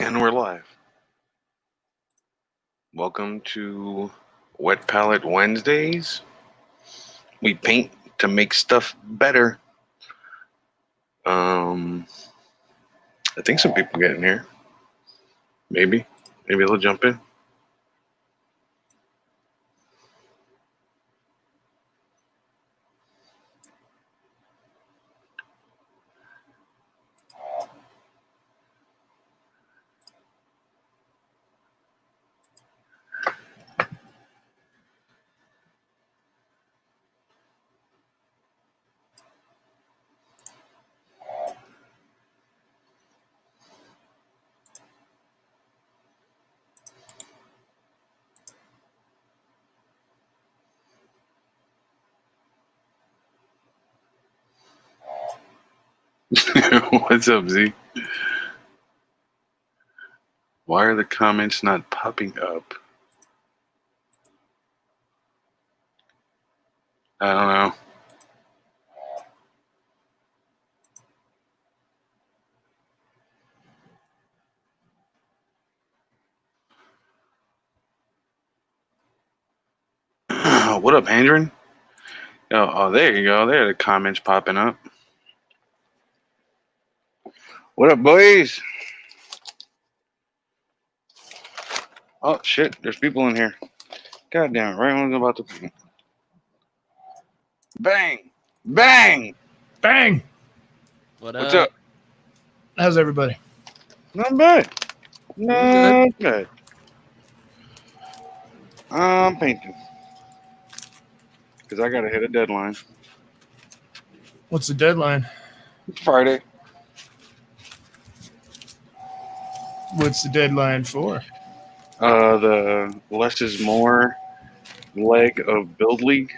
And we're live. Welcome to Pallet Wednesdays. We paint to make stuff better. I think some people get in here. Maybe they'll jump in. What's up, Z? Why are the comments not popping up? I don't know. What up, Andrin? Oh, there you go. There are the comments popping up. What up, boys? Oh, shit. There's people in here. God damn it. Right when I was about to... Bang! Bang! Bang! What's up? How's everybody? Not bad. Not bad. I'm painting. Because I got to hit a deadline. What's the deadline? It's Friday. What's the deadline for? The less is more leg of Build League.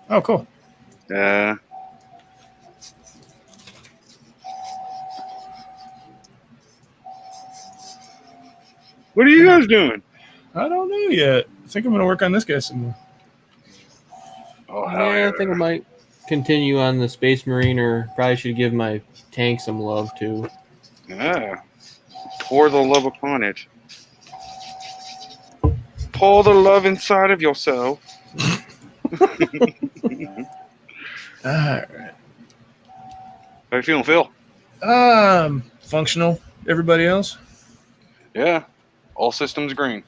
Oh, cool. What are you guys doing? I don't know yet. I think I'm going to work on this guy some more. Oh, Yeah, I think I might continue on the Space Marine, or probably should give my tank some love too. Yeah. Pour the love upon it. Pour the love inside of yourself. All right. How you feeling, Phil? Functional. Everybody else? Yeah. All systems green.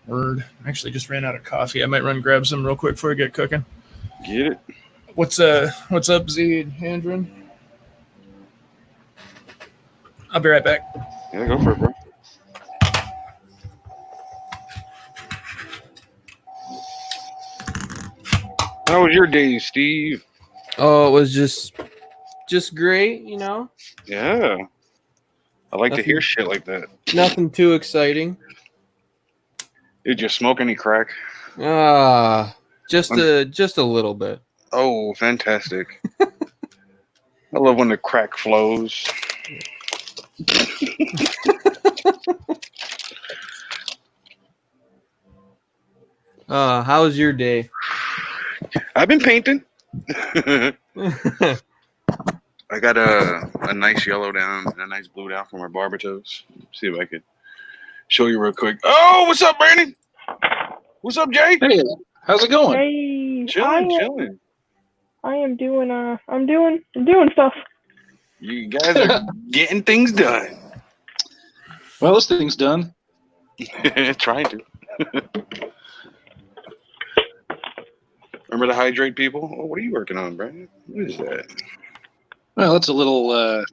Word. Actually, just ran out of coffee. I might run grab some real quick before I get cooking. Get it? What's up, Z and Handrin? I'll be right back. Yeah, go for it, bro. How was your day, Steve? Oh, it was just great, you know. Yeah. I like to hear shit like that. Nothing too exciting. Did you smoke any crack? Just a little bit. Oh, fantastic. I love when the crack flows. How was your day? I've been painting. I got a nice yellow down and a nice blue down for my barber toes. See if I could show you real quick. Oh, what's up, Brandon? What's up, Jay? Hey, how's it going? Hey, Chilling. I am doing. I'm doing stuff. You guys are getting things done. Well, this thing's done. Trying to. Remember to hydrate people? Oh, what are you working on, Brandon? What is that? Well, it's a little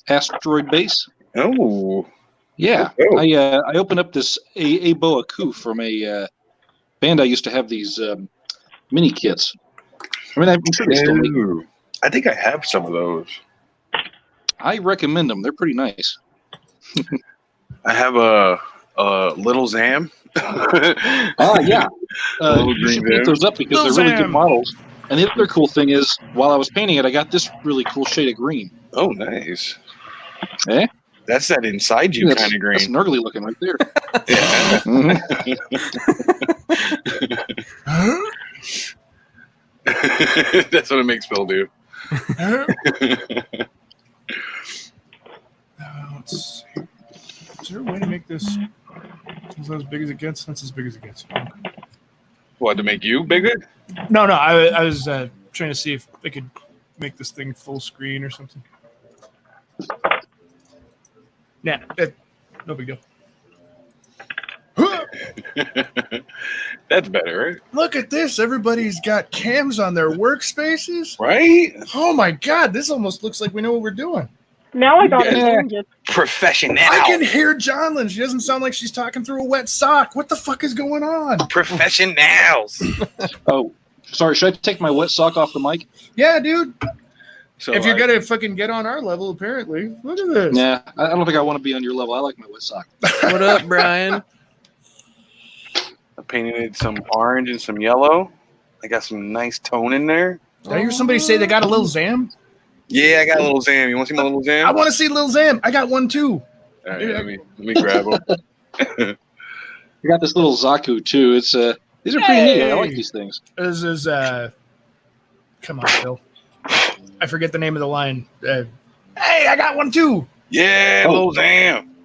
asteroid base. Oh. Yeah, Oh. I opened up this a boa coup from a band I used to have these mini kits. I mean, I'm sure they still make them. I think I have some of those. I recommend them. They're pretty nice. I have a Little Zam. Yeah. You should pick those up because they're really good models. And the other cool thing is, while I was painting it, I got this really cool shade of green. Oh, nice. Eh? That's that inside you kind of green. That's gnarly looking right there. Yeah. That's what it makes Phil do. Let's see. Is there a way to make this as big as it gets? That's as big as it gets. What, to make you bigger? No. I was trying to see if I could make this thing full screen or something. Nah, no big deal. That's better, right? Look at this. Everybody's got cams on their workspaces. Right? Oh my God. This almost looks like we know what we're doing. Now I got Yeah. the name just Professional. I can hear Jonlyn. She doesn't sound like she's talking through a wet sock. What the fuck is going on? Professionals. Oh, sorry. Should I take my wet sock off the mic? Yeah, dude. So If you're going to fucking get on our level, apparently. Look at this. Yeah, I don't think I want to be on your level. I like my wet sock. What up, Brian? I painted it some orange and some yellow. I got some nice tone in there. Did I hear somebody say they got a little Zam? Yeah, I got a little Zam. You want to see my little Zam? I want to see Lil Zam. I got one too. All right, let me grab them. I got this little Zaku too. It's these are pretty neat. I like these things. This is come on, Phil. I forget the name of the line. Hey, I got one too. Yeah, little Zam.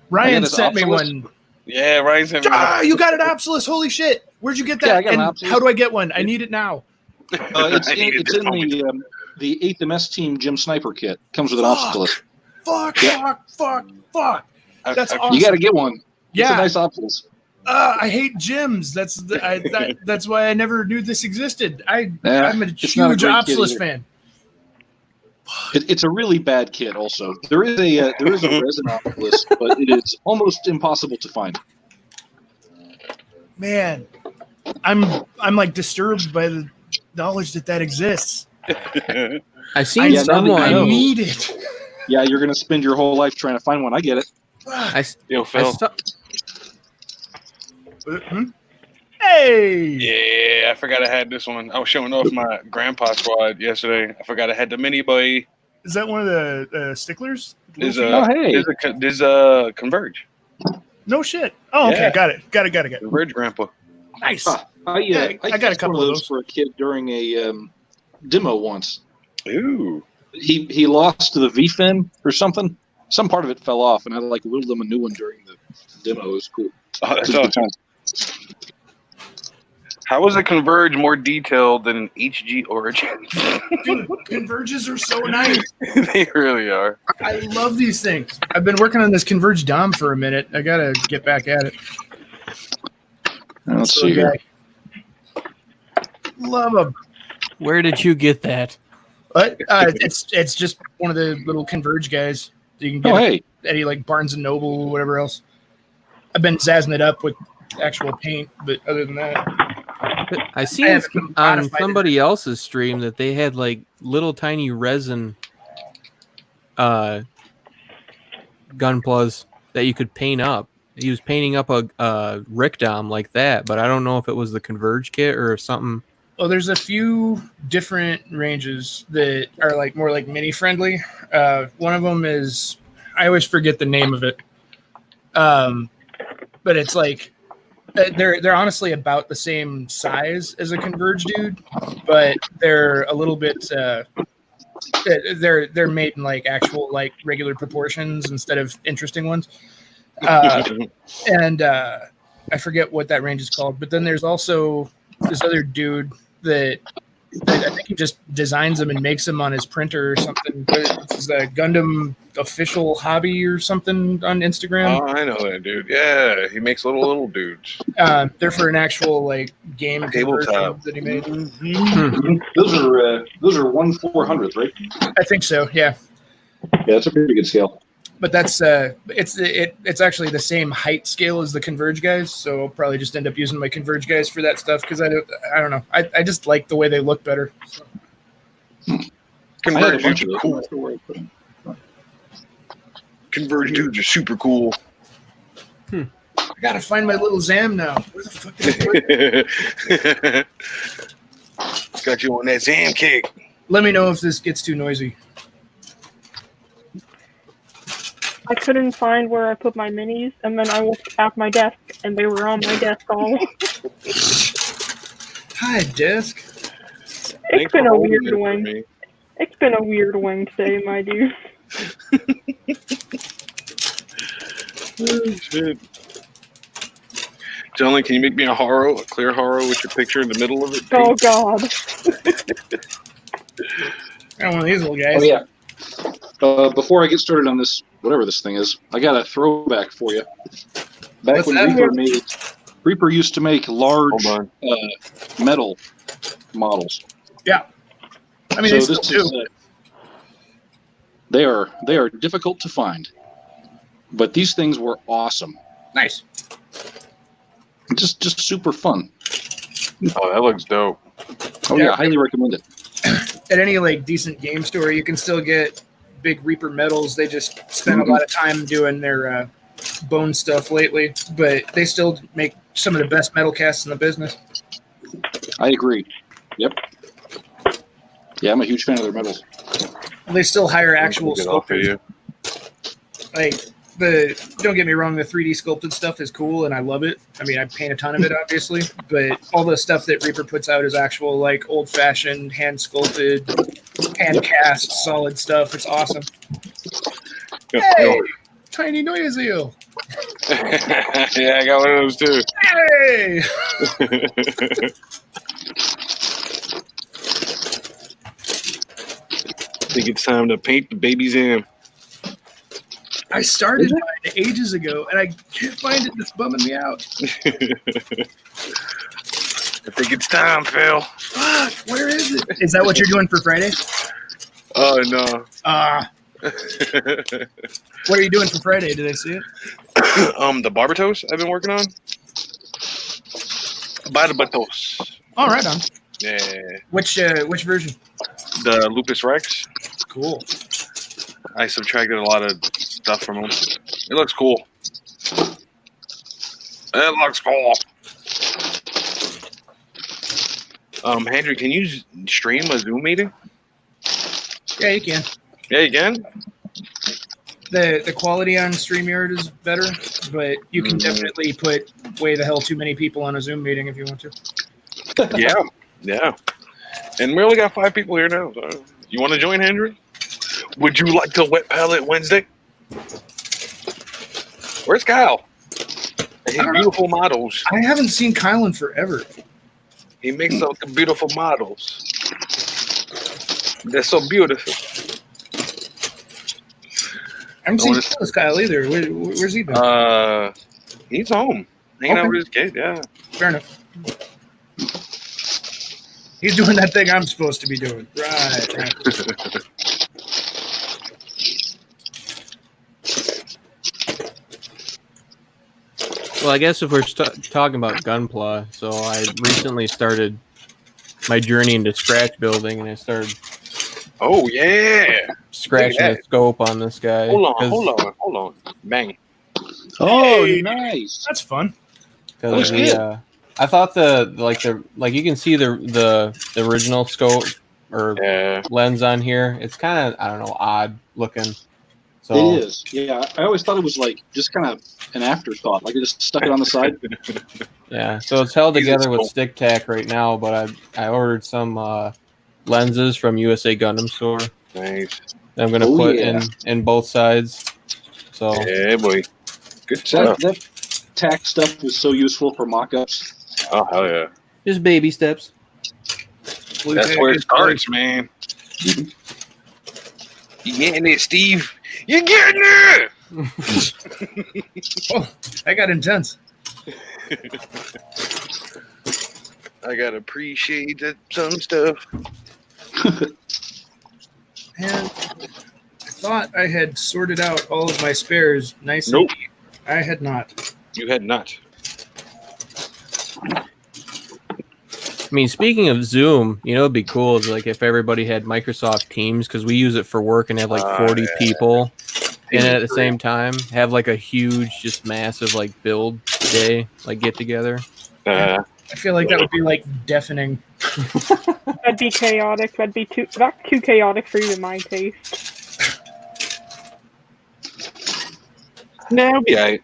Ryan this sent me Opsalus. one. Yeah, Ryan sent me Ah, you got an Opsalus. Holy shit. Where'd you get that? Yeah, I got an And Opsalus. how do I get one? I need it now. It's I needed it's this in moment. the 8th MS Team Gym Sniper kit. Comes with an Fuck. Opsalus. Fuck. That's I- awesome. You got to get one. It's Yeah. a nice Opsalus. I hate gyms. That's why I never knew this existed. I'm a it's not a huge great kit Opsalus either. fan. It's a really bad kit. Also, there is a resin Opsalus, but it is almost impossible to find. Man, I'm like disturbed by the knowledge that exists. I seen Yeah, now that someone. I know. need it. Yeah, you're gonna spend your whole life trying to find one. I get it. I, s- Yo, I Phil. saw, Hmm? Hey. Yeah, I forgot I had this one. I was showing off my grandpa squad yesterday. I forgot I had the mini boy. Is that one of the sticklers? There's Oh, hey. there's a Converge. No shit. Oh, okay. Yeah. Got it. Converge grandpa. Nice. Huh. I Yeah, I got a used couple one of of those. for a kid during a demo once. Ooh. He lost the V-fin or something. Some part of it fell off, and I like whittled him a new one during the demo. It was cool. Oh, that's It was a good awesome. time. How is a Converge more detailed than an HG Origin? Dude, Converges are so nice. They really are. I love these things. I've been working on this Converge Dom for a minute. I gotta get back at it. Let's see here. Love them. where did you get that? But it's just one of the little Converge guys. You can get Oh, hey. any like Barnes and Noble or whatever else. I've been zazzing it up with actual paint, but other than that, I seen I haven't on modified somebody else's stream that they had like little tiny resin gunplas that you could paint up. He was painting up a Rick Dom like that, but I don't know if it was the Converge kit or something. well, there's a few different ranges that are like more like mini friendly. One of them is I always forget the name of it, but it's like they're honestly about the same size as a Converge dude, but they're a little bit they're made in like actual like regular proportions instead of interesting ones. And I forget what that range is called, but then there's also this other dude that I think he just designs them and makes them on his printer or something. But it's a Gundam official hobby or something on Instagram. Oh, I know that dude. Yeah, he makes little dudes. They're for an actual like game Tabletop. conversion that he made. Those are 1/400th, right? I think so. Yeah. Yeah, that's a pretty good scale. But that's it's actually the same height scale as the Converge guys, so I'll probably just end up using my Converge guys for that stuff because I don't know. I just like the way they look better. So. Converge bunch dudes of are those. cool. I'm not sure where I put them. Converge dudes are super cool. I gotta find my little Zam now. Where the fuck did I put it? Got you on that Zam kick. Let me know if this gets too noisy. I couldn't find where I put my minis, and then I looked at my desk, and they were on my desk all. Hi, desk. It's been a weird wing. It's been a weird wing today, my dude. Oh, shit. Gentlemen, can you make me a clear horror with your picture in the middle of it? Oh God. Got one of these little guys. Oh yeah. Before I get started on this, whatever this thing is, I got a throwback for you. Back What's when that? Reaper used to make large Hold on. metal models. Yeah. I mean, So they still this do. is they are difficult to find, but these things were awesome. Nice. Just super fun. Oh, that looks dope. Oh yeah, highly recommend it. At any like decent game store, you can still get big Reaper medals. They just spend a lot of time doing their bone stuff lately, but they still make some of the best metal casts in the business. I agree. Yep. Yeah, I'm a huge fan of their medals. They still hire actual Get off of sculptors. you. Like don't get me wrong, the 3D sculpted stuff is cool and I love it. I mean, I paint a ton of it, obviously, but all the stuff that Reaper puts out is actual, like, old-fashioned, hand-sculpted, hand-cast, solid stuff. It's awesome. Hey, tiny noise eel. Yeah, I got one of those too. Hey. I think it's time to paint the baby's in. I started mine ages ago, and I can't find it. It's bumming me out. I think it's time, Phil. Fuck, where is it? Is that what you're doing for Friday? Oh, no. What are you doing for Friday? Did I see it? The barbatos I've been working on. Barbatos. Oh, right on. Yeah. Which version? The Lupus Rex. Cool. I subtracted a lot of stuff from them. It looks cool. It looks cool. Andrew, can you stream a Zoom meeting? Yeah, you can. Yeah, you can? The quality on StreamYard is better, but you can definitely put way the hell too many people on a Zoom meeting if you want to. Yeah. Yeah. And we only got 5 people here now. So you want to join, Andrew? Would you like to wet Pallet Wednesday? Where's Kyle? And his beautiful models. I haven't seen Kyle in forever. He makes some beautiful models. They're so beautiful. I haven't seen this Kyle either. Where's he been? He's home. Hanging out with his kid, yeah. Fair enough. He's doing that thing I'm supposed to be doing. Right. Well, I guess if we're talking about Gunpla, so I recently started my journey into scratch building, and I started scratching the scope on this guy. Hold on. Bang. Oh, Hey, nice. That's fun. Looks good. I thought the you can see the original scope or lens on here. It's kind of, I don't know, odd looking. So it is. Yeah, I always thought it was like just kind of an afterthought. Like I just stuck it on the side. Yeah, so it's held together with stick tack right now, but I ordered some lenses from USA Gundam Store. Nice. That I'm gonna put in both sides. So yeah, boy. Good stuff. That tack stuff was so useful for mock-ups. Oh hell yeah. Just baby steps. That's where it starts, man. You getting it, Steve? You getting it? Oh, that got intense. I gotta appreciate some stuff. And I thought I had sorted out all of my spares nice Nope. and neat. I had not. You had not. I mean, speaking of Zoom, you know, it'd be cool is like if everybody had Microsoft Teams, because we use it for work and have like 40 people in it at the same time. Have like a huge, just massive like build day, like get together. I feel like that would be like deafening. That'd be chaotic. That's too chaotic for even my taste. No, yeah.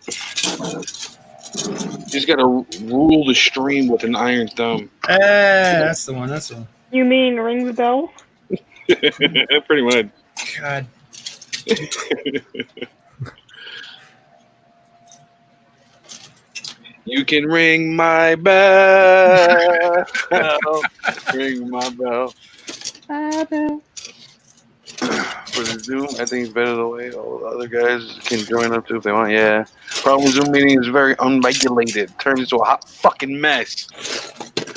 Just gotta rule the stream with an iron thumb. That's the one. That's the one. You mean ring the bell? Pretty much. God. You can ring my bell. Ring my bell. For the Zoom, I think it's better the way all the other guys can join up too if they want. Yeah. Problem with Zoom meeting is very unregulated. Turns into a hot fucking mess.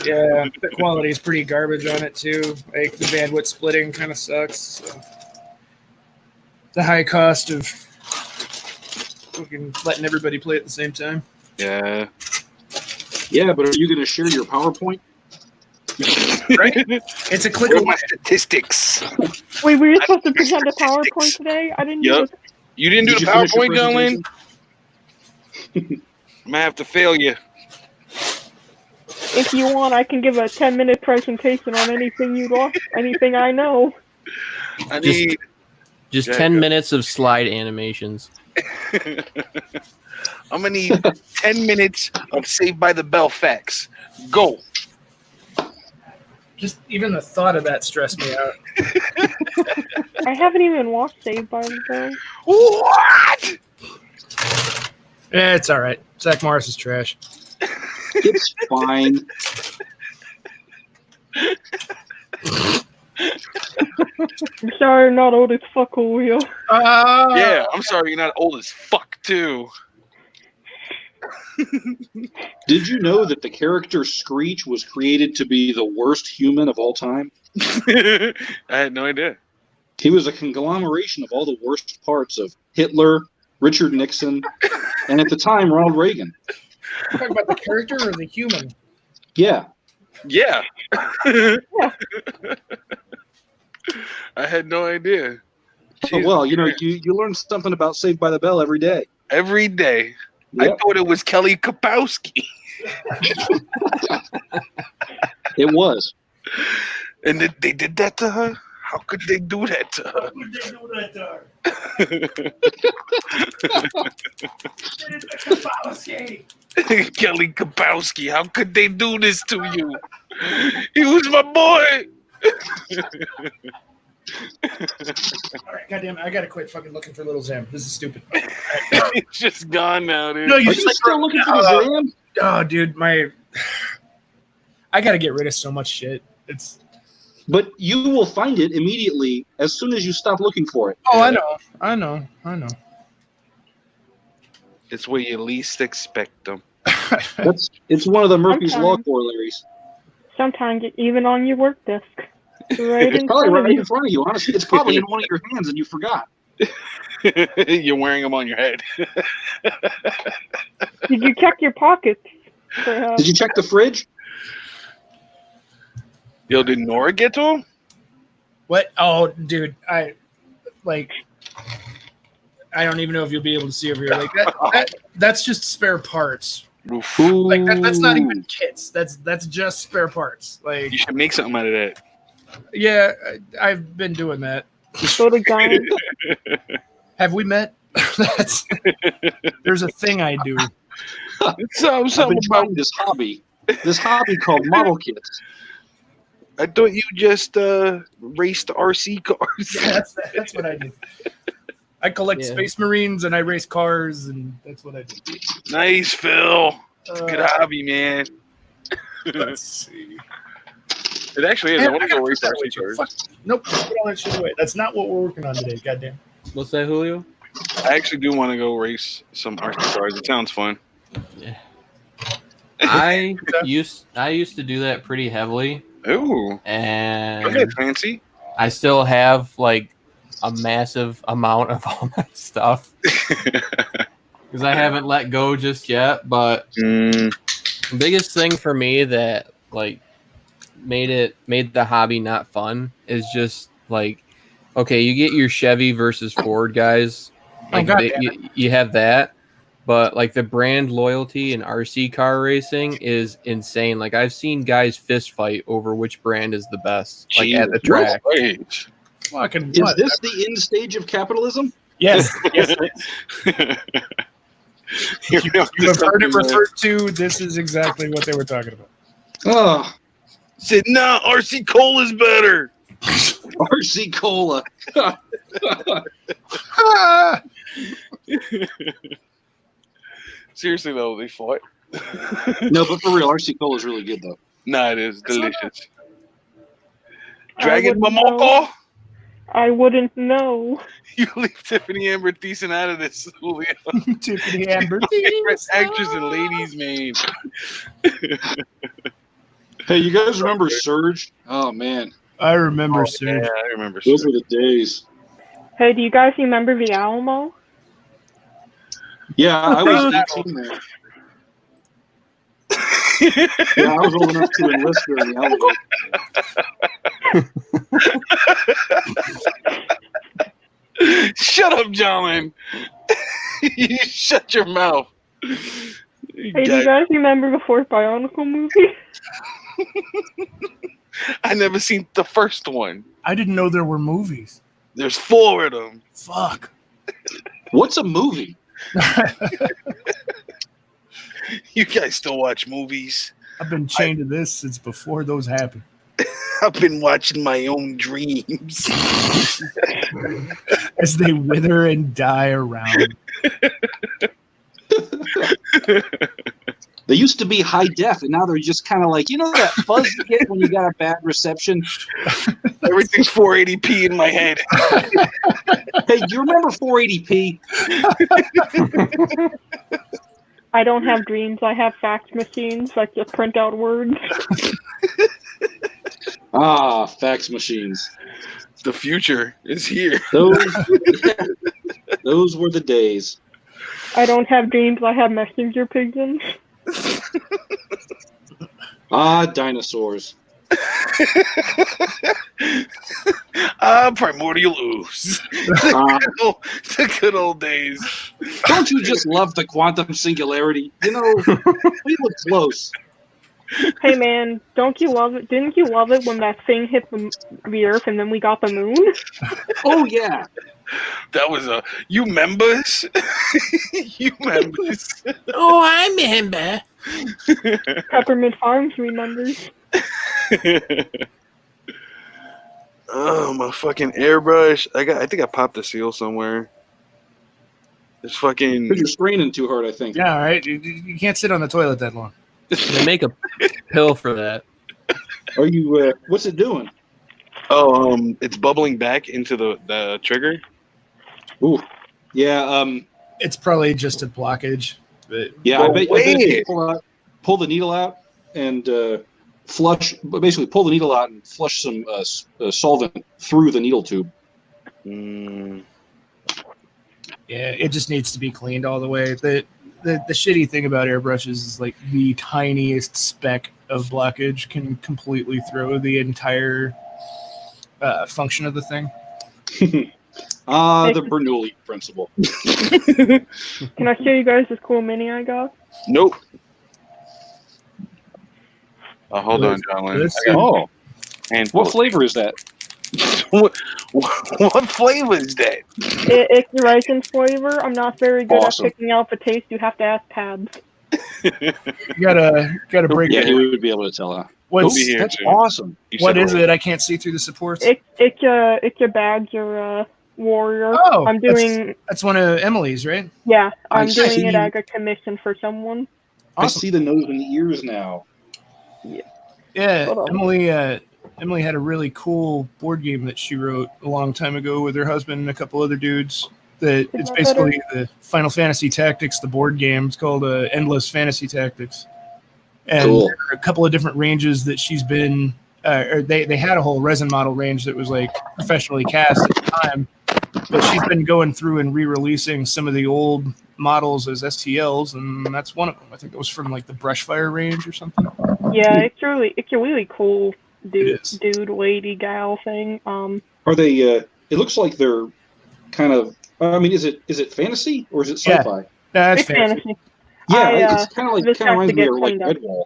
Yeah, the quality is pretty garbage on it too. Like the bandwidth splitting kind of sucks. So. The high cost of fucking letting everybody play at the same time. Yeah. Yeah, but are you going to share your PowerPoint? Right? It's a click What are away. my statistics? Wait, were you supposed to present a PowerPoint today? I didn't do Yep. it. You didn't do Did the you finish your PowerPoint, John Lynn? presentation? I might have to fail you. If you want, I can give a 10-minute presentation on anything you lost, anything I know. I Just- need. Just Yeah, 10 go. minutes of slide animations. I'm gonna need 10 minutes of Saved by the Bell facts. Go. Just even the thought of that stressed me out. I haven't even watched Saved by the Bell. What? Yeah, it's all right. Zach Morris is trash. It's fine. I'm sorry, I'm not old as fuck, Julio. Yeah, I'm sorry you're not old as fuck, too. Did you know that the character Screech was created to be the worst human of all time? I had no idea. He was a conglomeration of all the worst parts of Hitler, Richard Nixon, and at the time, Ronald Reagan. Talking about the character or the human? Yeah. Yeah. I had no idea. Oh, well, you know, you learn something about Saved by the Bell every day. Every day. I Yep, thought it was Kelly Kapowski. it was. And they did that to her? How could they do that to her? Kelly Kapowski, how could they do this to you? He was my boy. All right, goddamn, I gotta quit fucking looking for Little Zam. This is stupid. He's just gone now, dude. No, Are you still looking for the Zam? Oh, dude, I gotta get rid of so much shit. It's. But you will find it immediately as soon as you stop looking for it. Oh, I know. It's where you least expect them. It's one of the Murphy's Law Sometimes. corollaries. Sometimes even on your work desk. Right It's in probably front of right you. in front of you, honestly. It's probably in one of your hands and you forgot. You're wearing them on your head. Did you check your pockets? Perhaps? Did you check the fridge? Yo, did Nora get to him? What? Oh, dude, I don't even know if you'll be able to see over here. Like that's just spare parts. Oof. Like that's not even kits. That's just spare parts. Like, You should make something out of that. yeah, I've been doing that. Go to Giant. Have we met? There's a thing I do. I've Something been about. trying this hobby called model kits. I thought you just raced RC cars. Yeah, that's what I do. I collect Yeah. Space Marines and I race cars, and that's what I do. Nice, Phil. Good hobby, man. Let's see. It actually is. Man, I want to gotta go race put that away, RC too. cars. Fuck. Nope, put all that shit away. That's not what we're working on today. Goddamn. What's that, Julio? I actually do want to go race some RC cars. It sounds fun. I used to do that pretty heavily, Ooh. and Okay, fancy. I still have like a massive amount of all my stuff because I haven't let go just yet. But the biggest thing for me that like made the hobby not fun is just like, okay, you get your Chevy versus Ford guys, like God damn you have that, but like the brand loyalty in RC car racing is insane. Like I've seen guys fist fight over which brand is the best, like at the track. Right. Fucking Is what? this the end stage of capitalism? Yes. Yes. It is. You have heard it referred to. This is exactly what they were talking about. Oh, Said, nah, RC Cola's better. RC Cola. Ah! Seriously, though, they fought. No, but for real, RC Cola is really good though. Nah, it is delicious. I Dragon wouldn't Momoko? I wouldn't know. You leave Tiffany Amber Thiessen out of this, Julio. Tiffany Amber. Favorite actress in Ladies Maid. Hey, you guys remember Surge? Oh man, I remember, Yeah, sir. I remember. those Sir. were the days. Hey, do you guys remember the Alamo? Yeah, I was 18 then. Yeah, I was old enough to enlist during the Alamo. Shut up, John. You shut your mouth. Hey, do you guys remember the fourth Bionicle movie? I never seen the first one. I didn't know there were movies. There's 4 of them. Fuck. What's a movie? You guys still watch movies? I've been chained to this since before those happened. I've been watching my own dreams. As they wither and die around. They used to be high def, and now they're just kind of like, you know that fuzz you get when you got a bad reception? Everything's 480p in my head. Hey, do you remember 480p? I don't have dreams. I have fax machines that just print out words. Ah, fax machines. The future is here. Those were the days. I don't have dreams. I have messenger pigeons. Ah, dinosaurs. Primordial ooze. The good old days. Don't you just love the quantum singularity? You know, we look close. Hey man, don't you love it? Didn't you love it when that thing hit the Earth and then we got the moon? Oh, yeah. That was you members? You members? Oh, I remember. Peppermint Farms remembers. Oh, my fucking airbrush. I think I popped the seal somewhere. It's fucking. Because you're straining too hard, I think. Yeah, all right. You can't sit on the toilet that long. They make a pill for that. Are you, what's it doing? Oh, it's bubbling back into the trigger. Ooh. Yeah, It's probably just a blockage. But yeah, Well, I bet you wait. pull the needle out and basically pull the needle out and flush some solvent through the needle tube. Mm. yeah, it just needs to be cleaned all the way. The shitty thing about airbrushes is like the tiniest speck of blockage can completely throw the entire function of the thing. The Bernoulli principle. Can I show you guys this cool mini I got? Nope. Oh, hold on, John. Let's I got Oh, a handful. what flavor is that? What flavor is that? It's the raisin flavor. I'm not very good Awesome. at picking out the taste. You have to ask Tabs. You gotta break Yeah, it. he would be able to tell that. What's Be here, That's too. awesome. You what said is it? I can't see through the supports. It's your bag, your warrior. Oh, I'm doing That's one of Emily's, right? yeah. I'm I doing see. it as a commission for someone. I Awesome. see the nose and the ears now. Yeah, Hold on. Emily had a really cool board game that she wrote a long time ago with her husband and a couple other dudes. That it's that basically the Final Fantasy Tactics, the board game. It's called Endless Fantasy Tactics. And Cool. there are a couple of different ranges that she's been. Or they had a whole resin model range that was like professionally cast at the time, but she's been going through and re-releasing some of the old models as STLs, and that's one of them. I think it was from like the Brushfire range or something. Yeah, it's a really cool It is. dude, lady, gal thing. Are they? It looks like they're kind of. I mean, is it fantasy or is it Yeah. sci-fi? That's It's fantasy. fantasy. Yeah, I, it's kind of like this kind of has reminds to me get of like cleaned up. Redwall.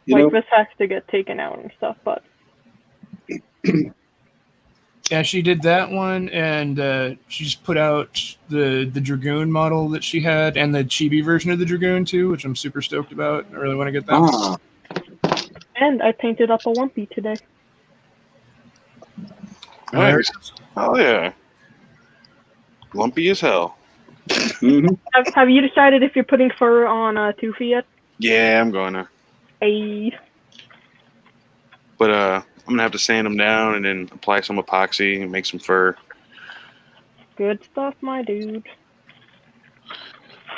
You Like know? this has to get taken out and stuff, but Yeah, she did that one, and she just put out the Dragoon model that she had, and the chibi version of the Dragoon too, which I'm super stoked about. I really want to get that. Ah, and I painted up a Lumpy today. Nice. Oh yeah. Lumpy as hell. mhm. Have you decided if you're putting fur on Toofy yet? Yeah, I'm going to. Hey. But I'm gonna have to sand them down and then apply some epoxy and make some fur. Good stuff, my dude.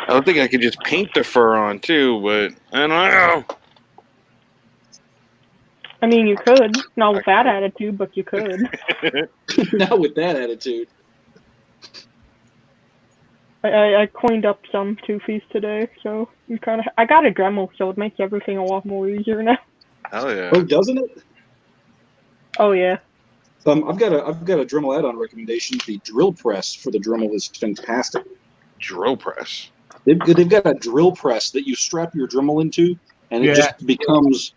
I don't think I could just paint the fur on too, but I don't know. I mean, you could. Not with that attitude, but you could. Not with that attitude. I cleaned up some Toofies today, so you kind of. I got a Dremel, so it makes everything a lot more easier now. Hell yeah! Oh, doesn't it? Oh yeah. I've got a Dremel add-on recommendation. The drill press for the Dremel is fantastic. Drill press. They've got a drill press that you strap your Dremel into, and it just becomes.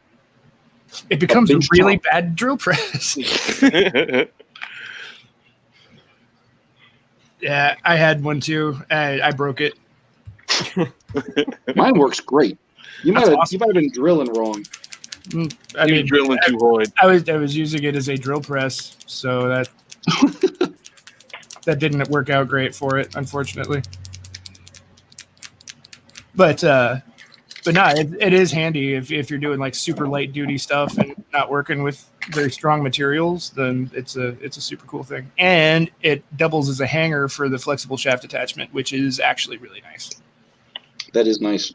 It becomes a really top. bad drill press. Yeah, I had one too. I broke it. Mine works great. You might have been drilling wrong. I mean, drilling too hard. I was using it as a drill press, so that that didn't work out great for it, unfortunately. But no, it is handy if you're doing like super light duty stuff and not working with very strong materials. Then it's a super cool thing, and it doubles as a hanger for the flexible shaft attachment, which is actually really nice. That is nice.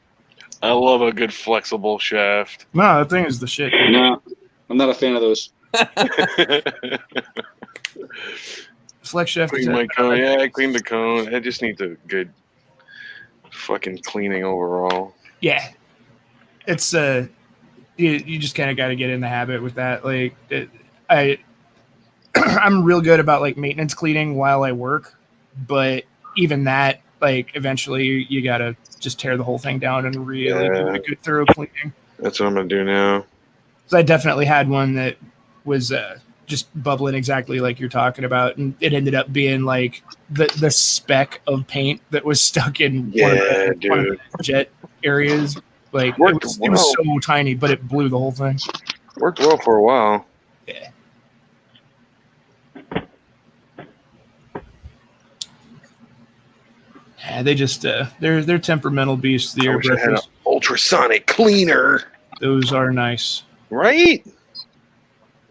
I love a good flexible shaft. No, that thing is the shit. Dude. No, I'm not a fan of those. Flex shaft. Clean my cone. Yeah, I cleaned the cone. I just need a good fucking cleaning overall. Yeah, it's you just kind of got to get in the habit with that. Like I'm real good about like maintenance cleaning while I work, but even that, like eventually you gotta just tear the whole thing down and really do a good thorough cleaning. That's what I'm gonna do now. So I definitely had one that was just bubbling exactly like you're talking about, and it ended up being like the speck of paint that was stuck in one of the jet areas. Like it was so tiny, but it blew the whole thing. Worked well for a while. Yeah. Yeah, they just they're temperamental beasts. The airbrush had an ultrasonic cleaner. Those are nice, right?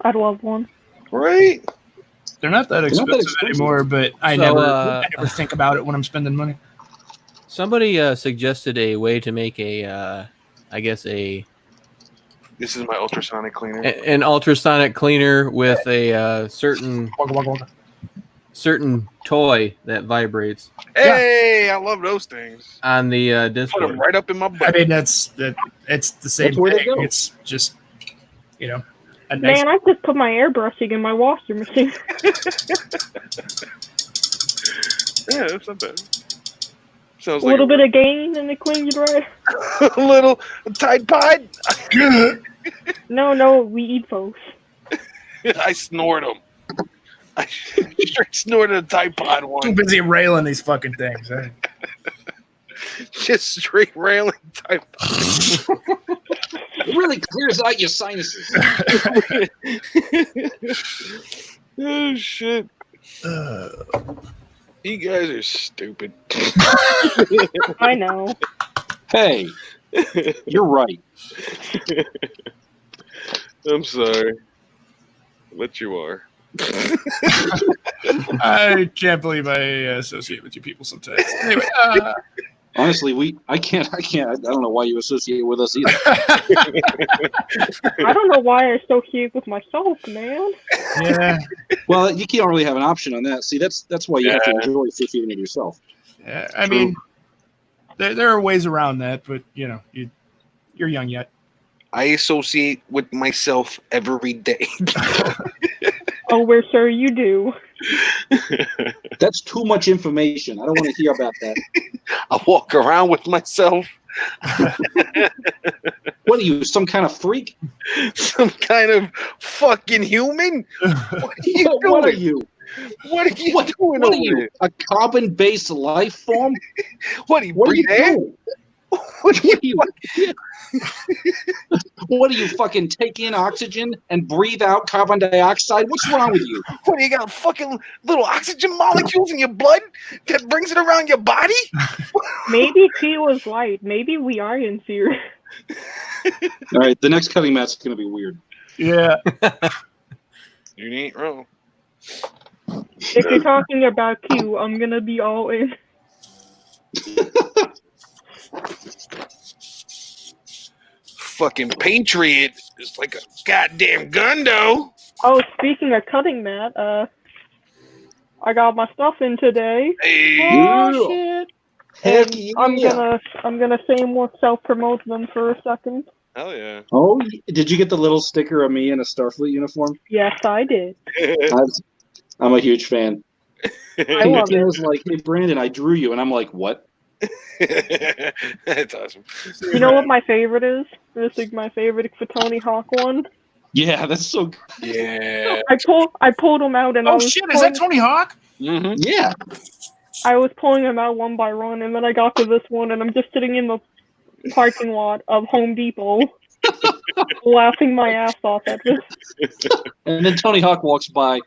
I'd love one. Right? They're not that expensive anymore, but I never think about it when I'm spending money. Somebody suggested a way to make a, I guess a. This is my ultrasonic cleaner. An ultrasonic cleaner with a certain toy that vibrates. Hey, I love those things. On the Discord. Put them right up in my butt. I mean, it's the same thing. It's just, you know, a nice. Man, I just put my airbrushing in my washing machine. Yeah, that's not bad. Sounds a little bit of gain and it cleans it right. A little Tide Pod. No, we eat those. I snort them. I straight snorted a Tide Pod one. Too busy railing these fucking things. Eh? Just straight railing Tide Pod. It really clears out your sinuses. Oh shit. You guys are stupid. I know. Hey, you're right. I'm sorry. But you are. I can't believe I associate with you people sometimes. Anyway, honestly, I don't know why you associate with us either. I don't know why I associate with myself, man. Yeah. Well, you can't really have an option on that. See, that's why you have to enjoy associating with yourself. Yeah, I mean, there are ways around that, but you know, you're young yet. I associate with myself every day. Oh, well, sir, you do. That's too much information. I don't want to hear about that. I walk around with myself. What are you, some kind of freak? Some kind of fucking human? What are you doing? What are you? What are you doing what are you? A carbon-based life form? What are you doing? What do you? What do you fucking take in oxygen and breathe out carbon dioxide? What's wrong with you? What do you got? Fucking little oxygen molecules in your blood that brings it around your body? Maybe T was right. Maybe we are in fear. All right, the next cutting match is going to be weird. Yeah. You ain't wrong. If you're talking about Q, I'm gonna be all in. Fucking Patriot is like a goddamn gundo. Oh, speaking of cutting, Matt, I got my stuff in today. Hey, Oh shit. Heck And yeah. I'm gonna shameless self-promote them for a second. hell yeah. Oh, did you get the little sticker of me in a Starfleet uniform? Yes, I did. I'm a huge fan. I love it. was like, hey, Brandon, I drew you. And I'm like, what? That's awesome. You know what my favorite is? This is my favorite for Tony Hawk one. Yeah, that's so good. Yeah. I pulled them out and I Oh was shit, is that Tony Hawk? Mm-hmm. Yeah. I was pulling them out one by one, and then I got to this one, and I'm just sitting in the parking lot of Home Depot, laughing my ass off at this. And then Tony Hawk walks by.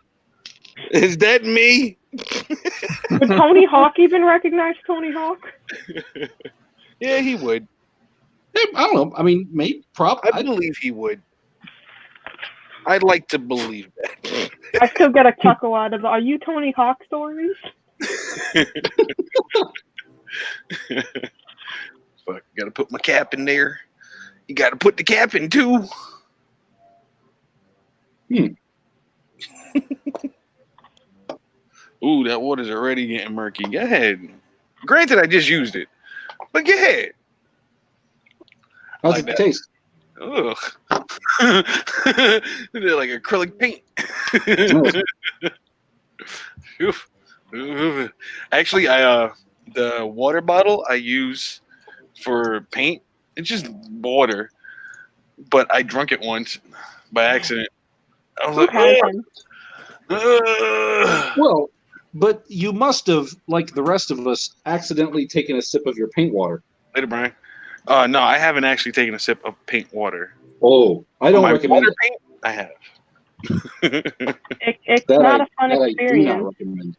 Is that me? Would Tony Hawk even recognize Tony Hawk? Yeah, he would. I don't know. I mean, maybe, I believe he would. I'd like to believe that. I still get a chuckle out of it. Are you Tony Hawk stories? Fuck, gotta put my cap in there. You gotta put the cap in too. Ooh, that water's already getting murky. Go ahead. Granted, I just used it, but go ahead. How's Like it that. taste? Ugh. They're like acrylic paint. Oof. Oof. Actually, the water bottle I use for paint, it's just water. But I drunk it once by accident. I was like, Well, but you must have, like the rest of us, accidentally taken a sip of your paint water. Later, Brian. No, I haven't actually taken a sip of paint water. Oh, I don't My recommend water it. paint, I have. It's That not I, a fun that I do not experience, recommend.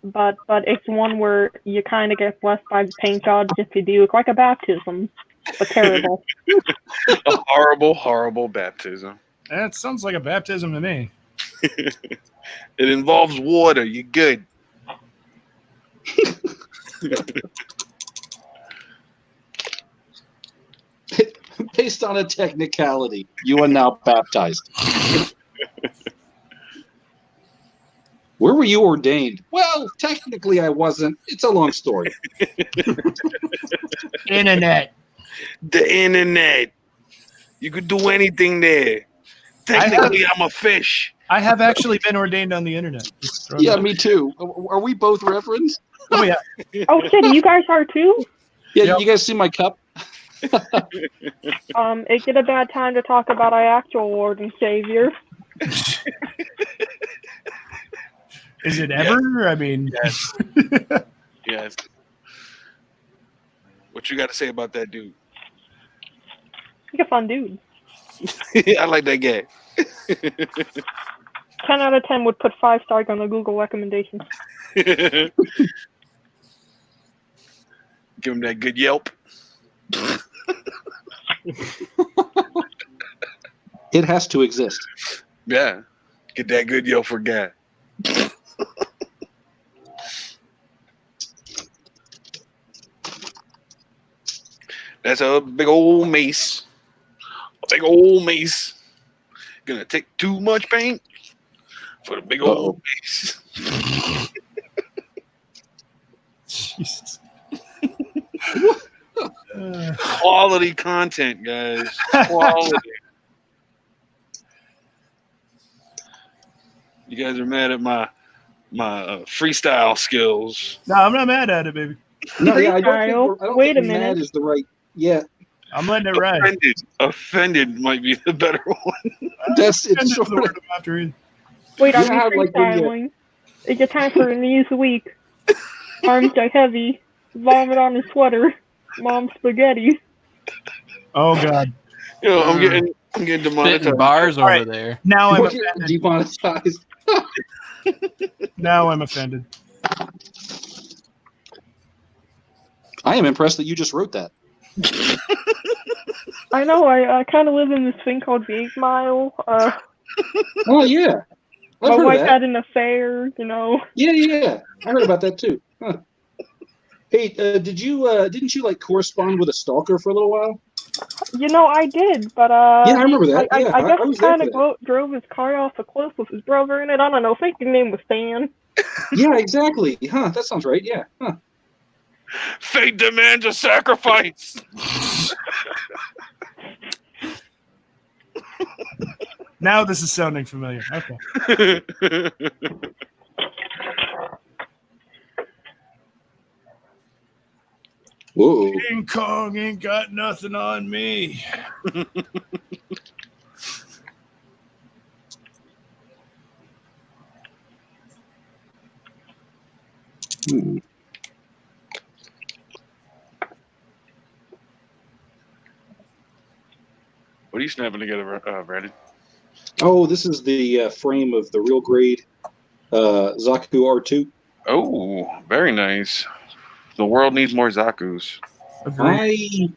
but it's one where you kind of get blessed by the paint gods if you do. It's like a baptism, but terrible. A horrible, horrible baptism. That sounds like a baptism to me. It involves water. You're good. Based on a technicality, you are now baptized. Where were you ordained? Well, technically I wasn't. It's a long story. Internet. The internet. You could do anything there. Technically, I'm a fish. I have actually been ordained on the internet. Yeah, me too. Are we both reverends? Oh yeah. Oh shit, you guys are too? Yeah, Yep. You guys see my cup? Is it a bad time to talk about our actual Lord and Savior? Is it ever? I mean, Yes. Yes. What you got to say about that dude? He's a fun dude. I like that guy. 10 out of 10 would put 5 stars on the Google recommendations. Give him that good Yelp. It has to exist. Yeah. Get that good Yelp for guy. That's a big old mace. A big old mace. Gonna take too much paint for the big old mace. Jesus. Quality content, guys. Quality. You guys are mad at my freestyle skills. No, I'm not mad at it, baby. No, yeah, I don't Freestyle. Wait a think minute. mad is the right. Yeah, I'm letting it ride. Offended might be the better one. that's It's it's the sort word of. I'm after either. Wait, are we Yeah, like when you- freestyling? Is it time for a news week? Arms are heavy. Vomit on his sweater. Mom spaghetti. Oh God. I'm getting Spitting demonetized. bars over right. there. Now I'm Look at offended. demonetized. Now I'm offended. I am impressed that you just wrote that. I know. I kind of live in this thing called the 8 Mile. Oh yeah, I've My heard wife of that. had an affair. You know. Yeah. I heard about that too. Huh. Hey, didn't you like correspond with a stalker for a little while? You know, I did, but Yeah, I remember that. I guess I he was there kind for of that. drove his car off a cliff with his brother in it. I don't know. I think his name was Stan. Yeah, exactly. Huh, that sounds right. Yeah. Huh. Fate demands a sacrifice. Now this is sounding familiar. Okay. Whoa. King Kong ain't got nothing on me. Hmm. What are you snapping together, Brandon? Oh, this is the frame of the real grade Zaku R2. Oh, very nice. The world needs more Zakus. Agreed.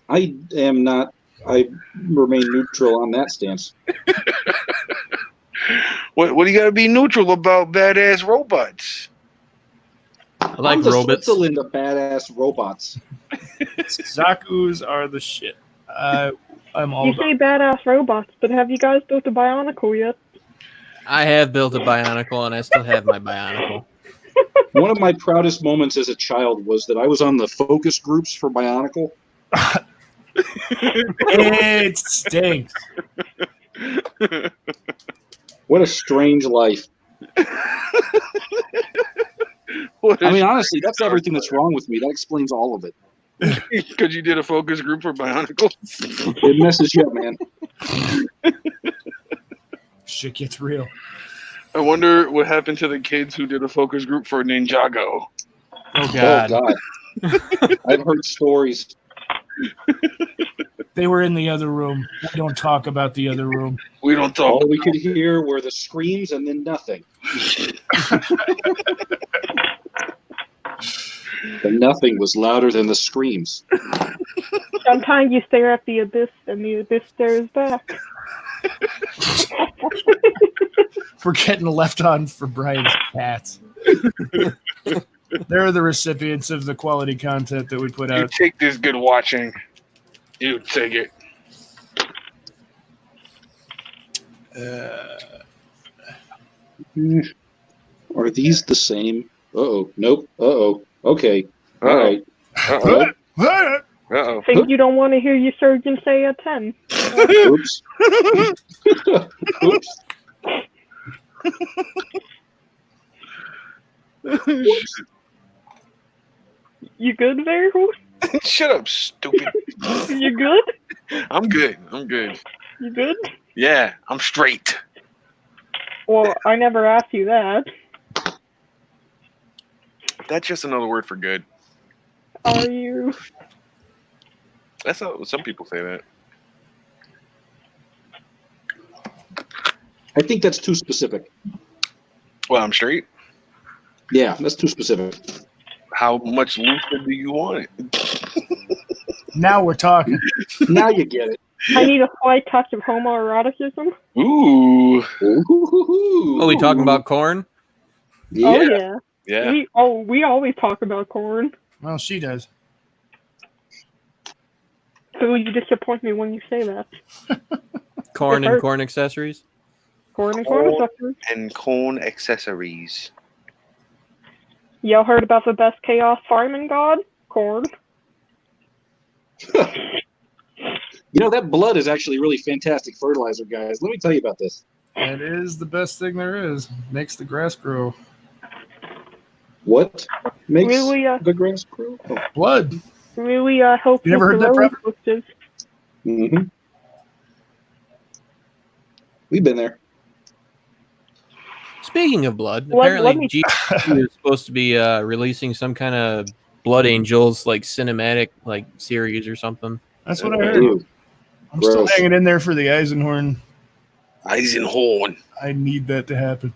I am not. I remain neutral on that stance. What do you got to be neutral about badass robots? I like I'm the robots. Switzerland of badass robots. Zakus are the shit. I'm all You about say badass robots, but have you guys built a Bionicle yet? I have built a Bionicle, and I still have my Bionicle. One of my proudest moments as a child was that I was on the focus groups for Bionicle. it stinks. What a strange life. I mean, honestly, that's everything that's wrong with me. That explains all of it. Because you did a focus group for Bionicle. It messes you up, man. Shit gets real. I wonder what happened to the kids who did a focus group for Ninjago. Oh God. Oh, God. I've heard stories. They were in the other room. We don't talk about the other room. We don't talk. All we could hear were the screams and then nothing. The nothing was louder than the screams. Sometimes you stare at the abyss, and the abyss stares back. We're getting left on for Brian's cats. They're the recipients of the quality content that we put You out. take this good watching. You take it. Are these the same? Uh-oh. Nope. Uh-oh. Okay. All Uh-oh. right. Uh-oh. What? Uh-oh. Think you don't want to hear your surgeon say a 10. Oops. Oops. You good there? Shut up, stupid. You good? I'm good. I'm good. You good? Yeah, I'm straight. Well, I never asked you that. That's just another word for good. Are you? That's how some people say that. I think that's too specific. Well, I'm straight. Yeah, that's too specific. How much looser do you want it? Now we're talking. Now you get it. I need a slight touch of homoeroticism. Ooh. Ooh. Oh, we talking about corn? Yeah. Oh yeah. Yeah. We always talk about corn. Well, she does. So you disappoint me when you say that. Corn It and hurts. corn accessories? Corn and corn accessories. And cone accessories. Y'all heard about the best chaos farming god? Corn. You know, that blood is actually really fantastic fertilizer, guys. Let me tell you about this. That is the best thing there is. Makes the grass grow. What makes Really, the grass grow? Oh. Blood. Really hope You never heard that, rose Prep? bushes. Mm-hmm. We've been there. Speaking of blood, Let apparently me- GQ is supposed to be releasing some kind of Blood Angels like cinematic like series or something. That's what I heard. Dude, I'm still gross. hanging in there for the Eisenhorn. Eisenhorn. I need that to happen.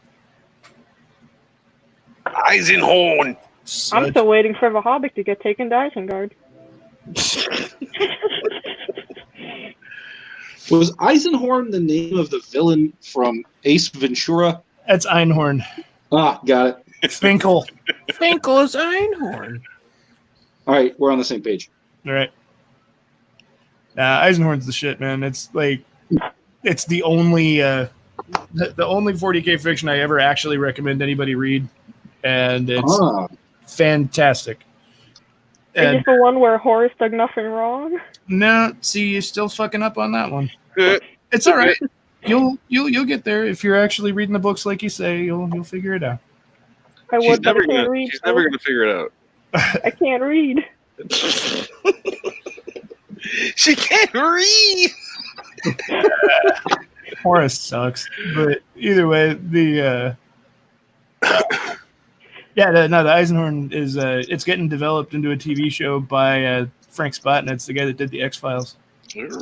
Eisenhorn. I'm Such- still waiting for the Hobbit to get taken to Isengard. Was Eisenhorn the name of the villain from Ace Ventura? That's Einhorn. Ah, got it. Finkel. Finkel is Einhorn. All right, we're on the same page. All right. Eisenhorn's the shit, man. It's like it's the only the only 40K fiction I ever actually recommend anybody read, and it's fantastic. Is And it the one where Horace did nothing wrong? no, see, you're still fucking up on that one. It's all right. You'll get there if you're actually reading the books like you say. You'll figure it out. I She's would, but I never can't gonna. read. She's never gonna figure it out. I can't read. She can't read. Horace sucks, but either way, the Eisenhorn is it's getting developed into a TV show by Frank Spotnitz, the guy that did the X-Files.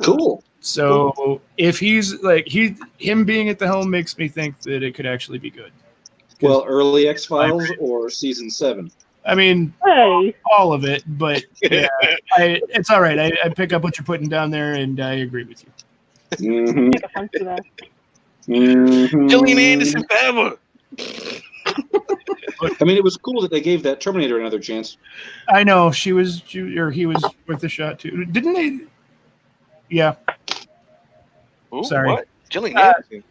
Cool. So if he's like him being at the helm makes me think that it could actually be good. Well, early X-Files or season 7? I mean, Hey, all of it, but yeah, it's all right. I pick up what you're putting down there, and I agree with you. Mm-hmm. take offense to that. Mm-hmm. Gillian Anderson forever. I mean, it was cool that they gave that Terminator another chance. I know he was worth a shot too. Didn't they? Yeah, Ooh, Sorry. What? Gillian Anderson.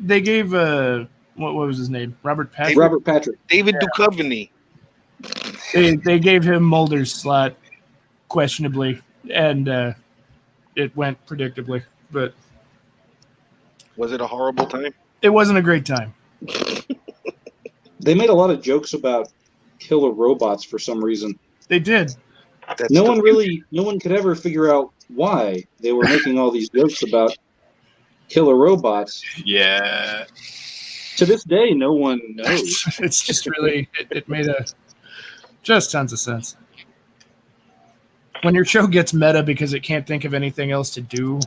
they gave what was his name? Robert Patrick. Robert Patrick. David Duchovny. They gave him Mulder's slot questionably, and it went predictably, but Was it a horrible time? it wasn't a great time. They made a lot of jokes about killer robots for some reason. They did. That's No one could ever figure out why they were making all these jokes about killer robots. Yeah. To this day, no one knows. It's just really it made just tons of sense. When your show gets meta because it can't think of anything else to do.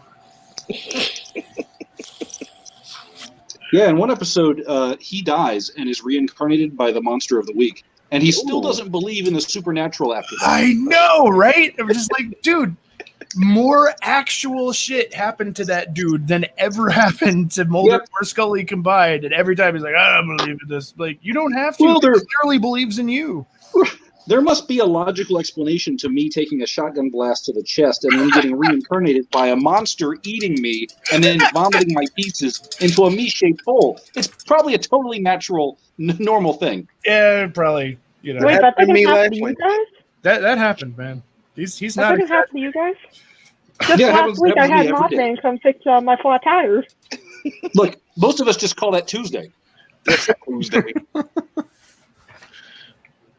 Yeah, in one episode, he dies and is reincarnated by the monster of the week. And he still doesn't believe in the supernatural after that. I know, right? I'm just like, dude, more actual shit happened to that dude than ever happened to Mulder or Scully combined. And every time he's like, I don't believe in this. Like, you don't have to. Well, He clearly believes in you. There must be a logical explanation to me taking a shotgun blast to the chest and then getting reincarnated by a monster eating me and then vomiting my pieces into a me-shaped hole. It's probably a totally natural, normal thing. Yeah, probably. You know, Wait, that happened to didn't me happen last to you week. guys? that happened, man. He's That not. didn't happen to you guys? Just Yeah, it last happens- week I happens had to me every day. Mothman come fix my flat tires. Look, most of us just call that Tuesday. That's Tuesday.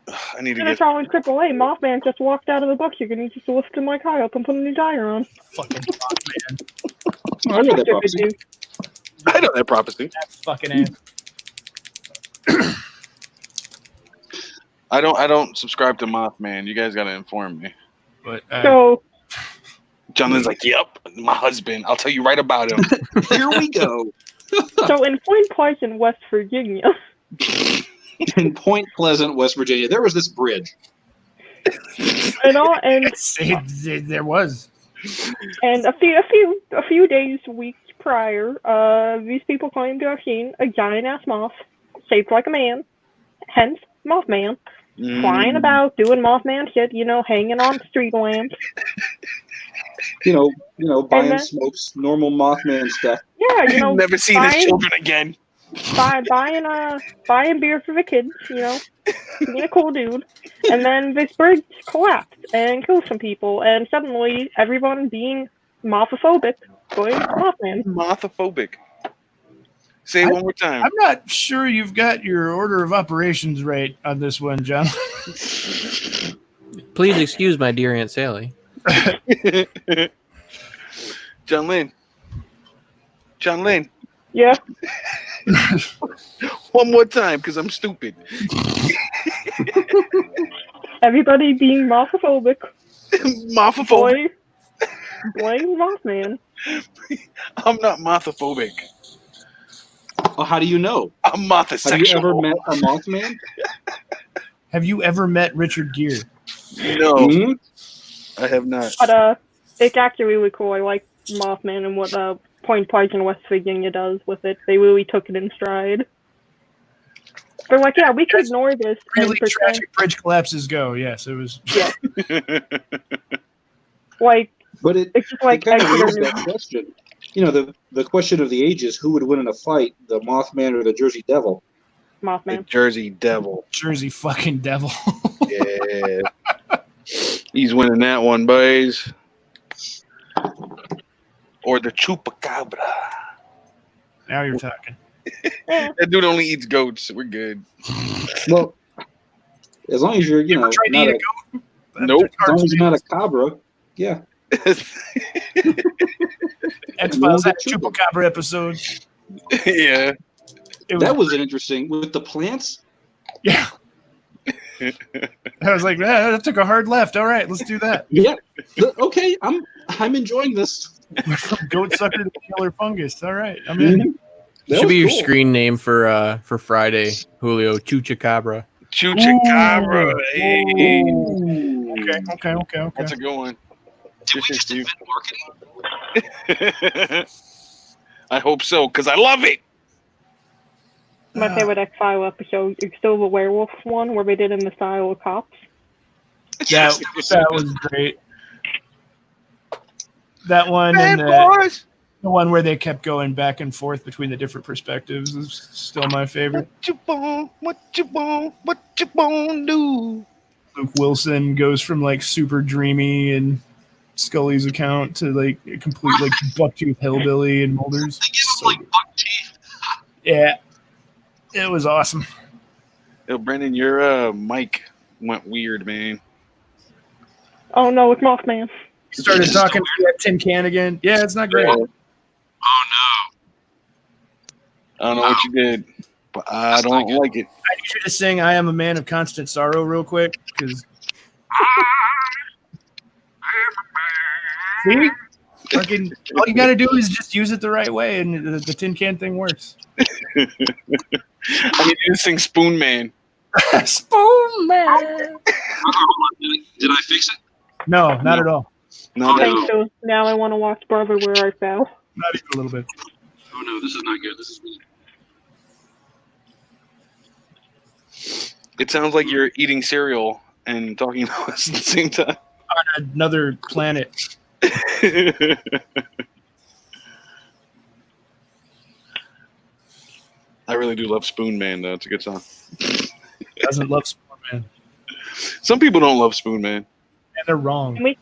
I need to And I get. saw in AAA, Mothman just walked out of the box. You're going to just lift my car up and put a new tire on. fucking man. I know that Stupid prophecy. dude. I know that prophecy. That fucking ass. I don't subscribe to Mothman. You guys gotta inform me. But So, John Lynn's like, yep, my husband. I'll tell you right about him. Here we go. so in Point Pleasant, West Virginia, In Point Pleasant, West Virginia, there was this bridge. and there was. and a few days, weeks prior, these people claimed to have seen a giant ass moth shaped like a man, hence Mothman, flying about doing Mothman shit, hanging on street lamps. You know, buying then- smokes, normal Mothman stuff. Yeah, Never seen his fine. children again. buying beer for the kids, being a cool dude. And then this bridge collapsed and killed some people, and suddenly everyone being mothophobic going Mothman. Mothophobic. Say it one more time. I'm not sure you've got your order of operations right on this one, John. Please excuse my dear Aunt Sally. John Lynn. John Lynn. Yeah. One more time, because I'm stupid. Everybody being Mothophobic. Mothophobic. Blame Mothman. I'm not mothophobic. Oh, how do you know? I'm mothosexual. Have you ever met a Mothman? Have you ever met Richard Gere? No, Hmm? I have not. But it's actually really cool. I like Mothman and what Point Pleasant in West Virginia does with it. They really took it in stride. They're like, yeah, we can ignore this. Really and tragic bridge collapses go. Yes, it was. Yeah. Like, But it it's just like kind of Exeter raises that question. You know, the question of the ages: who would win in a fight, the Mothman or the Jersey Devil? The Mothman. Jersey Devil. Jersey fucking devil. Yeah. He's winning that one, boys. Or the Chupacabra. Now you're talking. Yeah. That dude only eats goats. We're good. Well, as long as you're, you know, Tried to not eat a, a goat? Nope. as long as you're not a cabra, yeah. X-Files had a Chupacabra episode. Yeah. That was an interesting with the plants. Yeah. I was like, that took a hard left. All right, let's do that. Yeah. Okay, I'm enjoying this. From goat sucker to killer fungus. All right, I'm in. That Should be was your cool. screen name for Friday, Julio. Chuchacabra. Chupacabra. Hey. Ooh. Okay. That's a good one. Did we just invent marketing? I hope so, because I love it. My favorite X-File episode is still the werewolf one where they did in the style of cops. That was great. That one Bad and boys. the one where they kept going back and forth between the different perspectives is still my favorite. What you want do? Luke Wilson goes from like super dreamy and Scully's account to like a complete like bucktooth hillbilly and Mulder's. They give him like buck teeth. Yeah, it was awesome. Yo, Brendan, your mic went weird, man. Oh no, it's Mothman. Started talking to that tin can again. Yeah, it's not great. Oh no. I don't know what you did, but I don't like it. I need you to sing "I Am a Man of Constant Sorrow" real quick, because see, fucking all you got to do is just use it the right way, and the tin can thing works. I need you to sing Spoon Man. Spoon Man. Hold on. Did I fix it? No, not at all. No, I think so. Now I want to watch Brother Where Art Thou. Not even a little bit. Oh no, this is not good. This is really it sounds like you're eating cereal and talking to us at the same time. On another planet. I really do love Spoon Man, though. It's a good song. Doesn't love Spoon Man, Some people don't love Spoon Man. and they're wrong. Can we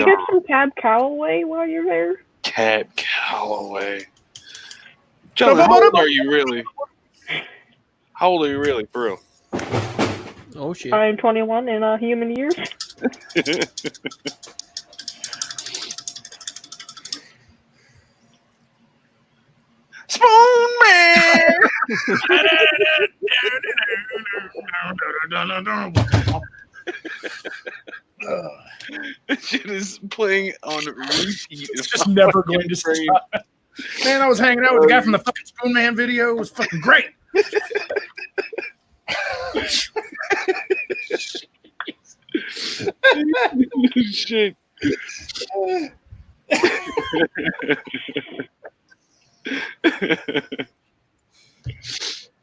get some Cab Calloway while you're there? Cab Calloway. John, how old are you really? How old are you really, for real? Oh shit. I'm 21 in human years. Spoon Man! This shit is playing on repeat. It's just never going to stop. Man, I was hanging out with the guy from the fucking Spoon Man video. It was fucking great. Shit.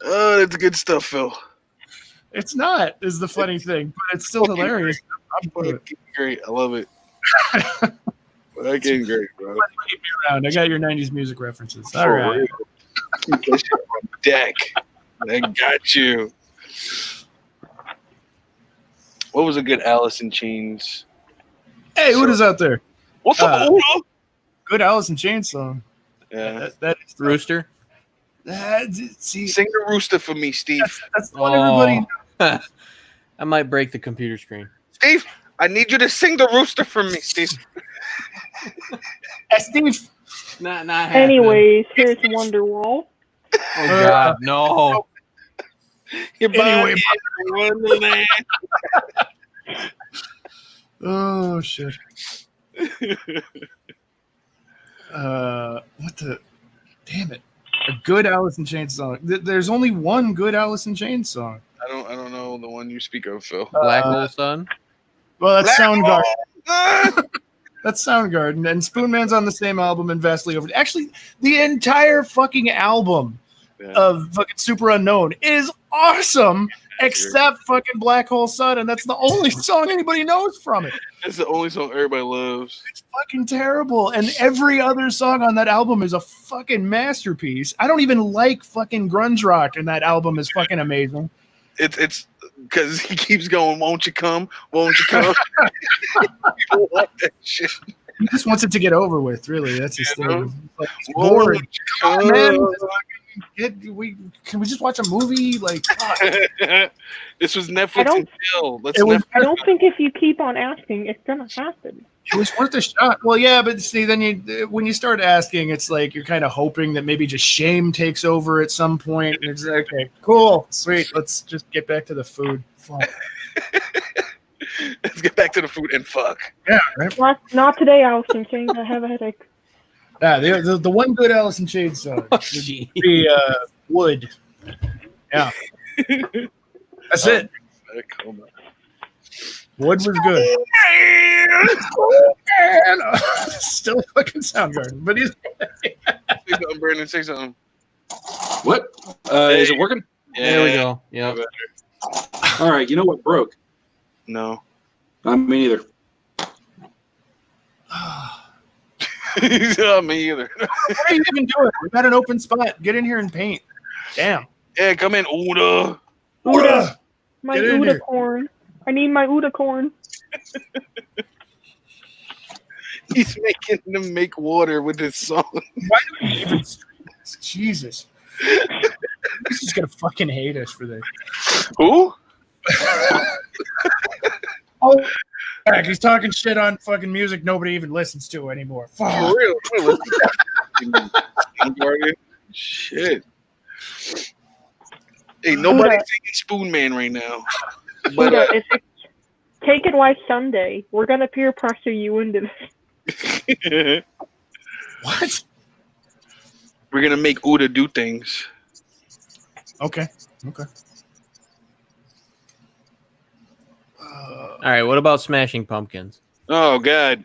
Oh, that's good stuff, Phil. It's not, is the funny thing, but it's still hilarious. I'm for it. Great, I love it. Fucking great, bro. Keep me around. I got your 90s music references. All For right. real. Keep that shit on deck. I got you. What was a good Alice in Chains? Hey, what is out there? What's up, Ola? Good Alice in Chains song. Yeah. That is Rooster. see, Sing the rooster for me, Steve. that's the one everybody. I might break the computer screen. Steve, I need you to sing the rooster for me, Steve. Hey, Steve. Not happening. Anyways, here's Wonderwall. Oh god, no. Your Anyway, body is Wonderland. Oh shit. What the? Damn it! A good Alice in Chains song. There's only one good Alice in Chains song. I don't know the one you speak of, Phil. Black Hole Sun. Well, that's Soundgarden. Ah! That's Soundgarden, and Spoonman's on the same album and vastly over. Actually, the entire fucking album Yeah. of fucking Super Unknown is awesome, except fucking Black Hole Sun, and that's the only song anybody knows from it. It's the only song everybody loves. It's fucking terrible, and every other song on that album is a fucking masterpiece. I don't even like fucking grunge rock, and that album is fucking amazing. It's because he keeps going, won't you come? Won't you come? People like that shit. He just wants it to get over with, really. That's his Yeah, thing. Like, it's Won't boring. you Come on, come? man. Can we just watch a movie? Like, fuck. This was I Netflix don't- and chill. Let's It was- I don't think if you keep on asking, it's gonna happen. It was worth a shot. Well, yeah, but see, then when you start asking, it's like you're kind of hoping that maybe just shame takes over at some point. And it's like, okay, cool, sweet. Let's just get back to the food. Fuck. Let's get back to the food and fuck. Yeah, right. Not today, Alice in Chains. I have a headache. Yeah, the one good Alice in Chains song would be Wood. Yeah, that's it. Wood was good. Still fucking Soundgarden, but he's Say something, Brandon. Say something. What? Is it working? There we go. Yeah. All right. You know what broke? No. Me neither. Me either. What are you even doing? We got an open spot. Get in here and paint. Damn. Yeah, come in, Uda. Uda! My Get in Uda here. corn. I need my Uda corn. He's making them make water with his song. Why do we even stream this? Jesus. He's just gonna fucking hate us for this. Who? Oh, heck, he's talking shit on fucking music nobody even listens to anymore. Fuck. For real? Shit. Ain't nobody Uda. singing Spoon Man right now. But Uda, if it's Take It White Sunday, we're gonna peer pressure you into this. What? we're gonna make Uda do things. Okay. All right. What about Smashing Pumpkins? Oh God!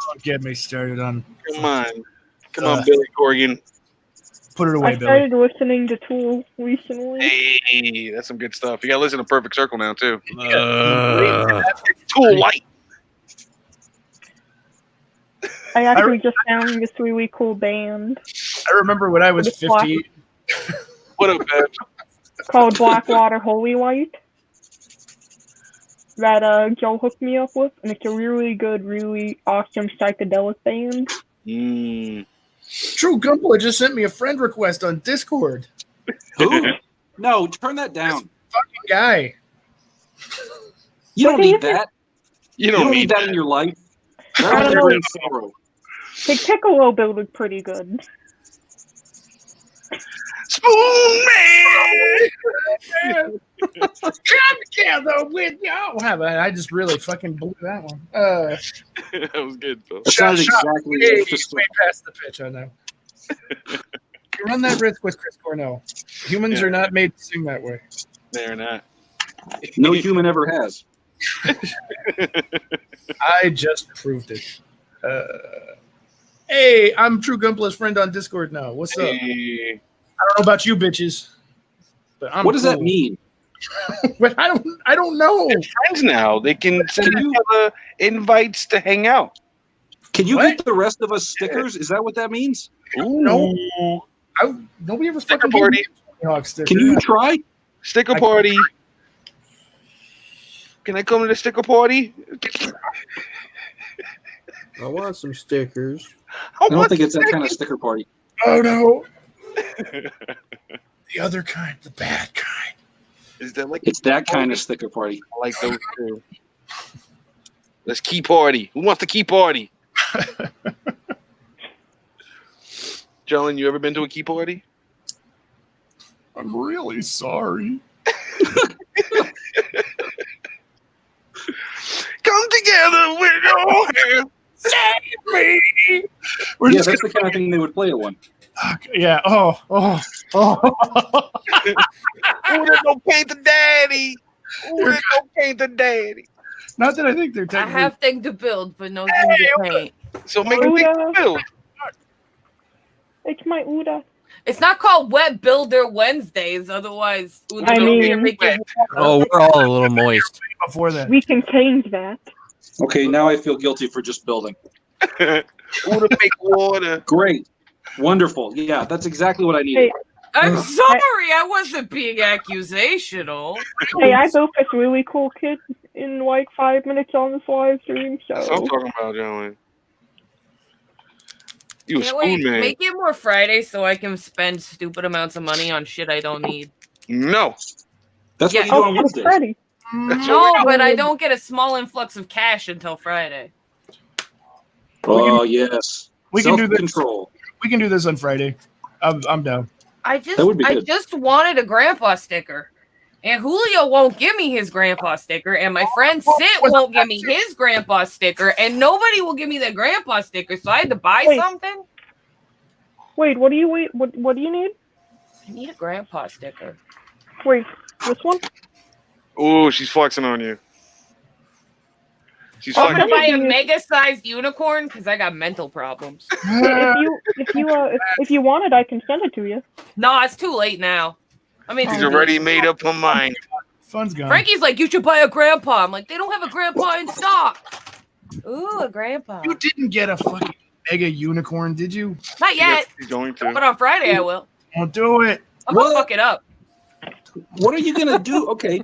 Don't get me started on. Come on, Billy Corgan. Put it I away, Billy. started listening to Tool recently. Hey, that's some good stuff. You gotta listen to Perfect Circle now too. Tool White. I actually just found this really cool band I remember when I was It's black. 15. What up, man? called Blackwater Holy White that Joe hooked me up with, and it's a really good, really awesome psychedelic band. True Gumpler just sent me a friend request on Discord. Who? No, turn that down. Fucking guy. You don't What do you need that. You You don't don't need need that in your life. I That don't would know. bring sorrow. The Piccolo build is pretty good. Spoon Man. Come together with you. I just really fucking blew that one. That was good, Phil. That sounded exactly Hey, like way past the pitch on that. You run that risk with Chris Cornell. Humans are not made to sing that way. They're not. no human ever has. I just proved it. Hey, I'm True Gumpla's friend on Discord now. What's up? Hey. I don't know about you bitches, but I'm What does that cool. mean? But I don't know. They're friends now. They can send Can you- each other invites to hang out. Can you What? get the rest of us stickers? Is that what that means? Ooh. No. Nobody ever Sticker fucking gave party. me a Tony Hawk sticker. Can you try? Sticker party. Can I come to the sticker party? I want some stickers. I don't think it's that kind of sticker party. Oh no. The other kind, the bad kind. Is that like It's that kind of sticker party. I like those too. Let's key party. Who wants the key party? Jolene, you ever been to a key party? I'm really sorry. together with your hands. Save me. We're Yeah, just that's the kind of thing they would play at one. yeah. Oh. Ooh, there's no paint the daddy. Ooh, there's no paint the daddy. Not that I think they're I technically. have thing to build, but no thing to paint. So make a big Uda. build. It's my Uda. It's not called Wet Builder Wednesdays, otherwise Uda I don't mean- gonna make it. Oh, we're all a little moist. Before that. We can change that. Okay, now I feel guilty for just building. Ooh, to make water. Great. Wonderful. Yeah, that's exactly what I needed. Hey, I'm sorry, I wasn't being accusational. hey, I built this really cool kit in like 5 minutes on this live stream, That's what I'm so talking about, John. You a Can't wait. spoon man. Make it more Friday so I can spend stupid amounts of money on shit I don't need. No. That's Yeah. what you do oh, on it's Wednesdays. Freddy. No, but I don't get a small influx of cash until Friday. Oh, yes. We can do this. Self-control. We can do this on Friday. I'm down. That would be I good. just wanted a grandpa sticker. And Julio won't give me his grandpa sticker, and my friend Sit won't give me his grandpa sticker, and nobody will give me their grandpa sticker, so I had to buy Wait. something. Wait, what do you What do you need? I need a grandpa sticker. Wait, this one? Oh, she's flexing on you. She's I'm gonna flexing. buy a mega-sized unicorn because I got mental problems. If you want it, I can send it to you. No, it's too late now. I mean, She's already made up her mind. Fun's gone. Frankie's like, you should buy a grandpa. I'm like, they don't have a grandpa in stock. Ooh, a grandpa. You didn't get a fucking mega unicorn, did you? Not yet, She's going but to. on Friday I will. Don't do it. I'm gonna What? fuck it up. What are you going to do? Okay,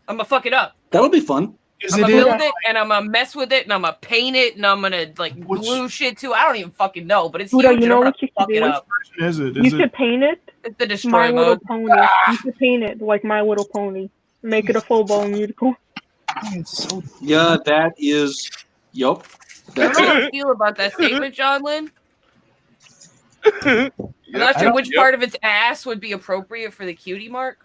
I'm gonna fuck it up. that'll be fun. Is I'm it gonna in? build it and I'm gonna mess with it and I'm gonna paint it and I'm gonna like Which- glue shit too. I don't even fucking know, but it's Uda, huge. you know and I'm what you gonna should fuck it do? up. Is it? You Is it? should paint it It's the My destroy Little mode. Pony. You should paint it like My Little Pony. Make it a full-blown unicorn. It's so. Yeah, that is. Yup. I don't That's know it. how I feel about that statement, John Lynn. I'm not I sure don't- which part of its ass would be appropriate for the cutie mark.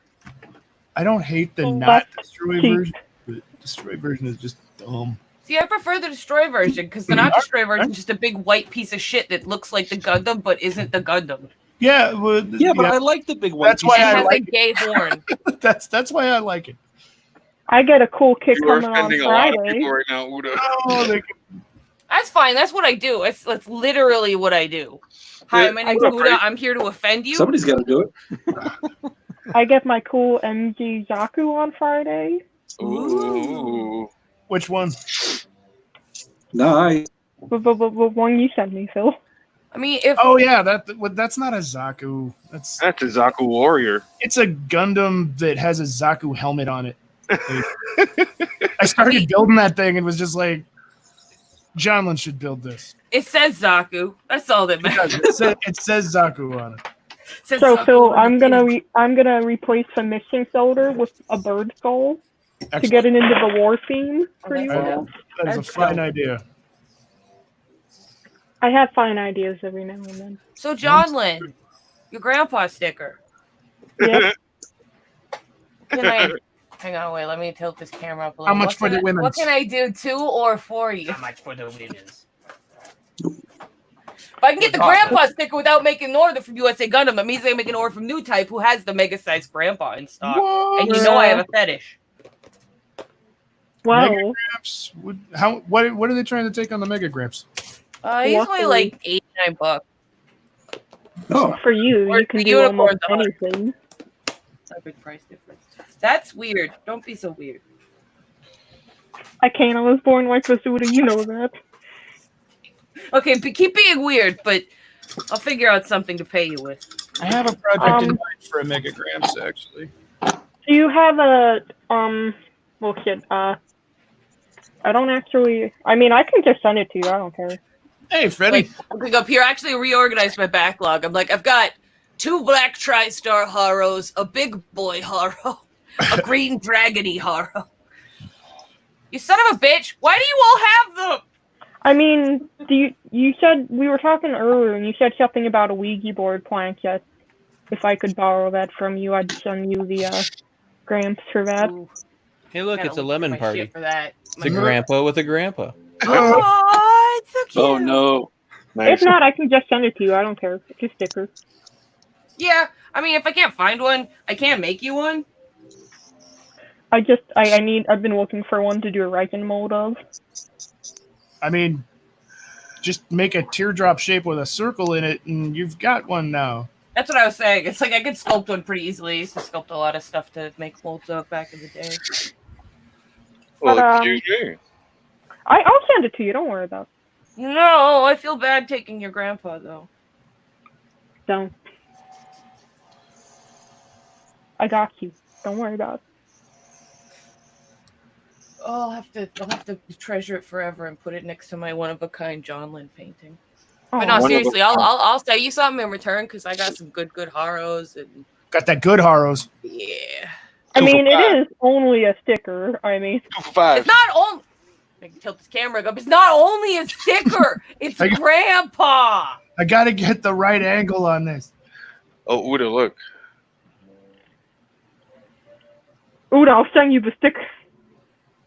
I don't hate the Oh, not that's destroy cheap. version. The destroy version is just dumb. See, I prefer the destroy version because the not destroy version is just a big white piece of shit that looks like the Gundam but isn't the Gundam. Yeah, well, Yeah, but I like the big one. That's why It I has like a gay horn. that's why I like it. I get a cool kit You are coming on offending a lot of Friday. people right now, Uda. Oh, they That's fine. That's what I do. That's literally what I do. Hi, Yeah, my name's I'm Buddha. afraid. I'm here to offend you. Somebody's got to do it. I get my cool MG Zaku on Friday. Ooh. Which one? Nice. The one you sent me, Phil. I mean, if Oh yeah, that's not a Zaku. That's a Zaku warrior. It's a Gundam that has a Zaku helmet on it. I started building that thing and was just like, John Lynn should build this. it says Zaku, that's all that matters. It says Zaku on it. It says So Zaku Phil, on the tin. I'm gonna replace the missing shoulder with a bird skull to Excellent. get it into the war theme pretty Okay. well. That is a That's fine dope. idea. I have fine ideas every now and then. So John Lynn, your grandpa sticker. Yeah. Can I? Hang on, wait. Let me tilt this camera up a little. How much What for can the I- women's? What can I do, 2 or for you? How much for the women's? If I can get the grandpa sticker without making an order from USA Gundam, that means they make an order from New Type, who has the mega sized grandpa in stock. What? And you know I have a fetish. Wow. Mega Gramps? What are they trying to take on the Mega Gramps? He's only like $89. Oh, For you, Or you can the do almost unicorn's anything. That's a big price difference. That's weird. Don't be so weird. I can't. I was born like Vasuda. You know that. Okay, keep being weird, but I'll figure out something to pay you with. I have a project in Um, mind for a Mega Gramps, actually. Do you have a well, shit. I don't actually. I mean, I can just send it to you. I don't care. Hey, Freddie. Like, looking up here, I actually reorganized my backlog. I'm like, I've got 2 black TriStar Haros, a big boy Haro, a green dragony Haro. You son of a bitch! Why do you all have them? I mean, you said we were talking earlier, and you said something about a Ouija board blanket. If I could borrow that from you, I'd send you the Gramps for that. Ooh. Hey, look, Gotta it's a look lemon through my party. shit for that. It's a grandpa with a grandpa. Oh, it's so cute. Oh no. Nice. If not, I can just send it to you. I don't care. It's a sticker. Yeah, I mean, if I can't find one, I can make you one. I've been looking for one to do a Riken mold of. I mean, just make a teardrop shape with a circle in it, and you've got one now. That's what I was saying. It's like I could sculpt one pretty easily. I used to sculpt a lot of stuff to make molds of back in the day. Well, But, excuse me. I'll send it to you. Don't worry about it. No, I feel bad taking your grandpa though. Don't. I got you. Don't worry about it. Oh, I'll have to treasure it forever and put it next to my one of a kind John Lynn painting. But no, Oh, seriously, I'll say you something in return because I got some good Haros and Got that good Haros. yeah. I 2 mean, for it $5. is only a sticker. I mean, 2 for $5. It's not only. I can tilt this camera up. It's not only a sticker. It's grandpa. I got to get the right angle on this. Oh, Uda, look. Ooh, I'll send you the sticker.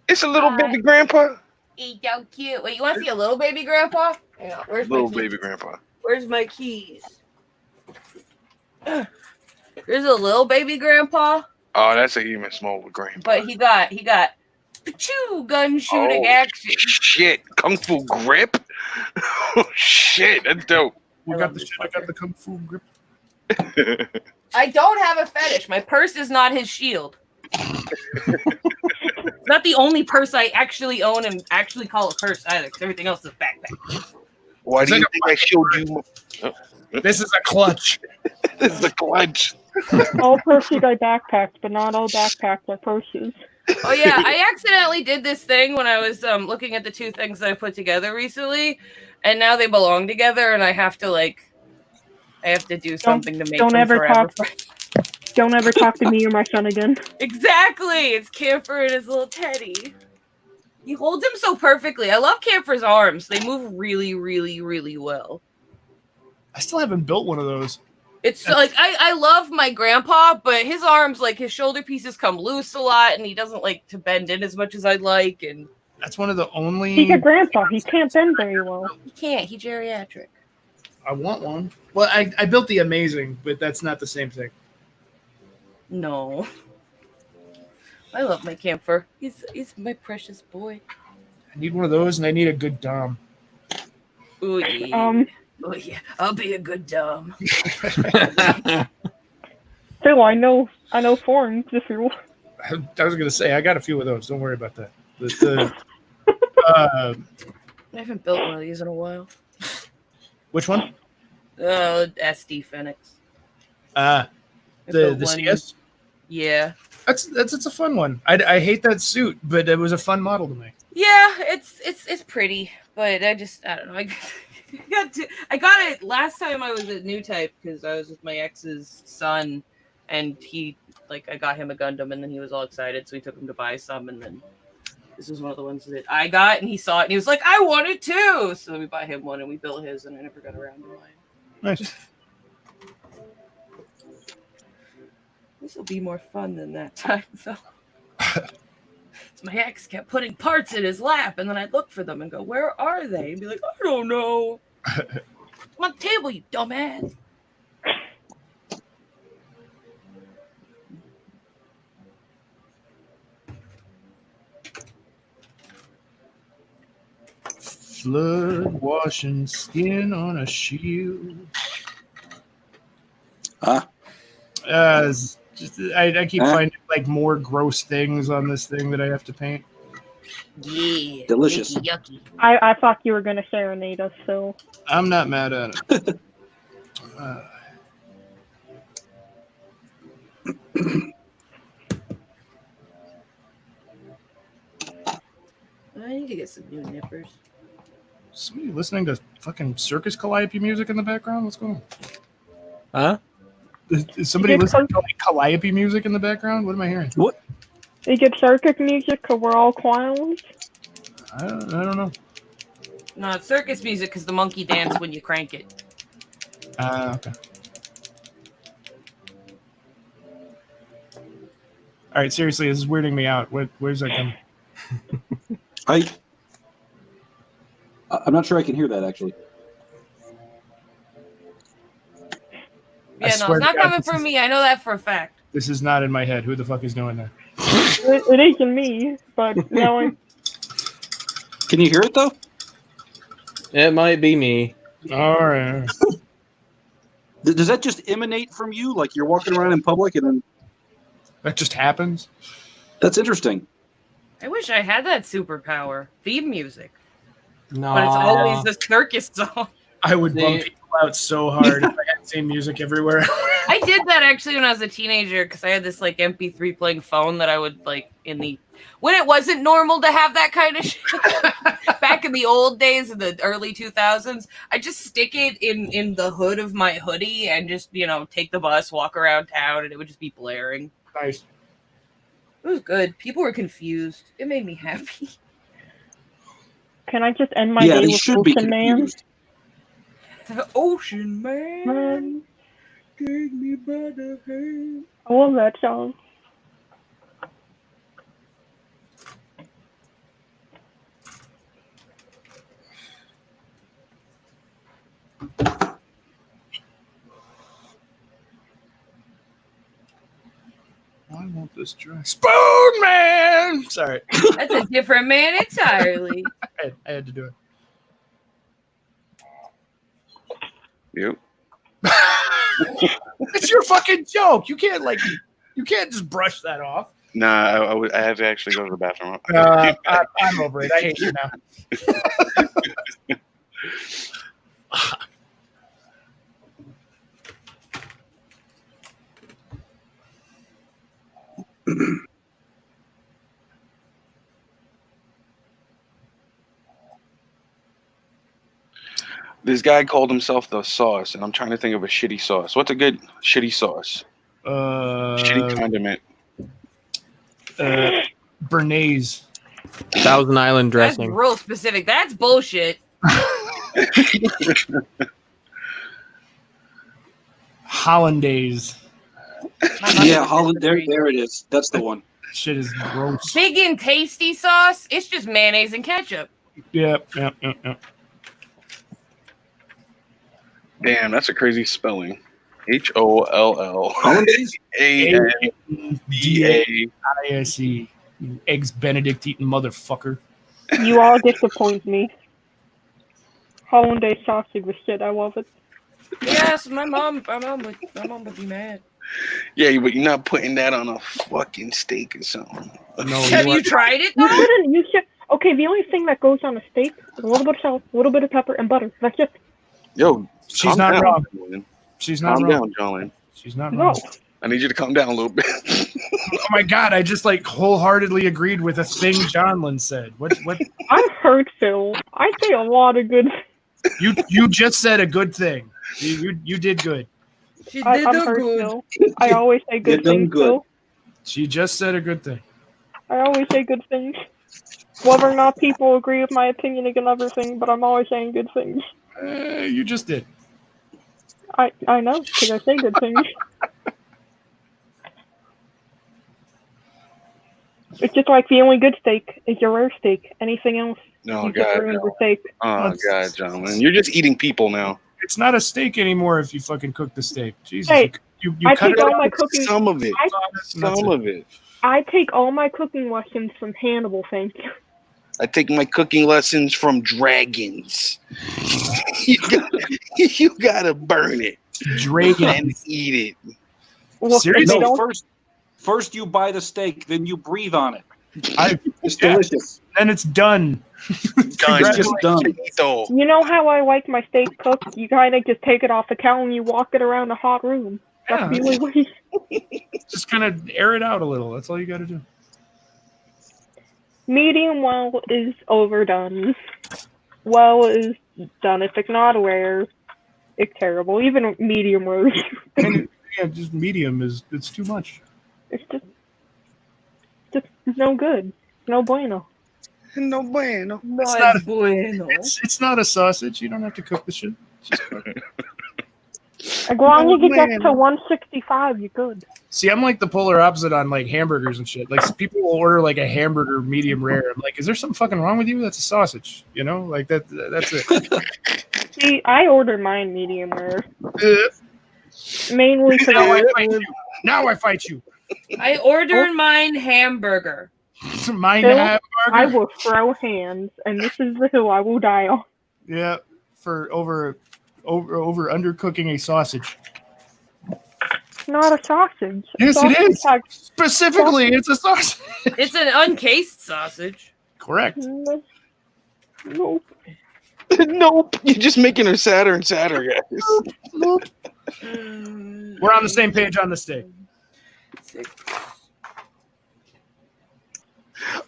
It's a little baby grandpa. He's so cute. Wait, you want to see a little baby grandpa? Hang on, where's Little my keys? baby grandpa. Where's my keys? There's a little baby grandpa, Oh, that's an even smaller grandpa. but he got pachoo gun shooting action. Shit. Kung Fu grip? Oh, shit. That's dope. We I got love the this shit. I got the kung fu grip. I don't have a fetish. My purse is not his shield. It's not the only purse I actually own and actually call a purse either, because everything else is a backpack. Why It's do you like think I showed you? This is a clutch. This is a clutch. All purses are backpacks, but not all backpacks are purses. Oh yeah, I accidentally did this thing when I was looking at the two things that I put together recently, and now they belong together, and I have to do something to make don't them ever forever. Don't ever talk to me or my son again. Exactly, it's Camphor and his little teddy. He holds him so perfectly. I love Camphor's arms; they move really, really, really well. I still haven't built one of those. It's like I love my grandpa, but his arms, like his shoulder pieces, come loose a lot, and he doesn't like to bend in as much as I'd like. And That's one of the only. He's a grandpa. He can't bend very well. he can't. He's geriatric. I want one. Well, I built the Amazing, but that's not the same thing. No. I love my Camphor. He's my precious boy. I need one of those, and I need a good dom. Ooh yeah. Oh yeah. I'll be a good dom. Phil, I know forms if you. I was gonna say I got a few of those. Don't worry about that. I haven't built one of these in a while. Which one? SD Phoenix. The built one. CS. Yeah. That's a fun one. I hate that suit, but it was a fun model to make. Yeah, it's pretty, but I don't know. I got it last time I was at New Type because I was with my ex's son, and I got him a Gundam, and then he was all excited, so he took him to buy some, and then this was one of the ones that I got, and he saw it, and he was like, "I want it too!" So we buy him one, and we built his, and I never got around to mine. Nice. This will be more fun than that time, though. So my ex kept putting parts in his lap, and then I'd look for them and go, "Where are they?" And be like, "I don't know." I'm on the table, you dumbass. Flood washing skin on a shield. Huh? I keep finding like more gross things on this thing that I have to paint. Yeah. Delicious. Yucky. I thought you were gonna serenade us, so. I'm not mad at it. I need to get some new nippers. Somebody listening to fucking Circus Calliope music in the background? What's going on? Huh? Is somebody You get listening to like Calliope music in the background? What am I hearing? They get circus music because we're all clowns. I don't know. No, it's circus music because the monkey dance when you crank it. Okay. All right, seriously, this is weirding me out. Where's that coming? I'm not sure I can hear that actually. Yeah, no, swear it's to not God, coming this from is- me. I know that for a fact. This is not in my head. Who the fuck is doing that? It isn't me, but now I. Can you hear it though? It might be me. All right. Does that just emanate from you? Like you're walking around in public and then That just happens. that's interesting. I wish I had that superpower. Theme music. No, But it's always the circus song. I would bum See- people out so hard if I had the same music everywhere. I did that actually when I was a teenager because I had this like MP3 playing phone that I would like when it wasn't normal to have that kind of shit. Back in the old days in the early 2000s, I just stick it in the hood of my hoodie and just take the bus, walk around town, and it would just be blaring. Nice. It was good. People were confused. It made me happy. Can I just end my Yeah, day they with should be Ocean Man? confused. The ocean man, Man, take me by the hand. I love that song. I want this dry. Spoon Man! Sorry. That's a different man entirely. I had to do it. Yep. It's your fucking joke. You can't just brush that off. Nah, I have to actually go to the bathroom. I'm over it. I hate you now. This guy called himself the sauce, and I'm trying to think of a shitty sauce. What's a good shitty sauce? Shitty condiment. Bernaise. Thousand Island That's dressing. real specific. That's bullshit. Hollandaise. Yeah, Holland. There it is. That's the one. Shit is gross. Big and tasty sauce. It's just mayonnaise and ketchup. Yep. Damn, that's a crazy spelling. HOLL. Hollandaise? ANDA. ISE. You eggs Benedict eating motherfucker. You all disappoint me. Hollandaise sausage was shit. I love it. Yes, my mom would be mad. Yeah, but you're not putting that on a fucking steak or something. No, Have you tried it You though? couldn't. You should. Okay, the only thing that goes on a steak is a little bit of salt, a little bit of pepper, and butter. That's it. Yo, She's calm not down, wrong. Jolene. She's not Calm wrong. down, Jolene. She's not No. wrong. I need you to calm down a little bit. Oh my god, I just wholeheartedly agreed with a thing Johnlin said. What I'm hurt, Phil. I say a lot of good. you just said a good thing. You did good. I'm hurt, Phil. I always say good done things, good. Phil. She just said a good thing. I always say good things. Whether or not people agree with my opinion is another thing, but I'm always saying good things. You just did. I know, because I say good things. It's just like the only good steak is your rare steak. Anything else, Oh, you just God. ruined the steak. Oh, God, Jolene. You're just eating people now. It's not a steak anymore if you fucking cook the steak. Jesus. Hey, you I cut take it all up. my cooking. Some of it. That's Some it. of it. I take all my cooking lessons from Hannibal. Thank you. I take my cooking lessons from dragons. you gotta burn it Dragon. and eat it. Look, Seriously? if they No, don't, first you buy the steak, then you breathe on it. It's Yeah. delicious. Then it's done. Done. It's just done. Finito. you know how I like my steak cooked? You kind of just take it off the counter and you walk it around a hot room. Yeah, That's the only way. just kind of air it out a little. That's all you got to do. Medium well is overdone. Well is done. If it's not rare, it's terrible. Even medium rare, And yeah, just medium it's too much. it's just no good. No bueno. No bueno. No, It's not- bueno. It's not a sausage. You don't have to cook the shit. Just cook it. As long as it gets man. to 165, you're good. See, I'm like the polar opposite on like hamburgers and shit. Like people will order like a hamburger medium rare. I'm like, is there something fucking wrong with you? That's a sausage, you know? Like that's it. See, I order mine medium rare, Uh, mainly for now I the fight you. Now I fight you. I ordered mine hamburger. Mine Phil, hamburger. I will throw hands, and this is the hill I will die on. Yeah, for over undercooking a sausage. It's not a sausage. Yes, it Sausage is. has- Specifically, it's a sausage. It's an uncased sausage. Correct. Nope. Nope. You're just making her sadder and sadder, guys. We're on the same page on the steak.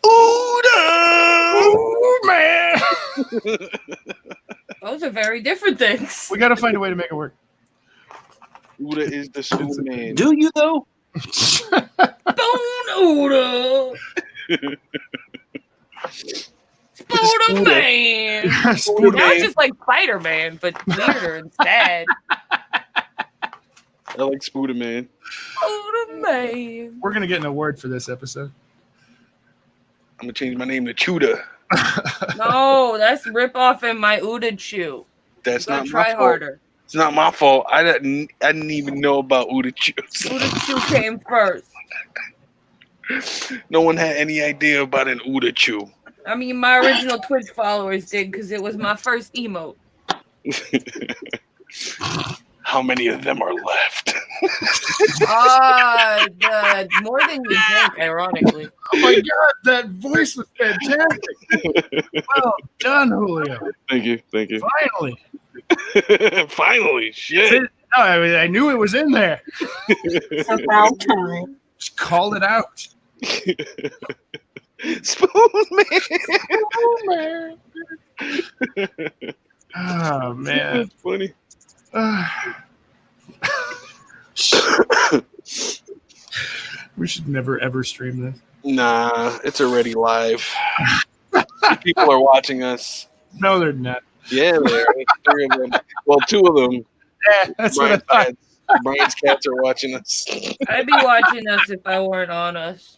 Ooh, Man, Those are very different things. we got to find a way to make it work. Uda is the spoon man. Do you though? Bone Oda. Spoda Man. Spoon Now it's just like Spider-Man, but weirder and sad. I like Spooder Man. Spoda Man. We're gonna get an award for this episode. I'm gonna change my name to Chuda. No, that's rip off in my Uda Chew. That's You gotta not try my fault. harder. It's not my fault. I didn't even know about Uda Chews. Uda Chew came first. No one had any idea about an Uda Chew. I mean, my original Twitch followers did because it was my first emote. How many of them are left? More than you think, ironically. Oh my god, that voice was fantastic. Well done, Julio. Thank you. Finally. Finally, shit. No, I knew it was in there. It's about time. Just called it out. Spoon man. Oh man. That's funny. We should never ever stream this. Nah, it's already live. People are watching us. No, they're not. Yeah, there. Three of them. Well, two of them. Yeah, that's what I thought. Brian's cats are watching us. I'd be watching us if I weren't on us.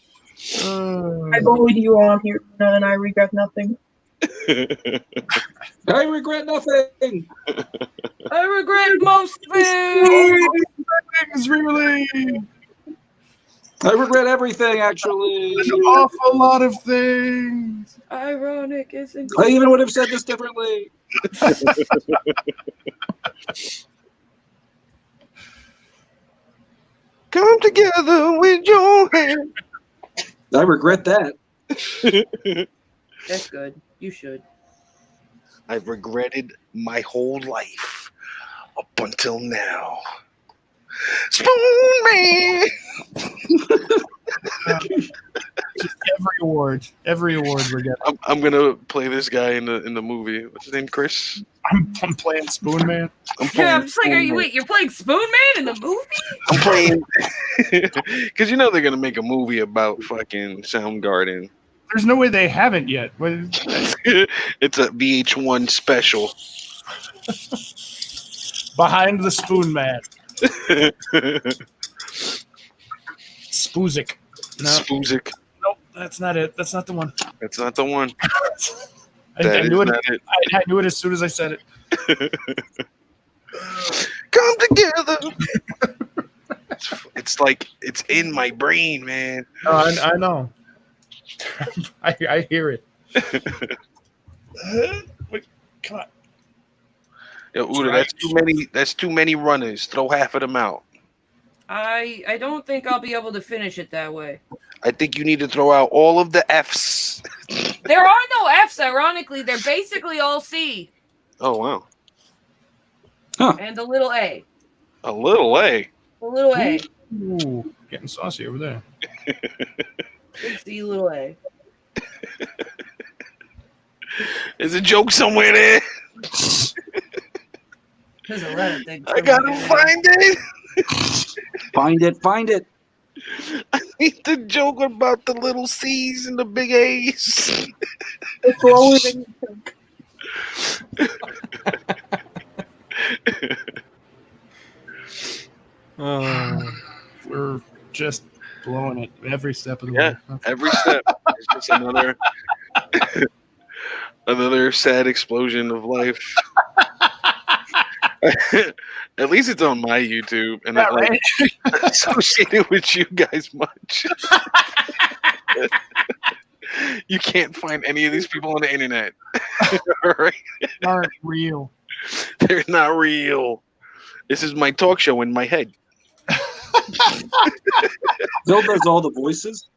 I bullied you on here, and I regret nothing. I regret nothing. I regret most things. Things really. I regret everything, actually. An awful lot of things. Ironic, isn't I it? even would have said this differently. Come together with your hand. I regret that. That's good. You should. I've regretted my whole life up until now. Spoon man. Just every award we're getting. I'm gonna play this guy in the movie. What's his name? Chris. I'm playing Spoon Man. Yeah, I'm just like, you're playing Spoon Man in the movie? I'm playing because you know they're gonna make a movie about fucking Soundgarden. There's no way they haven't yet. It's a VH1 special. Behind the Spoon Man. Spoozik. No, Spoozik. nope, that's not it. That's not the one. That's not the one. I That is knew it. not it. I knew it as soon as I said it. Come together. It's like it's in my brain, man. Oh, I know. I hear it. Wait, come on. Yo, Uda, that's too many runners. Throw half of them out. I don't think I'll be able to finish it that way. I think you need to throw out all of the F's. There are no F's, ironically. They're basically all C Oh wow. and a little A. A little A. A little A. Ooh, getting saucy over there. Big C, little A. There's a joke somewhere there. There's a lot of things. I gotta find it. Find it. I need the joke about the little C's and the big A's. It's lower than you think. We're just blowing it every step of the Yeah. way. Okay. Every step is just another sad explosion of life. At least it's on my YouTube and not like associated with you guys much. You can't find any of these people on the internet. Right? They aren't real. They're not real. This is my talk show in my head. Bill does all the voices.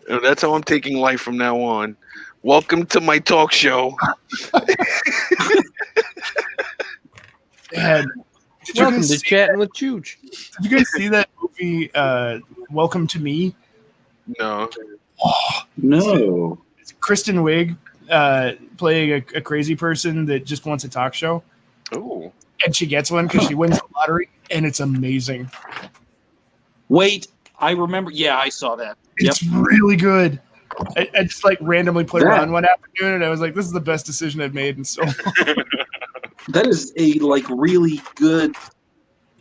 That's how I'm taking life from now on. Welcome to my talk show. And Welcome to Chatting with Chooch. did you guys see that movie, Welcome to Me? No. No. It's Kristen Wiig playing a crazy person that just wants a talk show. Oh. And she gets one because she wins the lottery, and it's amazing. Wait, I remember. Yeah, I saw that. It's really good. I just like randomly put it on one afternoon, and I was like, "This is the best decision I've made in so long." That is a like really good.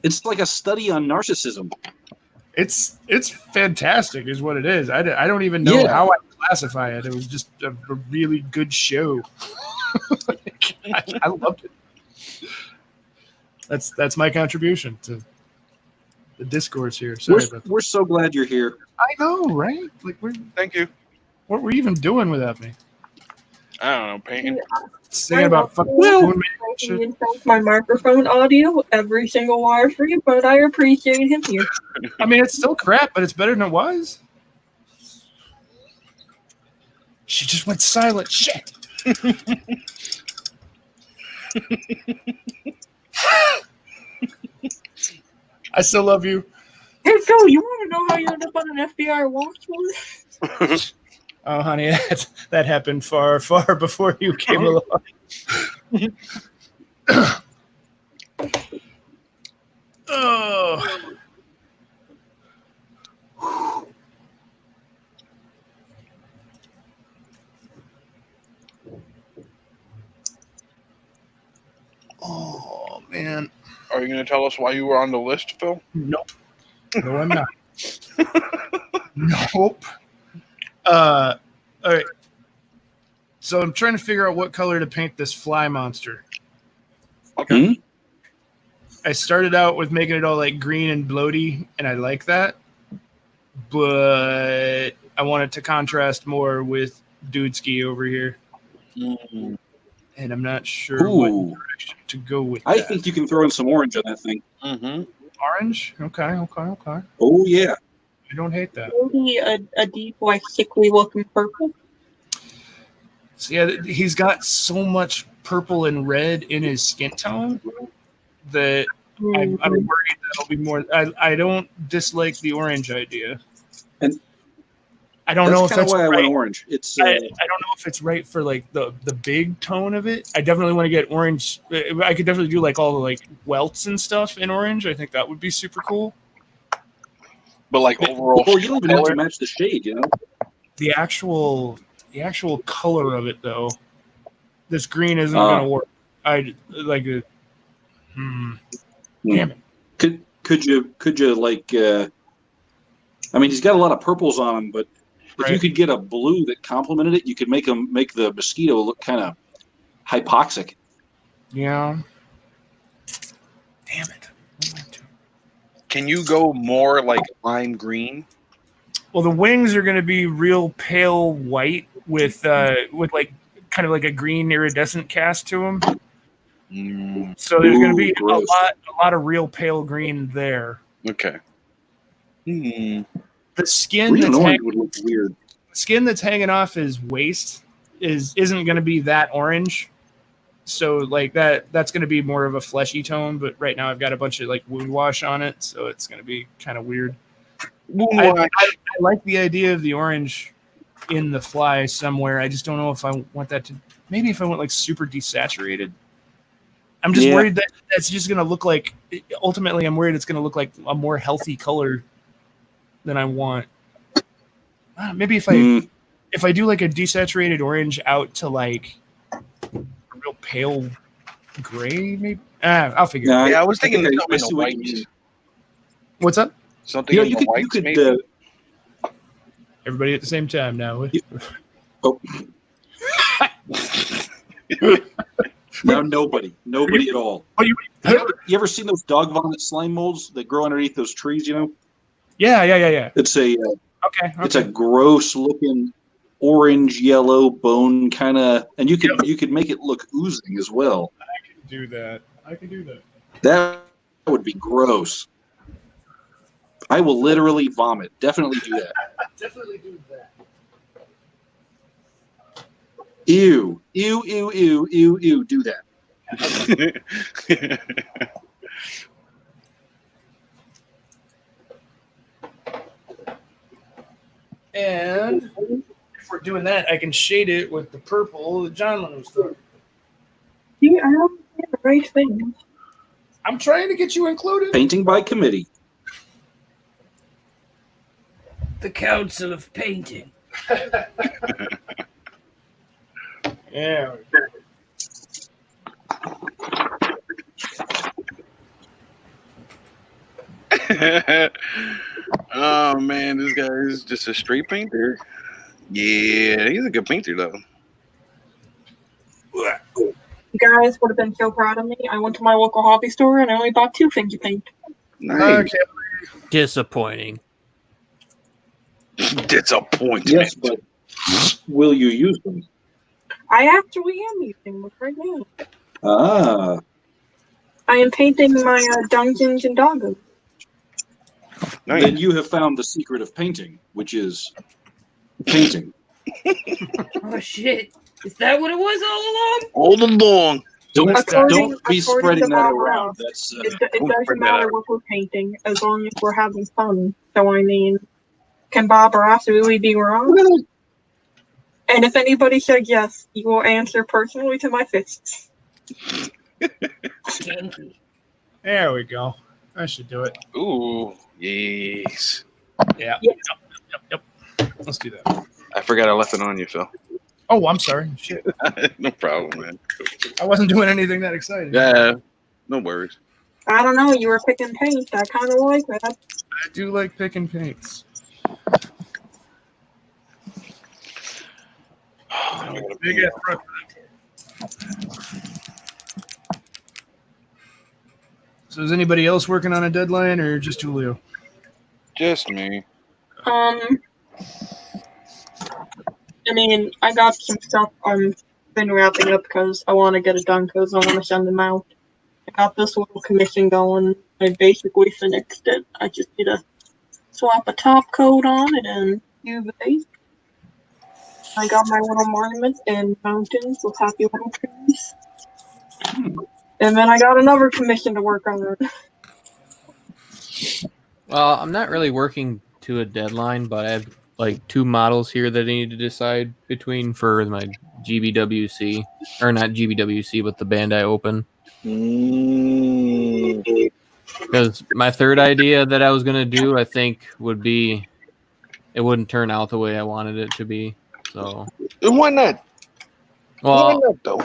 It's like a study on narcissism. It's fantastic, is what it is. I don't even know how I classify it. It was just a really good show. I loved it. That's my contribution to the discourse here. Sorry about that. We're so glad you're here. I know, right? Like, Thank you. what were you even doing without me? I don't know, painting. Singing about fucking Well, spoon man and I shit. can take my microphone audio, every single wire for you, but I appreciate him here. I mean, it's still crap, but it's better than it was. She just went silent. Shit. I still love you. Hey, Joe, you want to know how you end up on an FBI watch list? Oh, honey, that happened far, far before you came along. Oh. Oh, man. Are you going to tell us why you were on the list, Phil? Nope. No, I'm not. Nope. All right. So I'm trying to figure out what color to paint this fly monster. Okay. I started out with making it all like green and bloaty, and I like that. But I want it to contrast more with Dudeski over here. Mm. And I'm not sure Ooh. what direction to go with I that. think you can throw in some orange on that thing. Mm-hmm. Orange? Okay. Oh yeah. I don't hate that. Maybe a deep, like, sickly looking purple. So yeah, he's got so much purple and red in his skin tone that I'm worried that'll be more. I don't dislike the orange idea. And I don't know if kind of that's why I right. went orange. It's I don't know if it's right for like the big tone of it. I definitely want to get orange. I could definitely do like all the like welts and stuff in orange. I think that would be super cool. But like overall, well, you don't even have to color? match the shade, you know. The actual color of it though, this green isn't gonna work. I like it. Damn it. Could you like? I mean, he's got a lot of purples on him, but if you could get a blue that complemented it, you could make the mosquito look kind of hypoxic. Yeah. Damn it. Can you go more like lime green? Well, the wings are going to be real pale white with like kind of like a green iridescent cast to them. So there's going to be gross. a lot of real pale green there. Okay. The skin Green that's and orange would look weird. skin that's hanging off his waist isn't going to be that orange. So like that's going to be more of a fleshy tone, but right now I've got a bunch of like wound wash on it, so it's going to be kind of weird. I like the idea of the orange in the fly somewhere. I just don't know if I want that to. Maybe if I went like super desaturated. I'm just worried that that's just going to look like. Ultimately, I'm worried it's going to look like a more healthy color than I want. Maybe if I do like a desaturated orange out to like a real pale Gray, maybe. I'll figure it No, out. Yeah, I was thinking think something see in the what you whites. mean. What's up? Something You know, in you the could, whites, you maybe. could. Everybody at the same time now. Oh. No, nobody at all. Oh, you You ever seen those dog vomit slime molds that grow underneath those trees? You know, Yeah. it's a Okay. it's a gross looking orange yellow bone kind of, and you could make it look oozing as well. do that. I can do that. That would be gross. I will literally vomit. Definitely do that. Definitely do that. Ew. Do that. And if we're doing that, I can shade it with the purple that John was talking. See, I don't get the right thing. I'm trying to get you included. Painting by committee. The Council of Painting. Yeah. Oh man, this guy is just a straight painter. Yeah, he's a good painter though. You guys would have been so proud of me. I went to my local hobby store and I only bought 2 things to paint. Nice. Disappointing. Disappointment. Yes, but will you use them? I actually am using them right now. Ah. I am painting my Dungeons and Dragons. Nice. Then you have found the secret of painting, which is painting. Oh shit! Is that what it was all along? All along. Don't be spreading to that Bob around. Ross, That's it don't doesn't spread that matter out. what we're painting as long as we're having fun. So I mean, can Bob Ross really be wrong? And if anybody said yes, you will answer personally to my fists. Yankee. There we go. I should do it. Ooh, yes. Yeah. Yes. Yep. Let's do that. I forgot I left it on you, Phil. Oh, I'm sorry. Shit. No problem, man. I wasn't doing anything that exciting. Yeah, no worries. I don't know. You were picking paint. I kind of like that. I do like picking paints. Big ass brush. So is anybody else working on a deadline or just Julio? Just me. I mean, I got some stuff I've been wrapping up because I want to get it done because I want to send them out. I got this little commission going. I basically finished it. I just need to swap a top coat on it and do the base. I got my little monument and mountains with happy little trees. And then I got another commission to work on. Well, I'm not really working to a deadline, but I have like 2 models here that I need to decide between for my GBWC, or not GBWC, but the Bandai Open. Because my third idea that I was gonna do, I think, would be it wouldn't turn out the way I wanted it to be. So Why not? Why well, not though?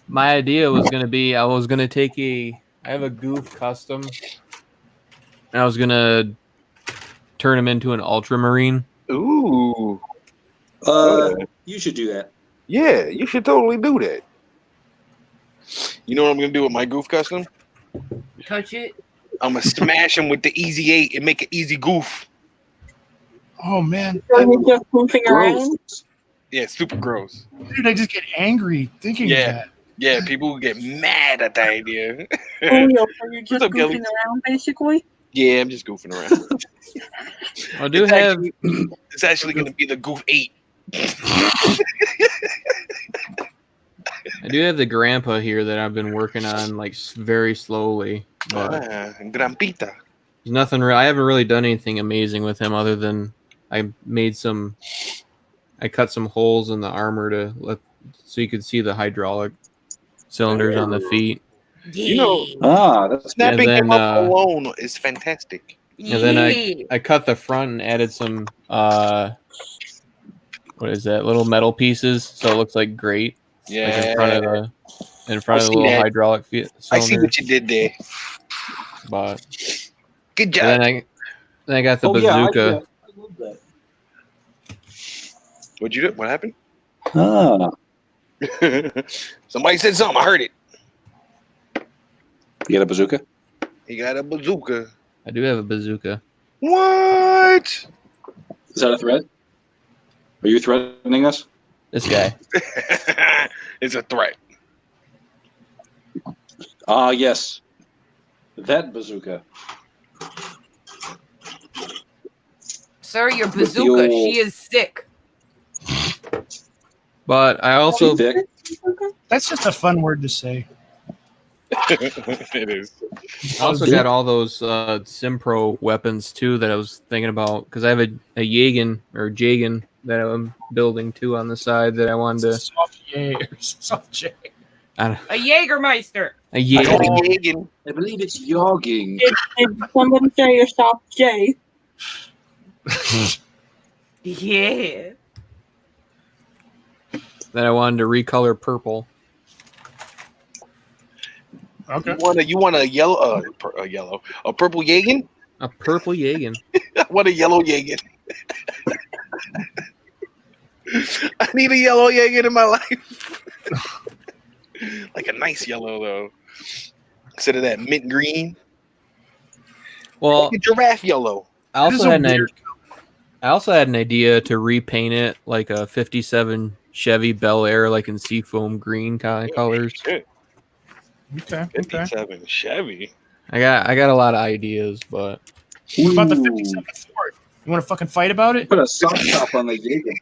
my idea was gonna be I was gonna take I have a Goof custom, and I was gonna turn him into an ultramarine. Ooh. You should do that. Yeah, you should totally do that. You know what I'm gonna do with my goof custom? Touch it. I'm gonna smash him with the Easy 8 and make an easy goof. Oh man, So you're just goofing around? Yeah, super gross. dude, I just get angry thinking Yeah. of that. Yeah, people get mad at the idea. Julio, so you're just What's up, Kelly? goofing around basically? Yeah, I'm just goofing around. I do have It's actually gonna be the goof 8. I do have the grandpa here that I've been working on like very slowly. But Grampita. there's nothing real. I haven't really done anything amazing with him other than I cut some holes in the armor so you could see the hydraulic cylinders on the feet. You know, That's snapping then, him up alone is fantastic. And then I cut the front and added some what is that, little metal pieces so it looks like grate. Like in front of in front I of the see little that. hydraulic I see cylinder. what you did there. But Good and job. then I got the Oh bazooka. yeah, I love that. What'd you do? What happened? Ah, Somebody said something. I heard it. you got a bazooka? He got a bazooka. I do have a bazooka. What? Is that a threat? Are you threatening us? This guy. It's a threat. Ah, yes. That bazooka. Sir, your the bazooka. old- She is sick. But I also Dick. That's just a fun word to say. It is. got all those Simpro weapons too that I was thinking about because I have a Jagan or Jagan that I'm building too on the side that I wanted to. Soft J or soft J. I don't, A Jägermeister. a Jagan. Jagan. I believe it's yogging. Did someone say a soft J? Yeah. That I wanted to recolor purple. Okay. You want a yellow, a purple Jagan? A purple Jagan. I want a yellow Jagan. I need a yellow Jagan in my life. Like a nice yellow though, instead of that mint green. Well, Like a giraffe yellow. I This is also a had weird an idea to repaint it like a '57 Chevy Bel Air, like in seafoam green kind of colors. Shit. Okay. 57 Chevy. I got a lot of ideas, but What about the Ooh. 57 Ford? You want to fucking fight about it? Put a sock top on the Jagan.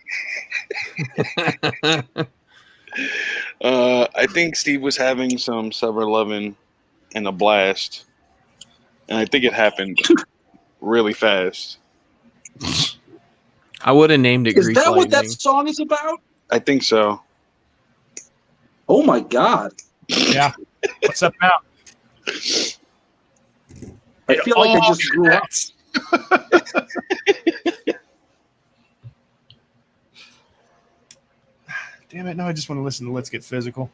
I think Steve was having some 7-Eleven and a blast, and I think it happened really fast. I would have named it Is Grease that what that Lightning. song is about? I think so. Oh my god. Yeah. What's up now? I feel like I just grew up. Damn it! Now I just want to listen to "Let's Get Physical."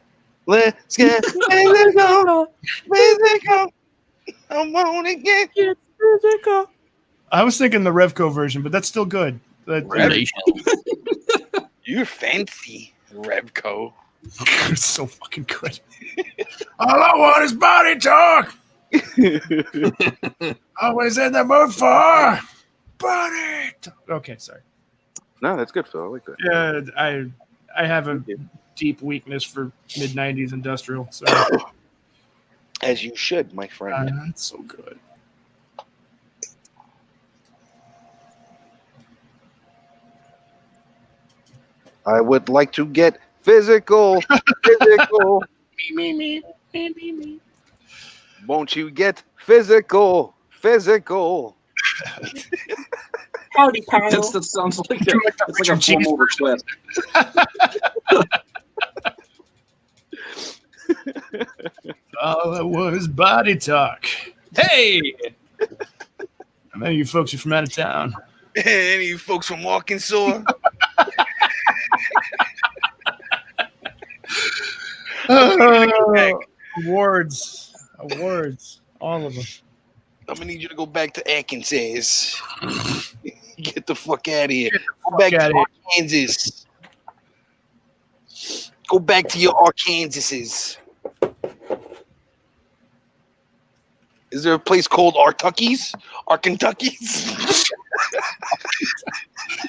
Let's get physical. Physical. I wanna get physical. I was thinking the Revco version, but that's still good. Relation. You're fancy, Revco. It's so fucking good. All I want is body talk. Always in the mood for body talk. Okay, sorry. No, that's good, Phil. I like that. Yeah, I have a deep weakness for mid '90s industrial. So As you should, my friend. it's so good. I would like to get physical. Physical. Me. Won't you get physical? Physical. Howdy, Kyle. That sounds like Do like the it's like a Richard form over twist. All I want is body talk. Hey, how many of you folks are from out of town? Any of you folks from Arkansas? Awards, all of them. I'm gonna need you to go back to Arkansas. Get the fuck out of here. Go back outta to here. Arkansas. Go back to your Arkansases. Is there a place called Artuckies? Arkentuckies?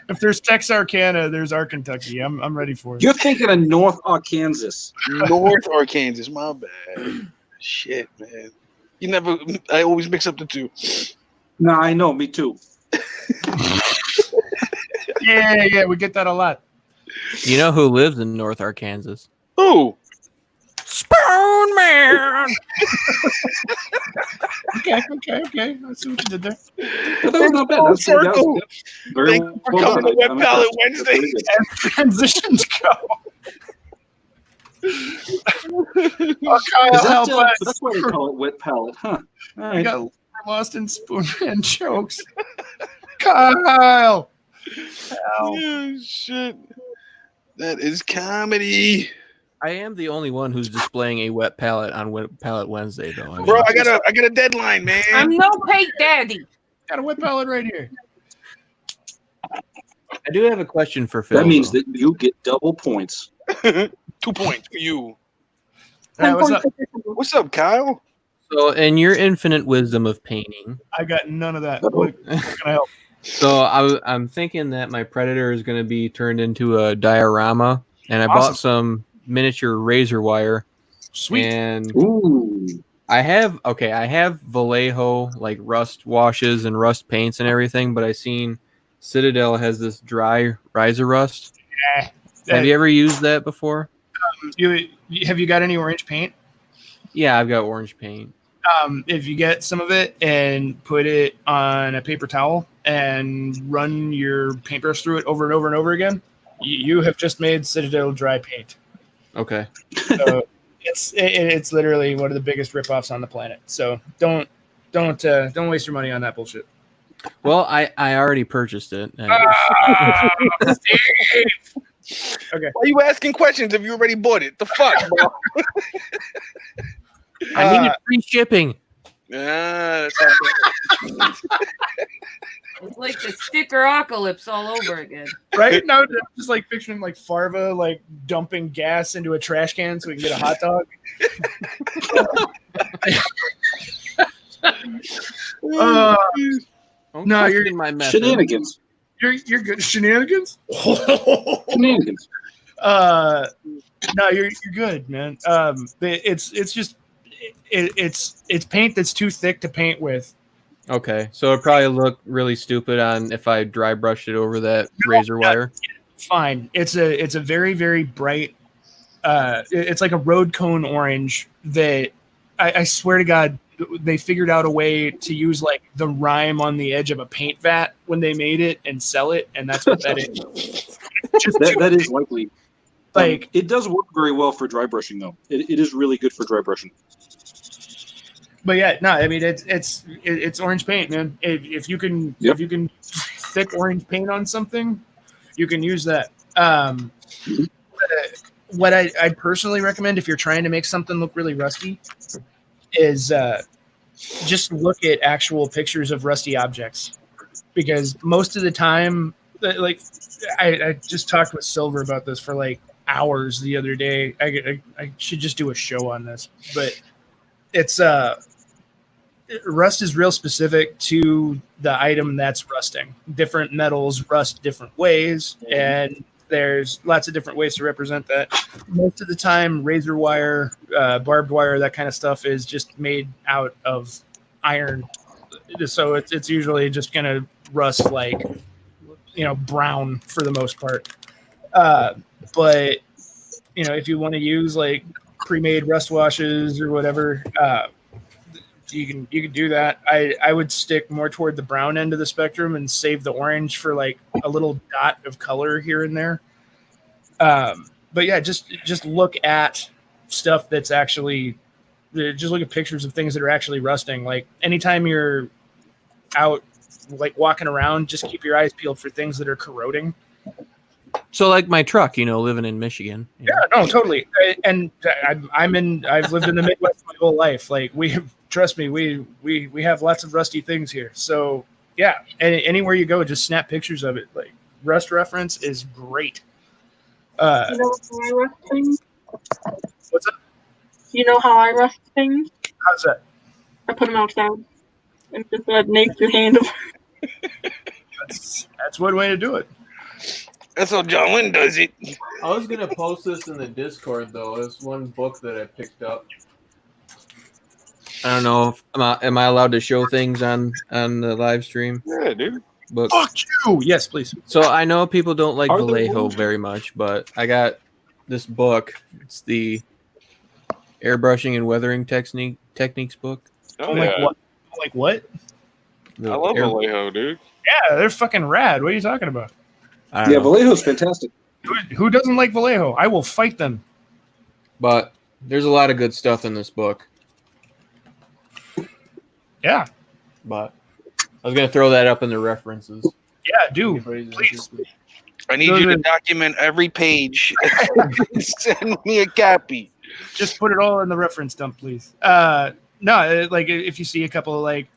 If there's Texarkana, there's Arkentucky. I'm ready for it. You're thinking of North Arkansas. North Arkansas. My bad. Shit, man. I always mix up the two. No, I know, me too. Yeah, we get that a lot. You know who lives in North Arkansas? Who? Spoon Man. Okay. I see what you did there. But that was not bad. That's Circle. very Thank you for well coming done. to Web I'm Pallet impressed. That's Wednesdays. pretty Transitions go. Oh, Kyle, good. help us. That's why they call it wet palette, huh? All I right. got lost in Spoonman jokes. Kyle. Help. Oh, shit. That is comedy. I am the only one who's displaying a wet palette on Pallet Wednesday, though. I mean, Bro, I got a deadline, man. I'm no paint daddy. Got a wet palette right here. I do have a question for Phil. That means though. that you get double points. 2 points for you. What's up? What's up, Kyle? So, in your infinite wisdom of painting, I got none of that. What can I help? so I'm thinking that my Predator is going to be turned into a diorama, and I Awesome. bought some miniature razor wire. Sweet. And Ooh. I have Vallejo like rust washes and rust paints and everything, but I seen Citadel has this dry riser rust. Yeah. Have you ever used that before? Have you got any orange paint? Yeah, I've got orange paint. If you get some of it and put it on a paper towel and run your paintbrush through it over and over and over again, you have just made Citadel dry paint. Okay. So it's literally one of the biggest ripoffs on the planet. So don't waste your money on that bullshit. Well, I already purchased it. Okay. Why are you asking questions if you already bought it? The fuck, bro? I needed free shipping. That's not It's like the sticker apocalypse all over again. Right now, just like picturing like Farva like dumping gas into a trash can so we can get a hot dog. No, you're in my method. Shenanigans. You're good. Shenanigans. Shenanigans. No, you're good, man. It's just it's paint that's too thick to paint with. Okay, so it probably look really stupid on if I dry brushed it over that razor wire. Fine. It's a very, very bright. It's like a road cone orange that I swear to God they figured out a way to use like the rime on the edge of a paint vat when they made it and sell it, and that's what that is. Just That is likely. like It does work very well for dry brushing, though. It is really good for dry brushing. But yeah, no, I mean it's orange paint, man. If you can if you can thick orange paint on something, you can use that. What I personally recommend if you're trying to make something look really rusty is just look at actual pictures of rusty objects, because most of the time, like I just talked with Silver about this for like hours the other day. I should just do a show on this, but it's rust is real specific to the item that's rusting. Different metals rust different ways, and there's lots of different ways to represent that. Most of the time, razor wire, barbed wire, that kind of stuff is just made out of iron, so it's usually just gonna rust like brown for the most part. But if you want to use like pre-made rust washes or whatever, you can do that. I would stick more toward the brown end of the spectrum and save the orange for like a little dot of color here and there. But yeah, just look at stuff that's actually, just look at pictures of things that are actually rusting. Like anytime you're out like walking around, just keep your eyes peeled for things that are corroding. So like my truck, living in Michigan. Yeah, no, totally. And I've lived in the Midwest my whole life. Like trust me, we have lots of rusty things here. So yeah, anywhere you go, just snap pictures of it. Like rust reference is great. You know how I rust things? What's up? You know how I rust things? How's that? I put them outside and just let nature handle. That's one way to do it. That's how John Wynn does it. I was gonna post this in the Discord though. It's one book that I picked up. I don't know if am I allowed to show things on the live stream? Yeah, dude. Book. Fuck you. Yes, please. So I know people don't like Are there Vallejo rules? very much, but I got this book. It's the airbrushing and weathering techniques book. Oh, Like yeah. what? Like what? The I love air- Vallejo, dude. Yeah, they're fucking rad. What are you talking about? I don't Yeah, know. Vallejo's fantastic. Who doesn't like Vallejo? I will fight them. But there's a lot of good stuff in this book. Yeah, But I was gonna throw that up in the references. yeah, do. Anybody's please. interested. I need you to document every page. Send me a copy. Just put it all in the reference dump, please. No, like if you see a couple of like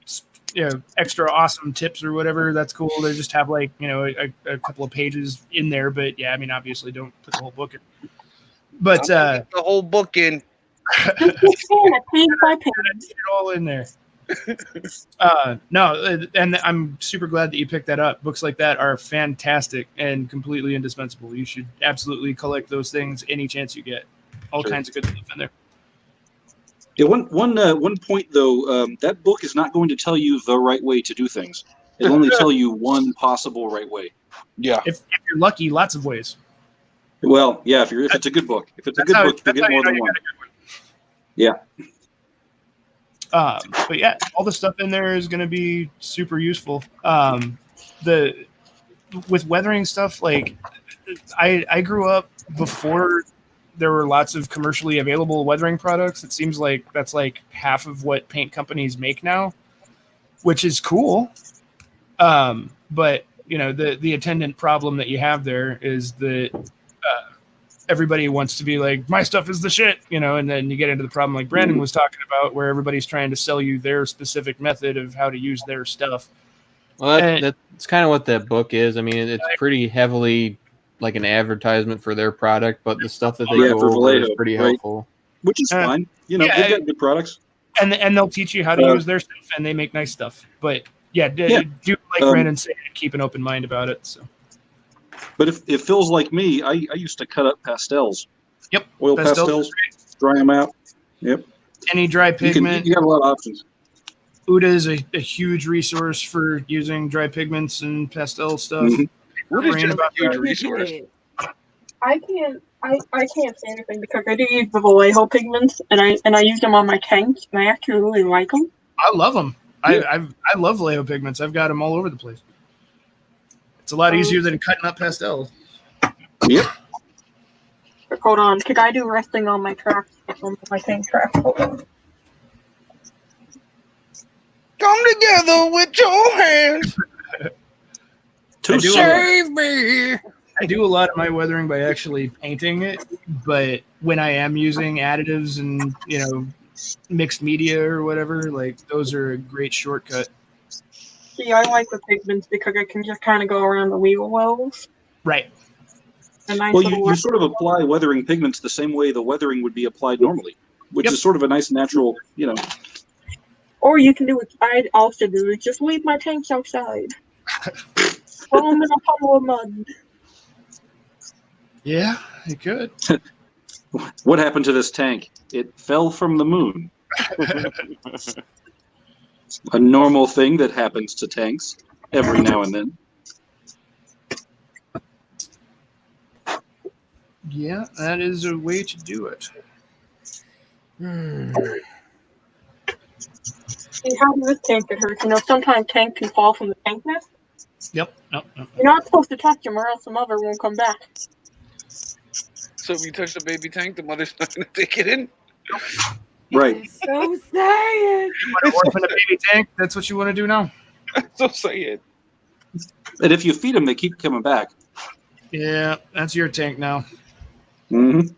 extra awesome tips or whatever, that's cool. They just have like a couple of pages in there, but yeah, I mean obviously don't put the whole book in. But the whole book in. Just page by page. Get it all in there. No, and I'm super glad that you picked that up. Books like that are fantastic and completely indispensable. You should absolutely collect those things any chance you get. All kinds of good stuff in there. Yeah, one point though, that book is not going to tell you the right way to do things. It'll only tell you one possible right way. Yeah. If you're lucky, lots of ways. Well, yeah, if it's a good book. If it's a good book, you get more than one. Yeah. But yeah, all the stuff in there is going to be super useful. With weathering stuff, like I grew up before there were lots of commercially available weathering products. It seems like that's like half of what paint companies make now, which is cool. But the attendant problem that you have there is that everybody wants to be like, my stuff is the shit, and then you get into the problem like Brandon was talking about, where everybody's trying to sell you their specific method of how to use their stuff. Well, that's kind of what that book is. I mean, it's pretty heavily like an advertisement for their product, but the stuff that they go over Vallejo, is pretty helpful. Which is fine. They've got good products. And they'll teach you how to use their stuff, and they make nice stuff. But do like Brandon said, keep an open mind about it. So. But if it feels like me, I used to cut up pastels. Yep. Oil pastels, dry them out. Yep. Any dry pigment. You got a lot of options. Uda is a huge resource for using dry pigments and pastel stuff. Mm-hmm. What is a huge resource? I can't say anything because I do use the Vallejo pigments and I use them on my tanks and I actually really like them. I love them. Yeah. I love Vallejo pigments. I've got them all over the place. It's a lot easier than cutting up pastels. Yep. Hold on, could I do resting on my tracks on my tank tracks? Hold on. Come together with your hands. To save me. I do a lot of my weathering by actually painting it, but when I am using additives and mixed media or whatever, like those are a great shortcut. See, I like the pigments because I can just kind of go around the wheel wells. Right. Well, you sort of apply weathering pigments the same way the weathering would be applied normally, which is sort of a nice natural, Or you can do what I also do, is just leave my tanks outside. Throw them in a puddle of mud. Yeah, you could. What happened to this tank? It fell from the moon. A normal thing that happens to tanks every now and then. Yeah, that is a way to do it. See, how does this tank get hurt? Sometimes tanks can fall from the tank nest. Yep. No. You're not supposed to touch them or else the mother won't come back. So if you touch the baby tank, the mother's not going to take it in? Right. So sad. You want to orphan a baby tank? That's what you want to do now? So say it. And if you feed them, they keep coming back. Yeah, that's your tank now. Mm-hmm.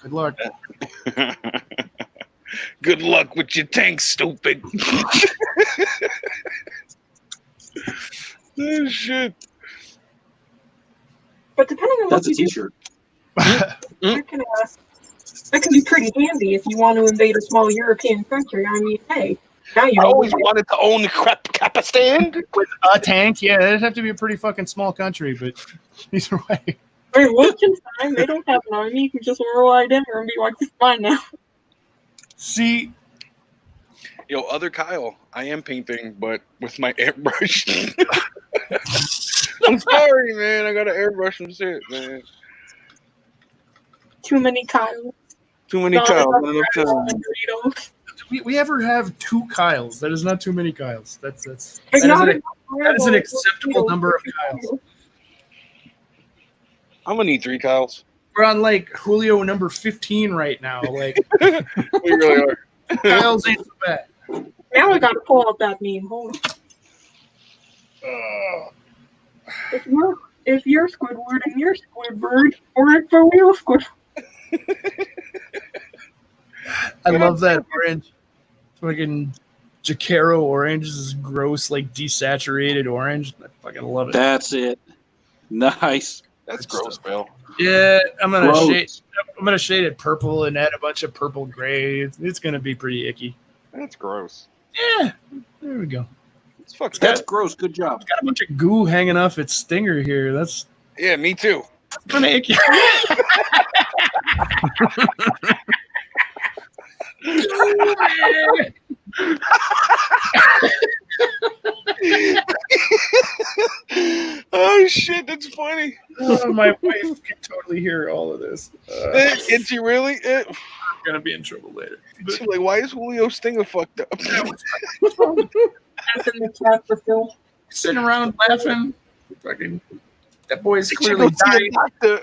Good luck. Good luck with your tank, stupid. Oh, shit. But depending on That's what a you t-shirt. that can be pretty handy if you want to invade a small European country. I mean, hey, now you I always wanted to own a Capistan. With a tank, yeah, it'd have to be a pretty fucking small country, but either way. I mean, Liechtenstein, they don't have an army. You can just rely there and be like, it's fine now. See, Yo, other Kyle, I am painting, but with my airbrush. I'm sorry, man. I got to airbrush some shit, man. Too many Kyles. Too many Kyles. Not enough time. we ever have two Kyles. That is not too many Kyles. That is an acceptable number of Kyles. I'm gonna need 3 Kyles. We're on like Julio number 15 right now. Like We really are. Kyles ain't so bad. Now I gotta pull out that meme. Hold on. if you're Squidward and you're Squidward, or for real Squidward. I love that orange. Fucking Jacaro orange. This is gross, like desaturated orange. I fucking love it. That's it. Nice. That's gross, Bill. Yeah, I'm gonna Gross. shade it purple and add a bunch of purple gray. It's gonna be pretty icky. That's gross. Yeah, there we go. It's fucking. That's gross. Good job. It's got a bunch of goo hanging off its stinger here. That's Yeah, me too. kind of icky. Oh shit, that's funny. Oh, my wife can totally hear all of this. Can she really? I'm gonna be in trouble later. But She's like, why is Julio Stinger fucked up? what's wrong with you? That's in the chat for Phil. Sitting around laughing? Fucking that boy's Did you clearly go see a dying. doctor?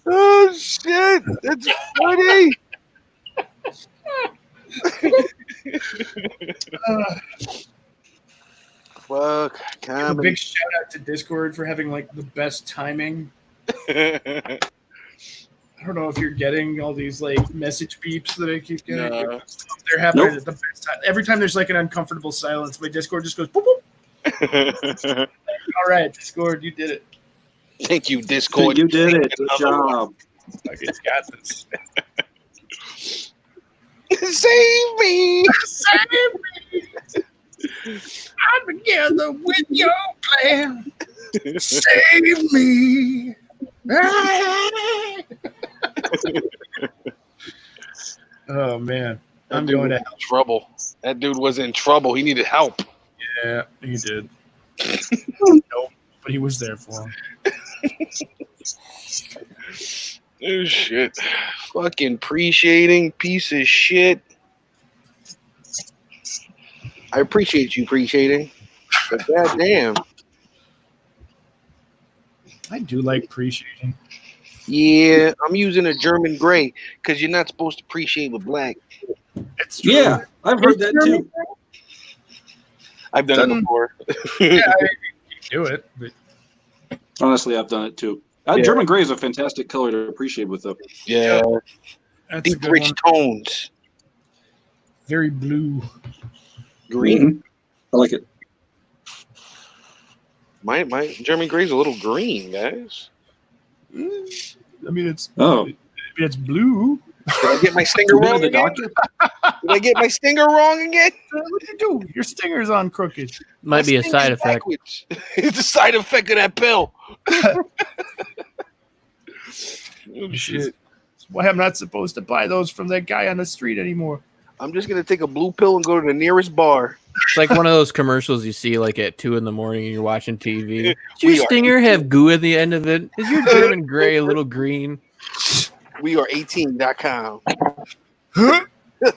Oh shit, that's funny. Fuck, A comedy. big shout out to Discord for having like the best timing. I don't know if you're getting all these like message beeps that I keep getting. No. They're happening Nope. at the best time. Every time there's like an uncomfortable silence, my Discord just goes boop boop. All right, Discord, you did it. Thank you, Discord. You did it. Good job. Like, it's got this. Save me. Save me. I'm together with your plan. Save me. Oh man, I'm going to hell. Trouble. That dude was in trouble. He needed help. Yeah, he did. Nope, but he was there for him. Oh shit. Fucking appreciating piece of shit. I appreciate you appreciating. But goddamn. I do like appreciating. Yeah, I'm using a German gray because you're not supposed to appreciate with black. It's true. Yeah, I've heard that too. I've done it before. Yeah, I do it, but Honestly, I've done it too. Yeah. German gray is a fantastic color to appreciate with though. Yeah. that's a Deep good rich one. tones. Very blue. Green. I like it. My German gray's a little green, guys. I mean, it's Oh, it's blue. Did I get my stinger you been to wrong the again? doctor? Did I get my stinger wrong again? What did you do? Your stinger's on crooked. Might be My a stinger's side effect. backwards. It's a side effect of that pill. Oh, shit. Why I'm not supposed to buy those from that guy on the street anymore. I'm just gonna take a blue pill and go to the nearest bar. It's like one of those commercials you see like at 2 a.m. and you're watching TV. Does We your are stinger have goo at the end of it? Is your German gray a little green? We are 18.com.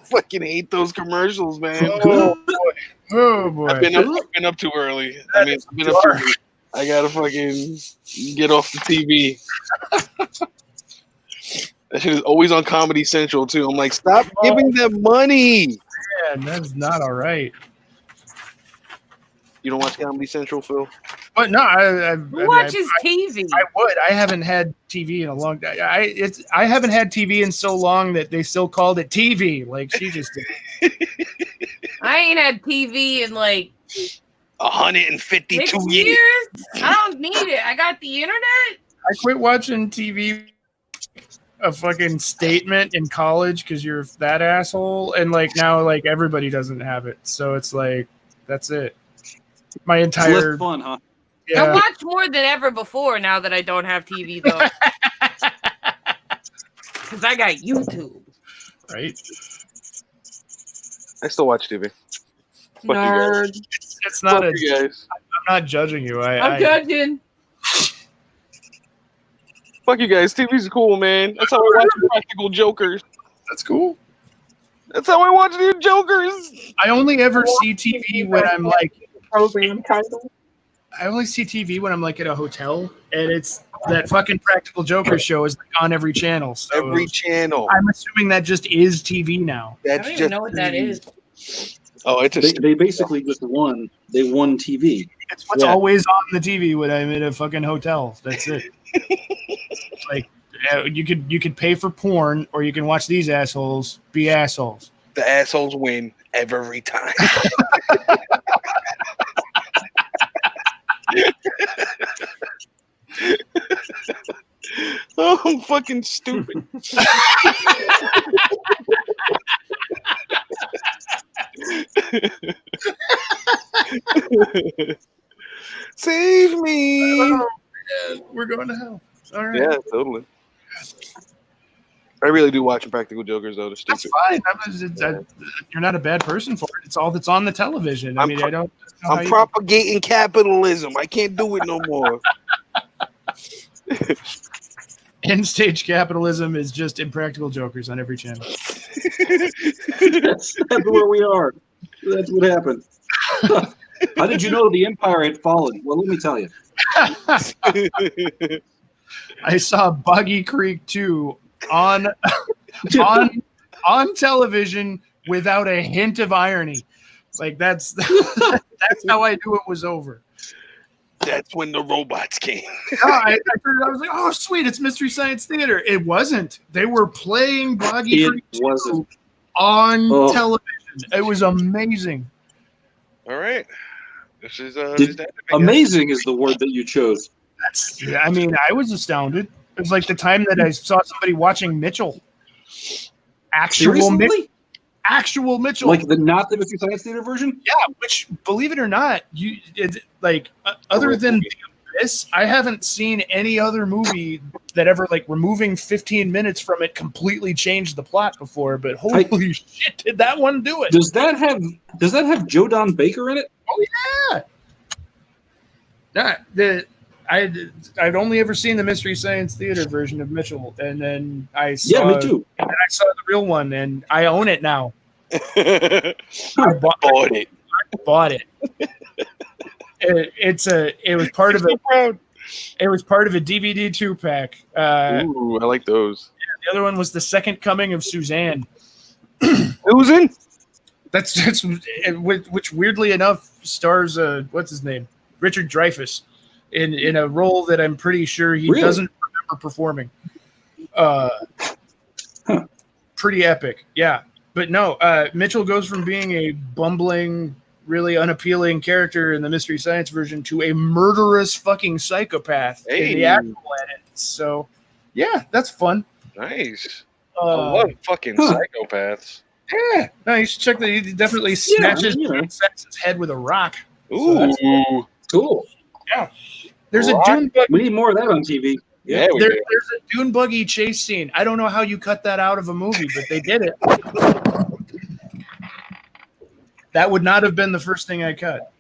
Fucking hate those commercials, man. Oh boy. I've been up too early. I mean, I've been up too early. I gotta fucking get off the TV. That shit is always on Comedy Central too. I'm like, stop giving them money. Man, that's not all right. You don't watch Comedy Central, Phil? But no, I mean, Who watches TV? I would. I haven't had TV in a long time. I haven't had TV in so long that they still called it TV. Like she just did. I ain't had TV in like 152 6 years. years. I don't need it. I got the internet. I quit watching TV. A fucking statement in college because you're that asshole, and like now, like everybody doesn't have it, so it's like that's it. My It's less entire fun, huh? I yeah. watch more than ever before now that I don't have TV though. Because I got YouTube. Right. I still watch TV. Fuck you guys. Nerd. It's not Fuck a. you guys. I'm not judging you. I'm judging. Fuck you guys. TV's cool, man. That's how I watch Practical Jokers. That's cool. That's how I watch new Jokers. I only ever see TV when I'm like. Program title. I only see TV when I'm like at a hotel, and it's that fucking Practical Joker show is like on every channel. So Every channel. I'm assuming that just is TV now. I That's don't even just know what that is. Oh, it's a They basically just won. They won TV. It's what's Yeah. always on the TV when I'm in a fucking hotel. That's it. Like you could pay for porn, or you can watch these assholes be assholes. the assholes win every time. Oh, I'm fucking stupid. Save me. We're going to hell. All right. Yeah, totally. I really do watch Impractical Jokers, though. They're That's stupid. fine. You're not a bad person for it. It's all that's on the television. I I'm mean, pro- I don't. know how I'm you- propagating capitalism. I can't do it no more. End stage capitalism is just Impractical Jokers on every channel. That's where we are. That's what happened. How did you know the empire had fallen? Well, let me tell you. I saw Buggy Creek 2 on television without a hint of irony. Like that's how I knew it was over. That's when the robots came. I was like, oh sweet, it's Mystery Science Theater. It wasn't. They were playing Buggy It Creek 2 wasn't. on Oh. television. It was amazing. All right. This is Amazing is the word that you chose. I mean, I was astounded. It was like the time that I saw somebody watching Mitchell. Seriously? Actual Mitchell. Like not the Mystery Science Theater version? Yeah, which, believe it or not, other than The Abyss, I haven't seen any other movie that ever, like, removing 15 minutes from it completely changed the plot before. But holy shit, did that one do it? Does that have Joe Don Baker in it? Oh yeah. I'd only ever seen the Mystery Science Theater version of Mitchell, and then I saw. Yeah, me too. And then I saw the real one, and I own it now. I bought it. Bought it. It was part of a. It was part of a DVD 2-pack. Ooh, I like those. The other one was The Second Coming of Suzanne. Who's in? That's which weirdly enough stars what's his name, Richard Dreyfuss, in a role that I'm pretty sure he Really? doesn't remember performing. Pretty epic, yeah. But no, Mitchell goes from being a bumbling, really unappealing character in the Mystery Science version to a murderous fucking psychopath in the actual edit. So, yeah, that's fun. Nice. I love fucking psychopaths. Yeah, no, you should check that. He definitely snatches his head with a rock. Ooh. Cool. Yeah. There's a dune buggy. We need more of that on TV. Yeah, we There's do. a dune buggy chase scene. I don't know how you cut that out of a movie, but they did it. That would not have been the first thing I cut.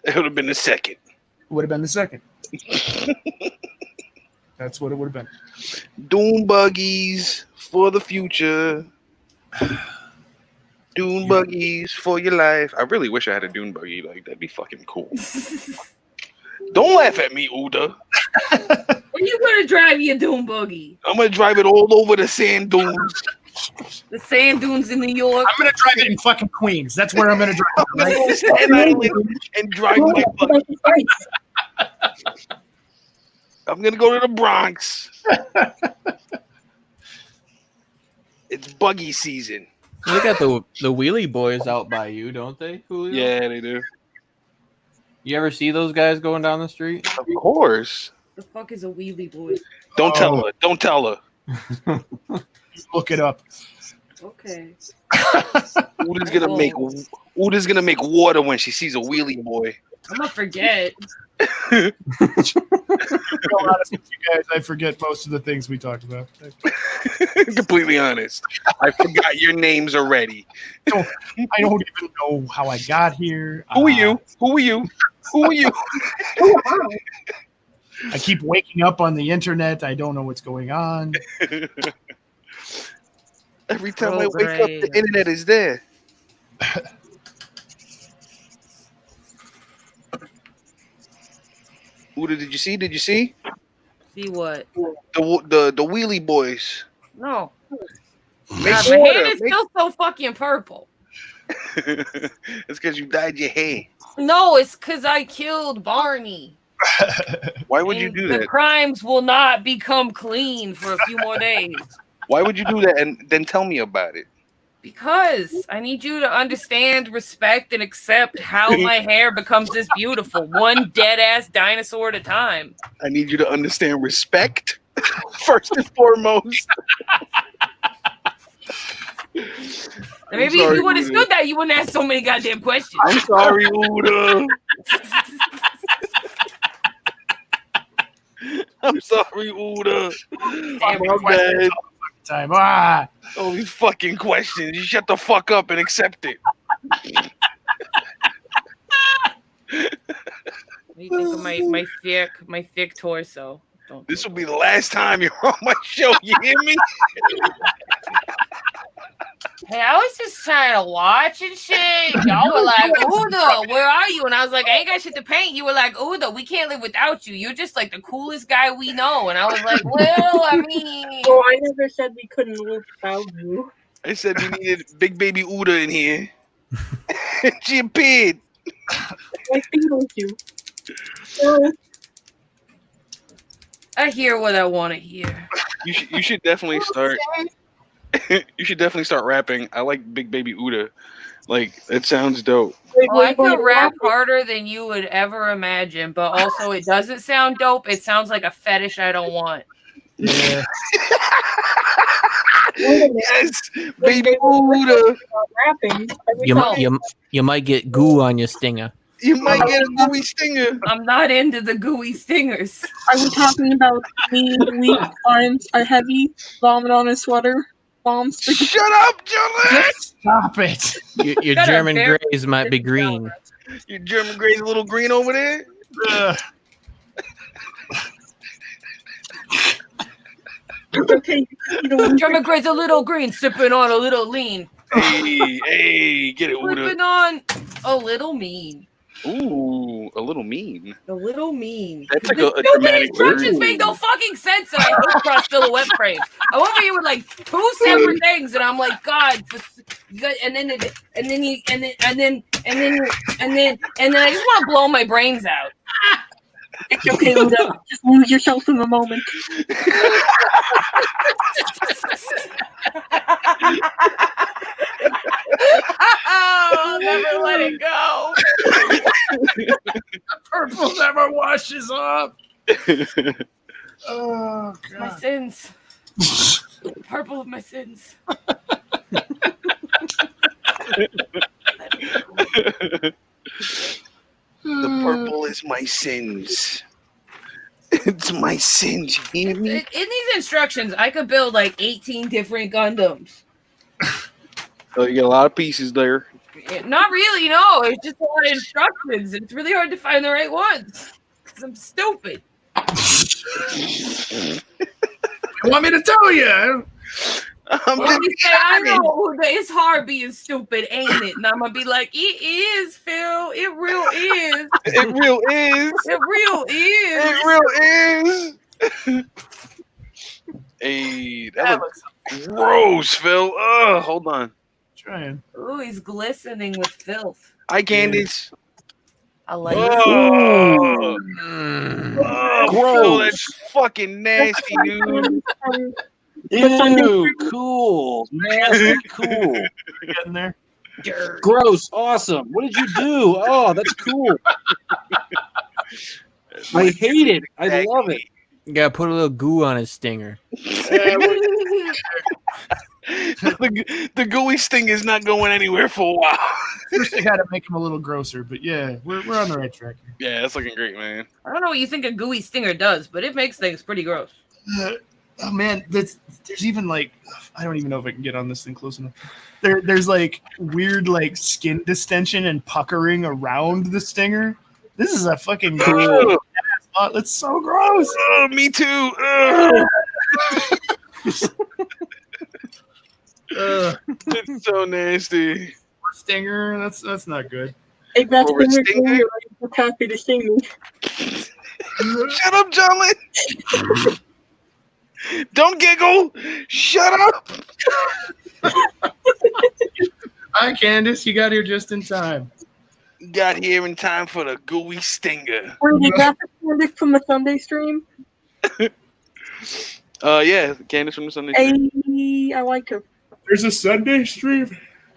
It would have been the second. It would have been the second. That's what it would have been. Dune buggies for the future. Dune buggies for your life. I really wish I had a dune buggy. Like, that'd be fucking cool. Don't laugh at me, Uda. Where you gonna drive your dune buggy? I'm gonna drive it all over the sand dunes. The sand dunes in New York. I'm gonna drive it in fucking Queens. That's where I'm gonna drive it. I'm gonna Right? go to Staten Island and drive my buggy. I'm gonna go to the Bronx. It's buggy season. They got the wheelie boys out by you, don't they, Julio? Yeah, they do. You ever see those guys going down the street? Of course. The fuck is a wheelie boy? Don't tell her. Don't tell her. Look it up. Okay. Uda's gonna make water when she sees a wheelie boy. I'm gonna forget. To be honest with you guys, I forget most of the things we talked about. Completely honest. I forgot your names already. I don't even know how I got here. Who are you? Who are you? Who are you? I keep waking up on the internet. I don't know what's going on. Every time I wake up, the internet is there. Uda, did you see? Did you see? See what? The wheelie boys. No. Make God, my water. hand is still so fucking purple. It's because you dyed your hair. No, it's because I killed Barney. Why would you And do the that? crimes will not become clean for a few more days. Why would you do that? And then tell me about it. Because I need you to understand, respect, and accept how my hair becomes this beautiful, one dead ass dinosaur at a time. I need you to understand respect first and foremost. And maybe if you understood that, you wouldn't ask so many goddamn questions. I'm sorry, Uda. I'm sorry, Uda. Damn, My bad. Time. Ah, All these fucking questions. You shut the fuck up and accept it. What do you think of my thick torso? Don't This will be the last time you're on my show. You hear me? Hey, I was just trying to watch and shit. Y'all were like, Uda, where are you? And I was like, I ain't got shit to paint. You were like, Uda, we can't live without you. You're just like the coolest guy we know. And I was like, well, I mean. Oh, I never said we couldn't live without you. I said we needed big baby Uda in here. She appeared. I feel with you. So, I hear what I want to hear. You should definitely start. You should definitely start rapping. I like Big Baby Uda. Like, it sounds dope. Well, I could rap harder than you would ever imagine, but also it doesn't sound dope. It sounds like a fetish I don't want. yeah. Yes, Baby Uda. Rapping. You might get goo on your stinger. You might get a gooey stinger. I'm not into the gooey stingers. Are we talking about me, weak arms are heavy, vomit on his sweater, bombs? Shut up, Julian! Stop it. Your Got a German very- grays might be green. Your German Grey's a little green over there? Ugh. Okay, you know, German Grey's a little green, sipping on a little lean. Hey, get it, Uda. Flipping on a little mean. Ooh, a little mean. A little mean. That's like The a stupid dramatic instructions word. make no fucking sense that I hate cross silhouette frames. I went over here with like two separate things, and I'm like, God, and then I just want to blow my brains out. it's okay, Luda. Just lose yourself in the moment. Oh, never let it go. Purple never washes off. Oh My god. sins. Purple of my sins. The purple is my sins. It's my sins. You hear me? In these instructions, I could build like 18 different Gundams. Oh, you get a lot of pieces there. Not really, no. It's just a lot of instructions. It's really hard to find the right ones. Because I'm stupid. You want me to tell you? I'm Well, just you say, I know it's hard being stupid, ain't it? And I'm gonna be like, it is, Phil. It real is. It real is. It real is. It real is. Hey, that That looks looks gross, Phil. Hold on. trying. Ooh, he's glistening with filth. Eye candies. I like it. Oh, Mm. Phil, that's fucking nasty, dude. Ew, cool. Nasty, cool. You getting there? Dirt. Gross, awesome. What did you do? Oh, that's cool. I hate it. I love it. You gotta put a little goo on his stinger. The gooey sting is not going anywhere for a while. First, I gotta make him a little grosser, but yeah, we're on the right track here. Yeah, that's looking great, man. I don't know what you think a gooey stinger does, but it makes things pretty gross. Oh man, there's even like I don't even know if I can get on this thing close enough. There's like weird like skin distension and puckering around the stinger. This is a fucking Ugh. spot. That's so gross. Me too. Ugh. It's so nasty. Stinger, that's not good. Hey, that's Over when you're stinging? doing it, I'm happy to sing me. Shut up, Jolly. Don't giggle. Shut up. Hi, Candace. You got here just in time. Got here in time for the gooey stinger. Wait, is that the Candace from the Sunday stream? Yeah, Candace from the Sunday stream. Hey, I like her. There's a Sunday stream.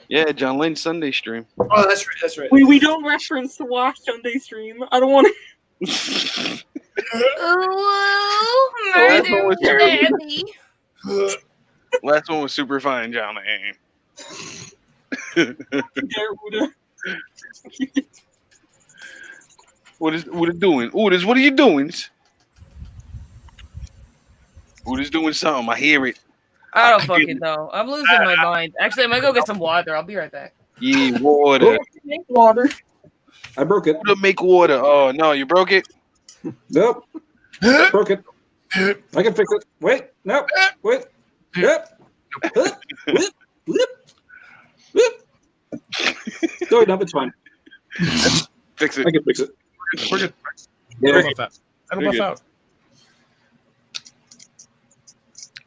Yeah, John Lane's Sunday stream. Oh, that's right. That's right. We don't reference the last Sunday stream. I don't want to. Ooh, Last one was murder, terrible. baby. Last one was super fine, John Lane. What is doing? Oodis, what are you doing? Oodis doing something. I hear it. I don't fucking know. I'm losing my mind. Actually, I'm gonna go get some water. I'll be right back. Yeah, water. Make water. I broke it. To make water. Oh no, you broke it. Nope. Broke it. I can fix it. Wait. No. Wait. Yep. Whoop. Whoop. Whoop. No, it's fine. Fix it. I can fix it. We're good. Yeah. That'll buff out. That'll You're buff out.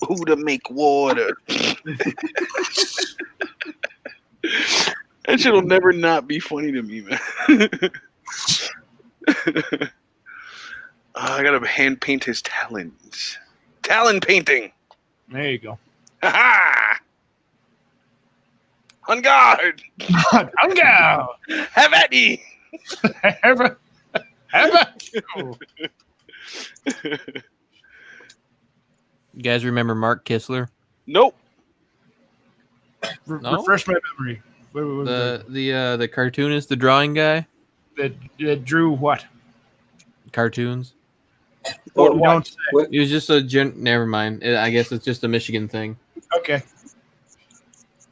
Who to make water? That shit'll never not be funny to me, man. I gotta hand paint his talons. Talon painting. There you go. Ha On guard. On go. Have at ye. Have a. You guys remember Mark Kistler? Nope. No? Refresh my memory. What was The cartoonist, the drawing guy? that drew what? Cartoons. Or Don't what? say. It was just a never mind. I guess it's just a Michigan thing. Okay.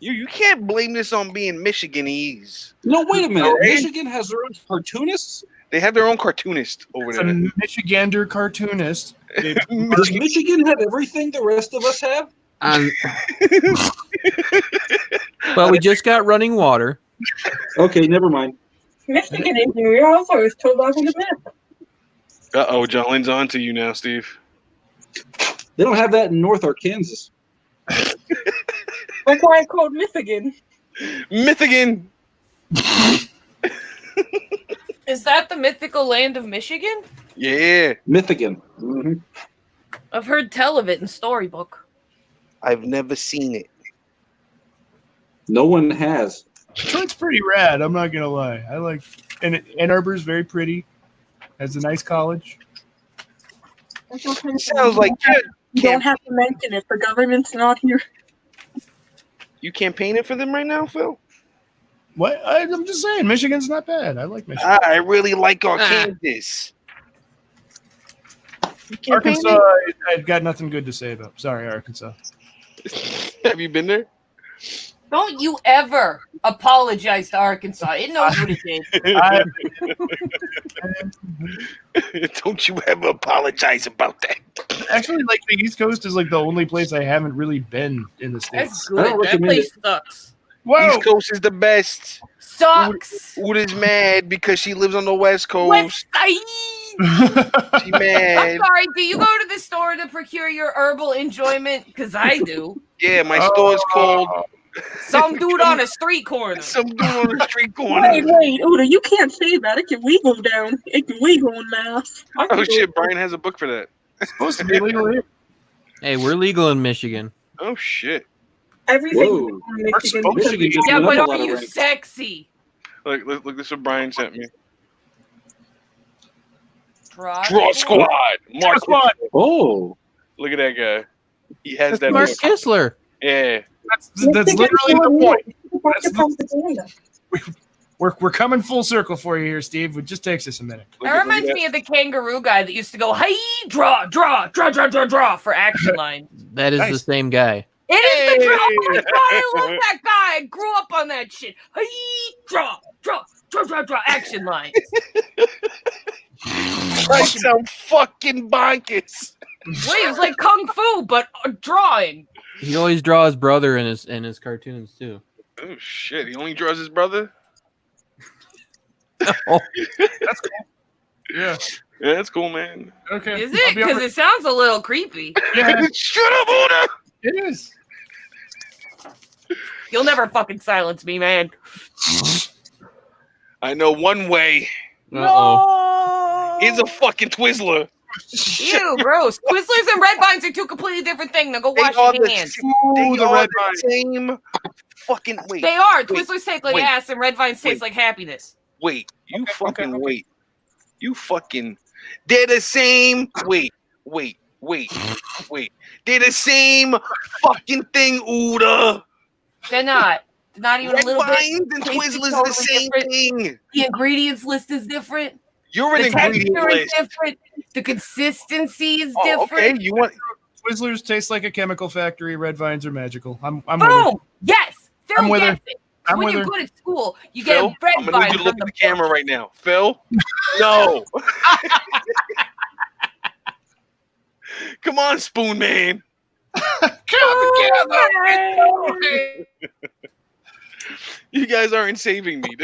You can't blame this on being Michiganese. No, wait a minute. All right. Michigan has their own cartoonists? They have their own cartoonist over It's there. a Michigander cartoonist. Does Michigan have everything the rest of us have? Well, we just got running water. Okay, never mind. Michigan is New York, also is told off in the map. Uh-oh, John Lynn's on to you now, Steve. They don't have that in North Arkansas. That's why I called Michigan. Mythigan. Is that the mythical land of Michigan? Yeah. Michigan. Mm-hmm. I've heard tell of it in storybook. I've never seen it. No one has. Detroit's pretty rad. I'm not gonna lie. I like, and Ann Arbor's very pretty. Has a nice college. Sounds like You don't have to mention it. The government's not here. you campaigning for them right now, Phil? What? I'm just saying, Michigan's not bad. I like Michigan. I really like Arkansas. You campaigning? Arkansas, I've got nothing good to say about. Sorry, Arkansas. Have you been there? Don't you ever apologize to Arkansas. It knows what it did. Don't you ever apologize about that. Actually, like the East Coast is like the only place I haven't really been in the That's States. good. don't That recommend place sucks. Whoa! East Coast is the best. Sucks. Uda's mad because she lives on the West Coast. West Side. She I'm mad. sorry. Do you go to the store to procure your herbal enjoyment? Because I do. Yeah, my store's called Some dude on a street corner. Some dude on the street corner. Wait, Uda, you can't say that. It can legal down. It can legal in Mass. I can Oh do shit, it. Brian has a book for that. Supposed to be legal here. Hey, we're legal in Michigan. Oh shit. Everything Whoa. is in Michigan. supposed to Michigan just Yeah, went but up a are lot of you ranks. sexy? Look, this is what Brian sent me. Draw Squad. Mark. Squad. Oh. Look at that guy. He has that Mark book. Kistler. Yeah. That's literally the point. That's That's propaganda. We're coming full circle for you here, Steve. It just takes us a minute. Look That at reminds that. me of the kangaroo guy that used to go, hey, draw for action lines. That is the Nice. same guy. It is the draw. Oh my Hey. god, I love that guy. I grew up on that shit. Hey, draw, action lines. That sound fucking bonkers. Wait, it was like kung fu, but drawing. He always draws his brother in his cartoons too. Oh shit, he only draws his brother? Oh, That's cool. Yeah. Yeah, that's cool, man. Okay. Is I'll it? be Because over- it sounds a little creepy. Yeah, Shut up, Oda! it is. You'll never fucking silence me, man. I know one way. Uh-oh. Here's a fucking Twizzler. Ew, gross. Twizzlers and Red Vines are two completely different things. Now go wash your hands. They the are Red the same fucking wait. They are. Wait, Twizzlers taste like wait, ass and Red Vines taste wait. like happiness. Wait. You Okay, fucking okay. wait. You fucking. They're the same. Wait. They're the same fucking thing, Uda. They're not. They're not even Red a little bit. Vines and Tastes Twizzlers are the totally same different. thing. The ingredients list is different. You're an The ingredient texture is list. different. The consistency is Oh, different. okay. You want? Twizzlers taste like a chemical factory. Red Vines are magical. I'm with her. Boom! Yes! Phil I'm with her. gets it. I'm When with you're her. good at school, you get Phil, a Red I'm gonna need Vine you to look from at the the camera right now. Phil, no. Come on, Spoon Man. You guys aren't saving me.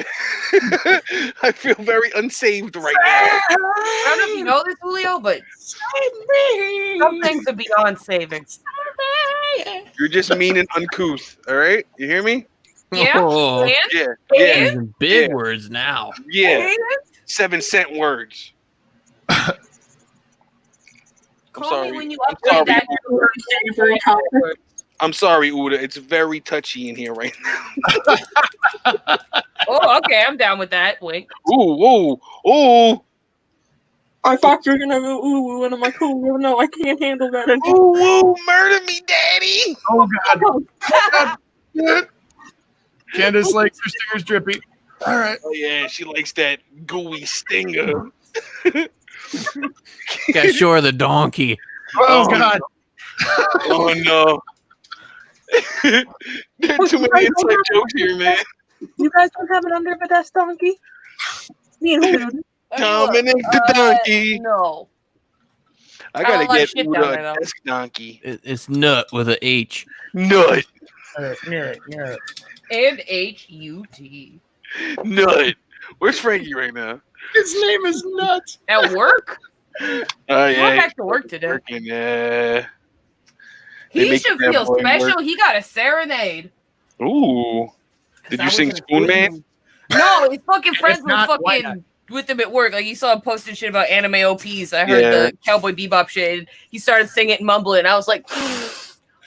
I feel very unsaved right now. I don't know if you know this, Julio, but some things are beyond saving. You're just mean and uncouth. All right, you hear me? Yeah? Oh, And? Yeah, yeah, using big Yeah. words now. yeah. 7-cent words. I'm Call sorry. me when you I'm sorry. upgrade that. I'm sorry, Uda. It's very touchy in here right now. Oh, okay, I'm down with that. Wink. Ooh. I thought you were gonna go ooh, and I'm like, oh no, I can't handle that. And Ooh, murder me, daddy. Oh God. Candace likes her stingers drippy. All right. Oh yeah, she likes that gooey stinger. Got shore the donkey. Oh God. Oh no. There are too many inside jokes here, man. you guys don't have an under the desk donkey? Me and Julio do. Dominic the donkey. No. I gotta a lot of get shit down there, Uda though. a desk donkey. It's nut with a H. Nut. Yeah. And H-U-T. Nut. Where's Frankie right now? His name is Nut. At work? Oh He went yeah. back to work today. Working, yeah. They He make should that feel boy special. work. He got a serenade. Ooh. Did you sing Spoon Man? No, he's fucking friends with not, why not? fucking with him at work. Like, you saw him posting shit about anime OPs. I heard Yeah. the Cowboy Bebop shit. And he started singing and mumbling. And I was like,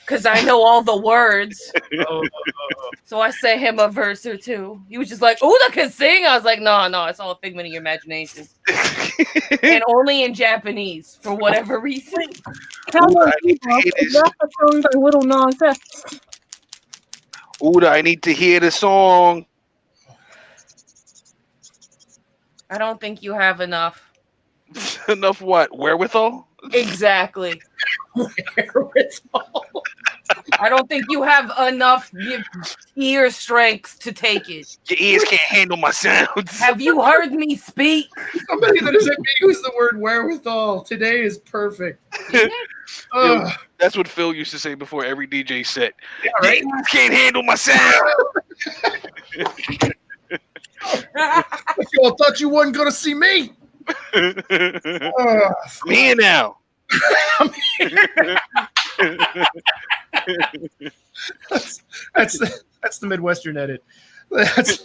because I know all the words. So I sent him a verse or two. He was just like, Uda can sing. I was like, no, it's all a figment of your imagination. And only in Japanese for whatever reason. Cowboy I need to Bebop hear is this. not a song by Little Nas X. Uda, I need to hear the song. I don't think you have enough. Enough what? Wherewithal? Exactly. I don't think you have enough ear strength to take it. Your ears can't handle my sounds. Have you heard me speak? Somebody that has used the word wherewithal today is perfect. Ugh. That's what Phil used to say before every DJ set. Yeah, Your right? ears can't handle my sound. Y'all thought you wasn't gonna see me. Ugh. I'm here now. That's the Midwestern edit. Let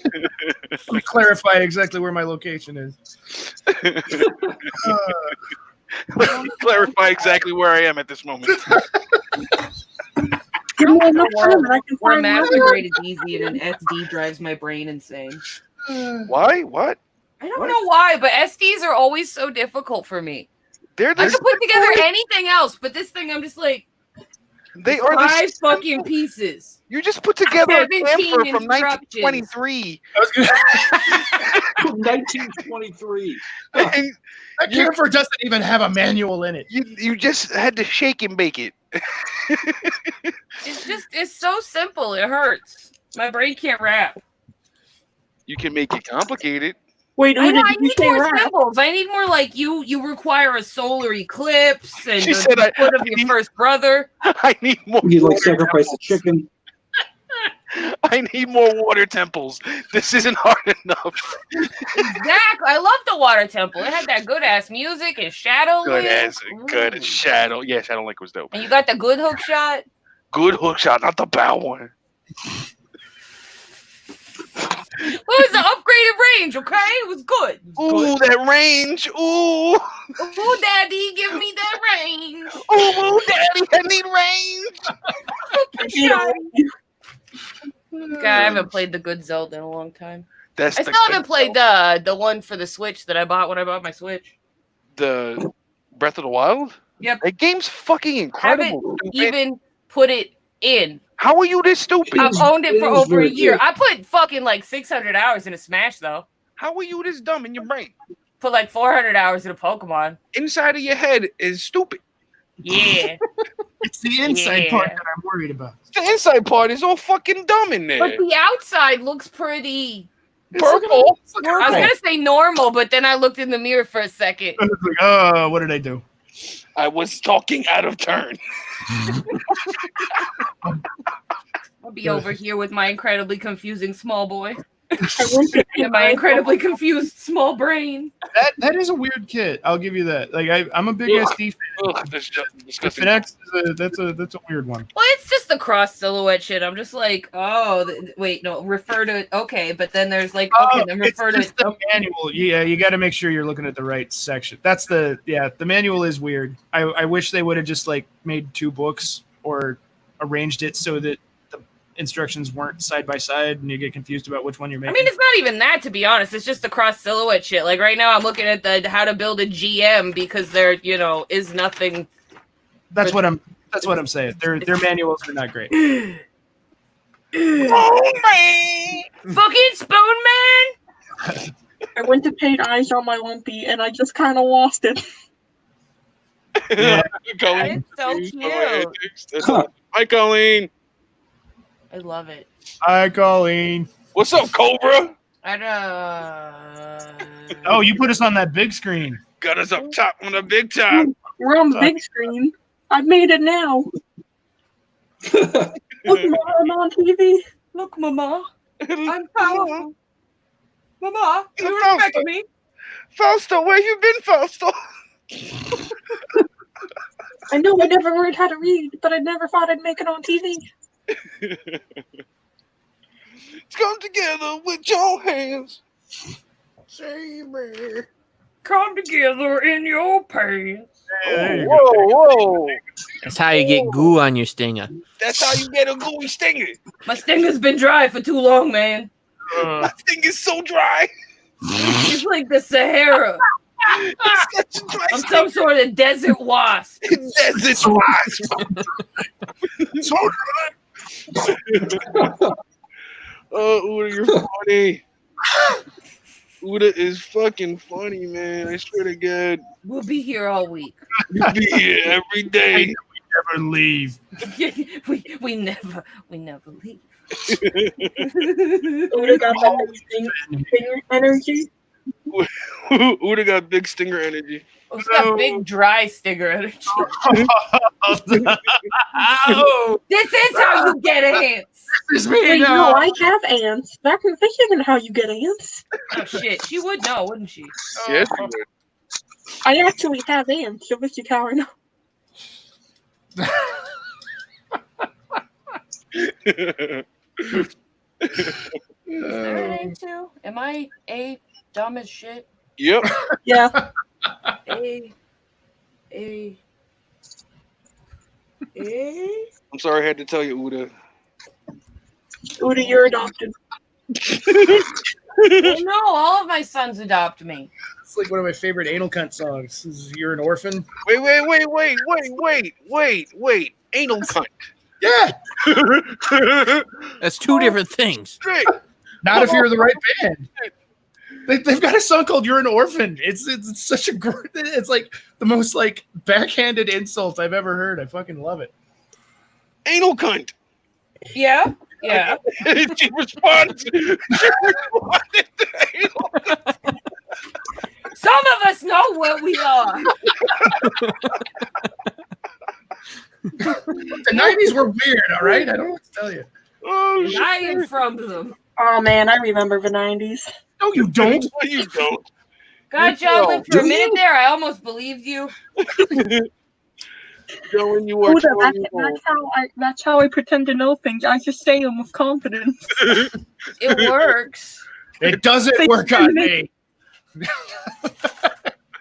me clarify exactly where my location is. Clarify exactly where I am at this moment. Give me enough time and I can Or find my masquerade is easy and an SD drives my brain insane. Why? What? I don't know why, but SDs are always so difficult for me. They're I the could put together anything else, but this thing I'm just like, they are the 5 fucking pieces. You just put together a 17 camper from instructions. 1923. I was gonna, 1923. And that camper doesn't even have a manual in it. you just had to shake and bake it. It's so simple. It hurts. My brain can't wrap. You can make it complicated. Wait, I know. Uda, I did you need say more rap? symbols. I need more like you require a solar eclipse and She the said foot of your first brother. I need more. You like water sacrifice the temples. chicken. I need more water temples. This isn't hard enough. Exactly. I love the water temple. It had that good ass music and shadow. Good land. as good as Shadow. Yeah, Shadow Link was dope. And you got the good hook shot. Good hook shot, not the bow one. was the upgraded range, okay? It was good. It was Ooh, good. that range. Ooh. Ooh, daddy, give me that range. Ooh, daddy, I need range. God, I haven't played the good Zelda in a long time. That's I the still haven't played the one for the Switch that I bought when I bought my Switch. the Breath of the Wild. Yep. That game's fucking incredible. Haven't even put it in. How are you this stupid? I've owned it for it is over a very year. good. I put fucking like 600 hours into Smash though. How are you this dumb in your brain? Put like 400 hours into Pokemon. Inside of your head is stupid. Yeah. It's the inside Yeah. part that I'm worried about. The inside part is all fucking dumb in there. But the outside looks pretty. Purple. I was gonna say normal, but then I looked in the mirror for a second. I was like, oh, what did I do? I was talking out of turn. I'll be over here with my incredibly confusing small boy I went to and my incredibly confused small brain. That is a weird kit. I'll give you that. Like I'm a big Ugh. SD fan. Ugh, that's just disgusting. FNX that's a weird one. Well, it's just the cross silhouette shit. I'm just like, oh, wait, no, refer to it. Okay, but then there's like, okay, then It's refer to just the manual. Yeah, you got to make sure you're looking at the right section. That's the manual is weird. I wish they would have just like made 2 books or arranged it so that the instructions weren't side by side and you get confused about which one you're I making. mean, it's not even that, to be honest. It's just the cross silhouette shit. Like right now, I'm looking at the how to build a GM because there, is nothing. That's what I'm saying. Their manuals are not great. Oh, man. Fucking Spoon Man. I went to paint eyes on my Lumpy, and I just kind of lost it. Yeah. Colleen. It's so cute. Huh. Hi, Colleen. I love it. Hi, Colleen. What's up, Cobra? Oh, you put us on that big screen. Got us up top on the big top. We're on the big screen. I've made it now. Look, Mom, I'm on TV. Look, Mama, I'm powerful. Mama, you Fausto. respect me. Fausto, where you been, Fausto? I know I never learned how to read, but I never thought I'd make it on TV. Come together with your hands. Save me. Come together in your pants. There you go. Whoa. That's how you get goo on your stinger. That's how you get a gooey stinger. My stinger's been dry for too long, man. My stinger's so dry. It's like the Sahara. It's such a dry I'm some sort of desert wasp. Desert wasp. So Uda, you're funny. Uda is fucking funny, man. I swear to God. We'll be here all week. You'll be here every day. never leave. we never leave. Uda got that stinger energy. Uda got big stinger energy. Oh, it's got big dry stinger energy. Oh, This is how you get ants. this is me Wait, now. no, I have ants. This isn't how you get ants. Oh shit, she would know, wouldn't she? Yes, I actually have ants, so this is how I know. you Is there an ant too? Am I A, dumb as shit? Yep. Yeah. A. I'm sorry I had to tell you, Uda. Uda, you're adopted. Oh no, all of my sons adopt me. It's like one of my favorite anal cunt songs. This is You're an Orphan. Wait. Anal cunt. Yeah. That's 2 different things. Straight. Not if you're the right band. They've got a song called "You're an Orphan." It's such a it's like the most like backhanded insult I've ever heard. I fucking love it. Anal cunt. Yeah. Yeah. She responded to anal cunt. Some of us know what we are. The 90s were weird, all right? I don't know what to tell you. Oh, And I am from them. Oh man, I remember the 90s. No, you don't. No, you don't. God, John, for a minute there, I almost believed you. So when you were Huda, 12 years old. that's how I pretend to know things. I just say them with confidence. It works. It doesn't work on me.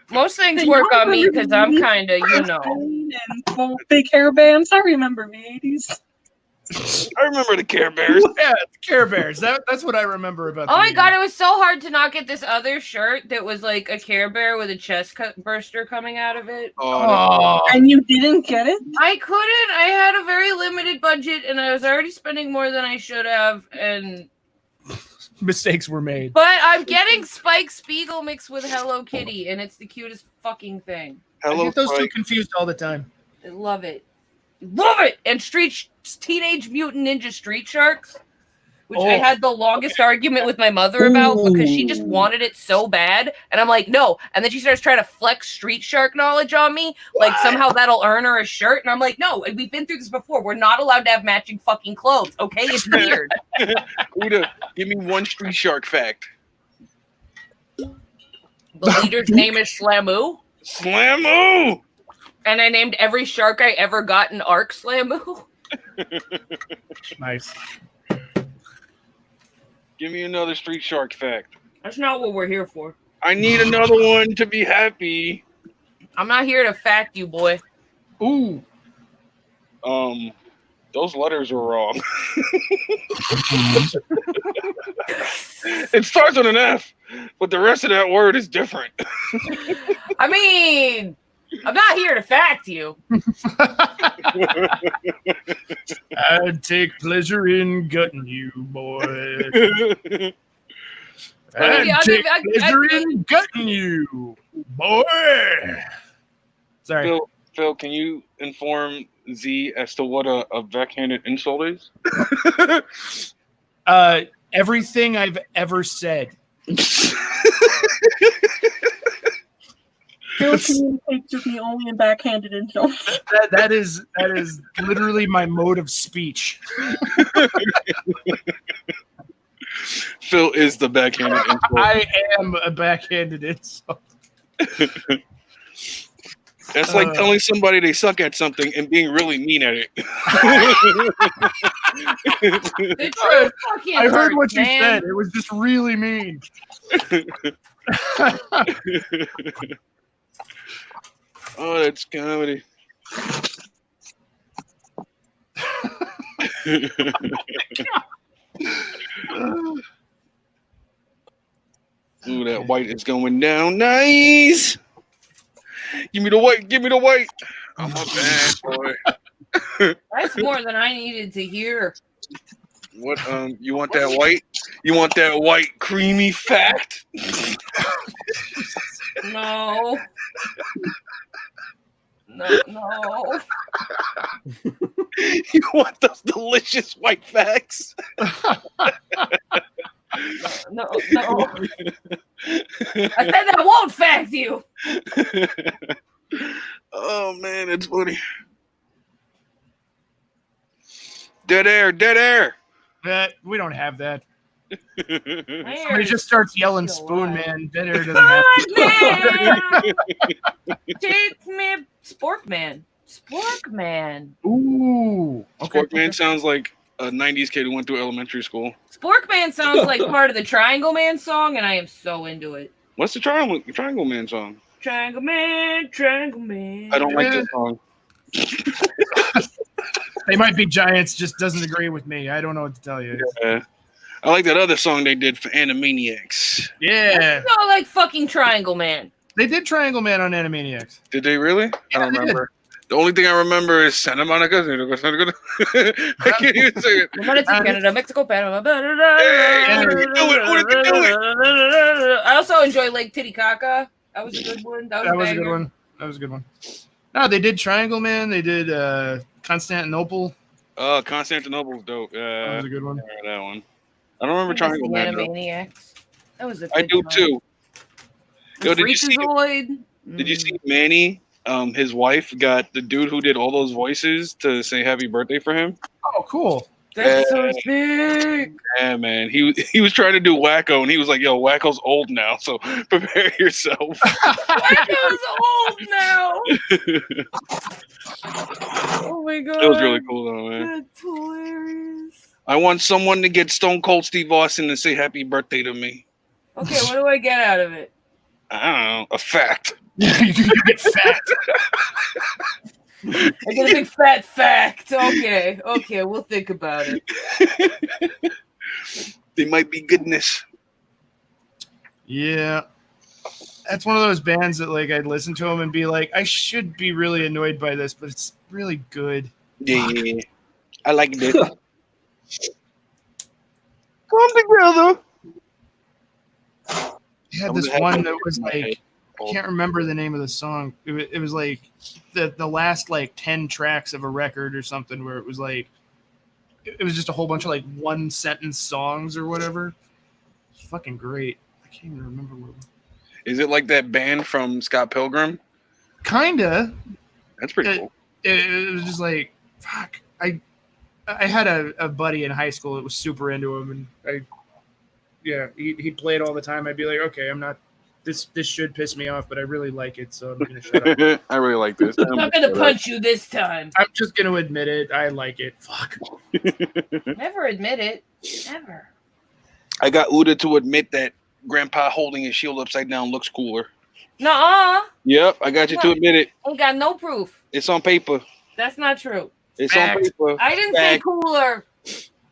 Most things Hey, work y'all on me remember because I'm me? kind of, you know. And big hair bands. I remember the 80s. I remember the Care Bears. Yeah, Care Bears. That's what I remember about. Oh the my god, 80s. it was so hard to not get this other shirt that was like a Care Bear with a chest burster coming out of it. Oh, And you didn't get it? I couldn't. I had a very limited budget and I was already spending more than I should have. And mistakes were made. but I'm getting Spike Spiegel mixed with Hello Kitty, and it's the cutest fucking thing. I Hello, get those two Spike. confused all the time. I love it. Love it! And Teenage Mutant Ninja Street Sharks, which I had the longest argument with my mother about because she just wanted it so bad. And I'm like, no. And then she starts trying to flex Street Shark knowledge on me. Like somehow that'll earn her a shirt. And I'm like, no, we've been through this before. We're not allowed to have matching fucking clothes. Okay? It's weird. Uda, give me one Street Shark fact. The leader's name is Slamoo. Slamoo! And I named every shark I ever got in Ark Slamoo. Nice. Give me another Street Shark fact. That's not what we're here for. I need another one to be happy. I'm not here to fact you, boy. Ooh. Those letters are wrong. It starts with an F, but the rest of that word is different. I mean, I'm not here to fact you. I take pleasure in gutting you, boy. I take pleasure in gutting you, boy. Sorry. Phil, can you inform Z as to what a backhanded insult is? Everything I've ever said. Phil communicates with me only in backhanded insults. That is literally my mode of speech. Phil is the backhanded insult. I am a backhanded insult. That's like telling somebody they suck at something and being really mean at it. I heard what you said. It was just really mean. Oh, that's comedy. Ooh, that white is going down. Nice. Give me the white. Give me the white. I'm a bad boy. That's more than I needed to hear. What? You want that white? You want that white creamy fact? No. No. You want those delicious white facts? No. I said that won't fact you. Oh man, it's funny. Dead air. We don't have that. Where Somebody is just starts yelling still spoon alive? man. Dead air doesn't have Sporkman! Take me, Sporkman. Ooh. Sporkman sounds like a 90s kid who went through elementary school. Sporkman sounds like part of the Triangle Man song, and I am so into it. What's the Triangle Man song? Triangle Man. I don't like this song. They might be giants, just doesn't agree with me. I don't know what to tell you. Yeah. I like that other song they did for Animaniacs. Yeah. No, like fucking Triangle Man. They did Triangle Man on Animaniacs. Did they really? Yeah, I don't they remember. The only thing I remember is Santa Monica. I can't even say it. Canada, Mexico, Panama. Hey, you can do it. I also enjoy Lake Titicaca. That was a good one. That was a good one. No, they did Triangle Man. They did Constantinople. Oh, Constantinople's dope. That was a good one. I remember that one. I don't remember Triangle Man. Animaniacs. That was a I good do one. too. Yo, did you see? Freakazoid. Did you see Manny? His wife got the dude who did all those voices to say happy birthday for him. Oh, cool. That's so sick. Yeah, man. He was trying to do Wacko, and he was like, "Yo, Wacko's old now, so prepare yourself." Wacko's old now. Oh my god. It was really cool, though, man. That's hilarious. I want someone to get Stone Cold Steve Austin and say happy birthday to me. Okay, what do I get out of it? I don't know, a fact. You get fat. I get a big fat fact. Okay, we'll think about it. They might be goodness. Yeah. That's one of those bands that like I'd listen to them and be like, I should be really annoyed by this, but it's really good. Yeah, I like this. Come together. You had this one that was like, I can't remember the name of the song. It was like the last like 10 tracks of a record or something where it was like, it was just a whole bunch of like one sentence songs or whatever. It's fucking great. I can't even remember what. Is it like that band from Scott Pilgrim? Kinda. That's pretty cool. It was just like, fuck. I had a buddy in high school that was super into him, and he'd play it all the time. I'd be like, okay, I'm not. This should piss me off, but I really like it, so I'm gonna shut up. I really like this. I'm not gonna punch you this time. I'm just gonna admit it. I like it. Fuck. Never admit it. Never. I got Uda to admit that Grandpa holding his shield upside down looks cooler. Nuh-uh. Yep, I got you to admit it. Ain't got no proof. It's on paper. That's not true. It's Fact. on paper. I didn't say Fact. cooler.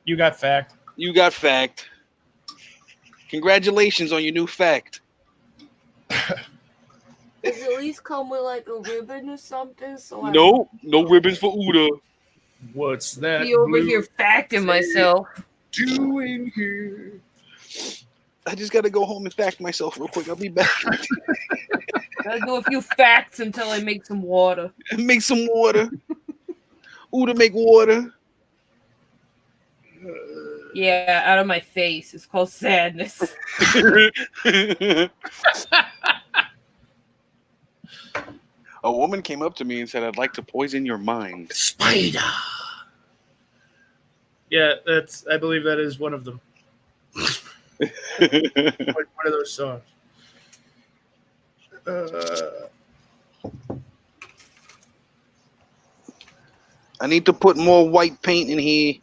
You got fact. You got fact. Congratulations on your new fact. Does it at least come with like a ribbon or something? So No ribbons for Uda. What's that? be over here facting myself. Doing here. I just gotta go home and fact myself real quick. I'll be back. Gotta do a few facts until I make some water. Make some water. Uda make water. Yeah, out of my face. It's called sadness. A woman came up to me and said, "I'd like to poison your mind." Spider. Yeah, I believe that is one of them. Like one of those songs. I need to put more white paint in here.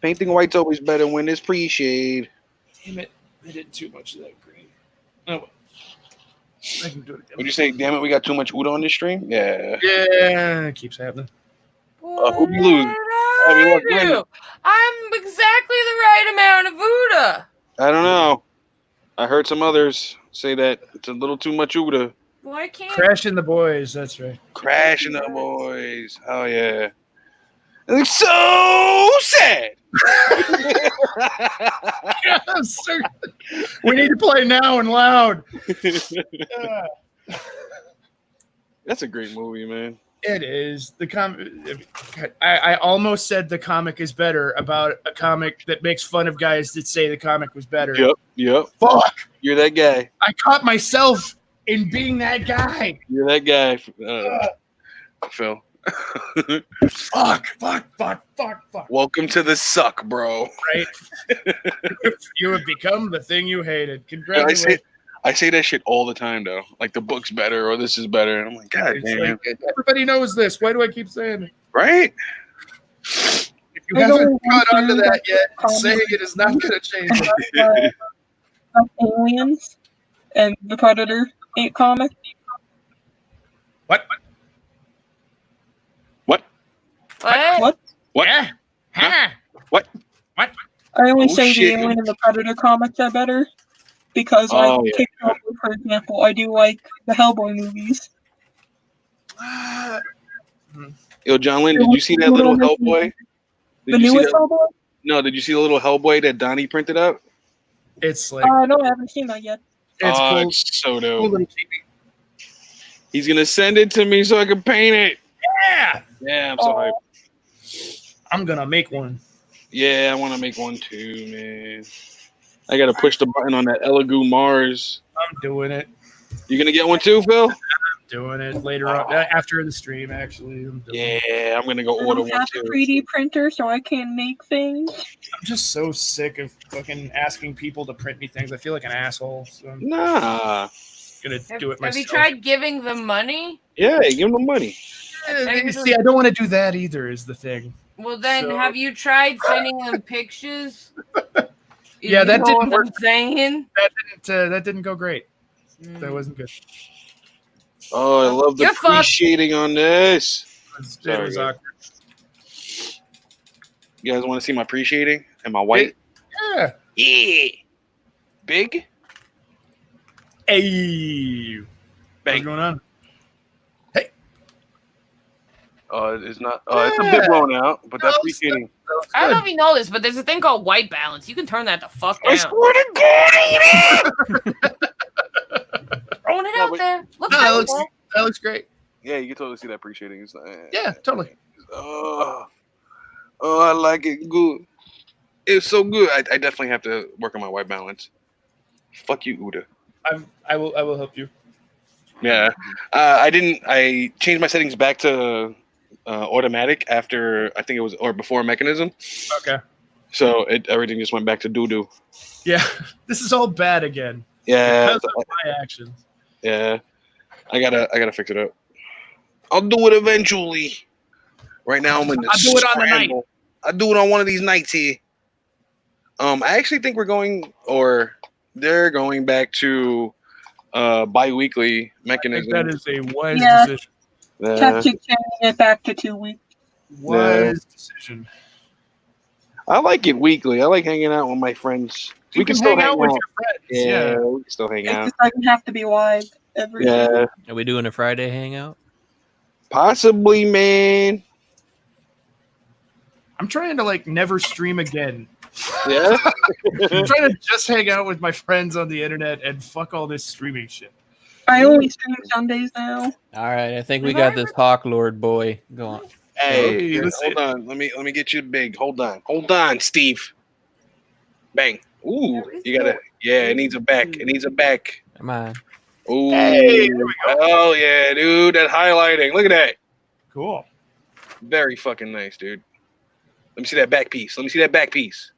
Painting white's always better when it's pre-shade. Damn it. I did too much of that green. Oh, well. I can do it again. Would you say, damn it, we got too much Uda on this stream? Yeah. Yeah, it keeps happening. Who'd you lose? We lost Brandon. I'm exactly the right amount of Buddha. I don't know. I heard some others say that it's a little too much Uda. Why can't Crashing the boys, that's right. Crashing the boys. Oh, yeah. It's so sad. We need to play now and loud. That's a great movie, man. It is. I almost said the comic is better about a comic that makes fun of guys that say the comic was better. Yep. Fuck. You're that guy. I caught myself in being that guy. You're that guy, Phil. Fuck. Welcome to the suck, bro. Right? You have become the thing you hated. Congratulations. I say that shit all the time, though. Like, the book's better or this is better. And I'm like, God damn. Like, everybody knows this. Why do I keep saying it? Right? If you haven't caught on to that yet, saying it is not going to change it. Aliens and the Predator comic. What? What? Yeah. Huh? What? I only Oh, say shit. the Alien and the Predator comics are better because for example, I do like the Hellboy movies. Yo, John Lynn, did you see that little Hellboy? The newest Hellboy? No, did you see the little Hellboy that Donnie printed out? It's like No, I haven't seen that yet. it's cool. It's so Cool dope. little TV. He's gonna send it to me so I can paint it. Yeah. Yeah, I'm so hyped. I'm gonna make one. Yeah, I want to make one too, man. I gotta push the button on that Elegoo Mars. I'm doing it. You gonna get one too, Phil? doing it later on after the stream. Actually, I'm doing it. Yeah, I'm gonna go I order don't one have too. a 3D printer, so I can't make things. I'm just so sick of fucking asking people to print me things. I feel like an asshole. So I'm Nah. gonna do it myself. Have you tried giving them money? Yeah, give them money. See, I don't want to do that either. Is the thing. Well, then So- have you tried sending them pictures? Yeah, that You know didn't what work. I'm saying? That didn't go great. That wasn't good. Oh, I love the You're fucked. appreciating on this. It Sorry, was guys. awkward. You guys want to see my appreciating? Am I white? Yeah. Yeah. Big? Hey. What's Bang. going on? It's not. It's a bit blown out, but that's appreciating. I don't know if you know this, but there's a thing called white balance. You can turn that the fuck I down. swear to God, Throwing it No, out but- there. Looks No, nice, though. that looks great. yeah, you can totally see that appreciating. It's, Yeah, totally. Oh, I like it. Good. It's so good. I definitely have to work on my white balance. Fuck you, Uda. I will help you. Yeah, I changed my settings back to automatic after I think it was or before mechanism. Okay. So everything just went back to doo doo. Yeah, this is all bad again Yeah, because of my actions. yeah. I gotta fix it up. I'll do it eventually. Right now I'm in the I'll do it on the night. scramble. I'll do it on one of these nights here. I actually think they're going back to bi-weekly I think mechanism. that is a wise Yeah. decision. Kept changing it back to 2 weeks. Wise decision. I like it weekly. I like hanging out with my friends. You we can can still hang out with your friends. Yeah, Yeah. we can still hang It out. just doesn't have to be live every week. Yeah, Are we doing a Friday hangout? possibly, man. I'm trying to never stream again. Yeah, I'm trying to just hang out with my friends on the internet and fuck all this streaming shit. I only stream Sundays now. All right, I think we got this Hawk Lord boy going. Hey, okay, let's see. hold on. Let me get you big. Hold on, Steve. Bang. Ooh, you gotta. Yeah, it needs a back. It needs a back. Come on. Ooh. Hey, there we go. Oh yeah, dude. That highlighting. Look at that. Cool. Very fucking nice, dude. Let me see that back piece.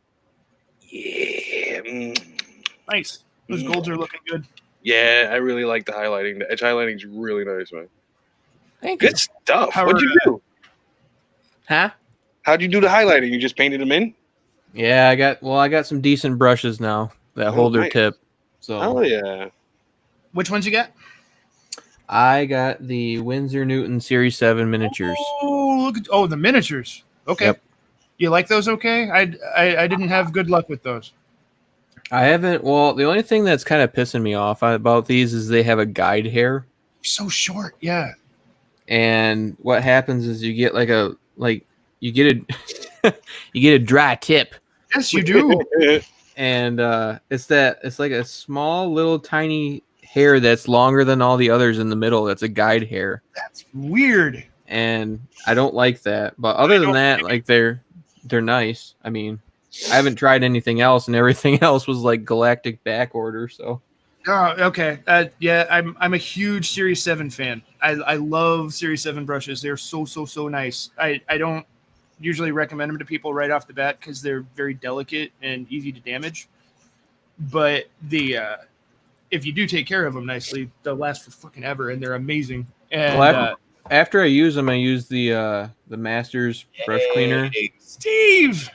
Yeah. Nice. Those golds are looking good. Yeah, I really like the highlighting. The edge highlighting is really nice, man. Thank you. Good stuff. How What'd are you do? Huh? How'd you do the highlighting? You just painted them in? Yeah, I got some decent brushes now that hold their nice. tip. So Oh yeah. Which ones you got? I got the Winsor Newton Series 7 miniatures. Oh, look at the miniatures. Okay. Yep. You like those? Okay. I didn't have good luck with those. I haven't. Well, the only thing that's kind of pissing me off about these is they have a guide hair, So short. Yeah. and what happens is you get you get a dry tip, Yes, you do. and it's like a small little tiny hair that's longer than all the others in the middle. That's a guide hair, That's weird. and I don't like that. But other than that, they're nice. I mean, I haven't tried anything else, and everything else was like galactic back order. So Oh, okay. Yeah, I'm a huge Series 7 fan. I love Series 7 brushes. They're so nice. I don't usually recommend them to people right off the bat because they're very delicate and easy to damage. But if you do take care of them nicely, they'll last for fucking ever, and they're amazing. And Well, after I use them, I use the Masters brush cleaner. Hey, Steve,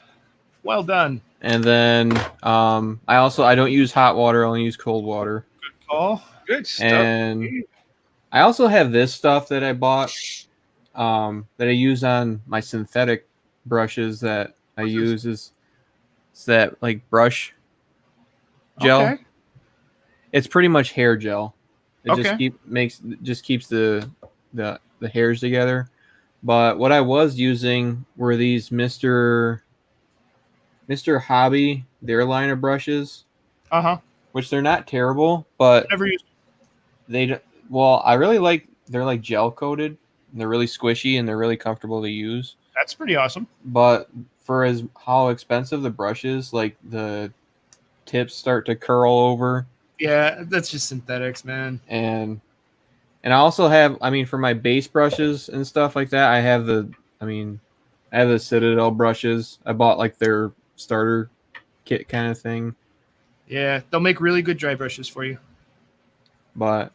well done. And then I don't use hot water, I only use cold water. Good call. Good stuff. And I also have this stuff that I bought that I use on my synthetic brushes that I use is that like brush gel. Okay. It's pretty much hair gel. It Okay. just keeps the hairs together. But what I was using were these Mr. Hobby, their line of brushes, which they're not terrible, but Never used. I really like they're like gel coated and they're really squishy and they're really comfortable to use. That's pretty awesome. But for how expensive the brush is, like the tips start to curl over Yeah, that's just synthetics, man. and And I also have, I mean, for my base brushes and stuff like that, I have the Citadel brushes. I bought like their starter kit kind of thing. Yeah, they'll make really good dry brushes for you. But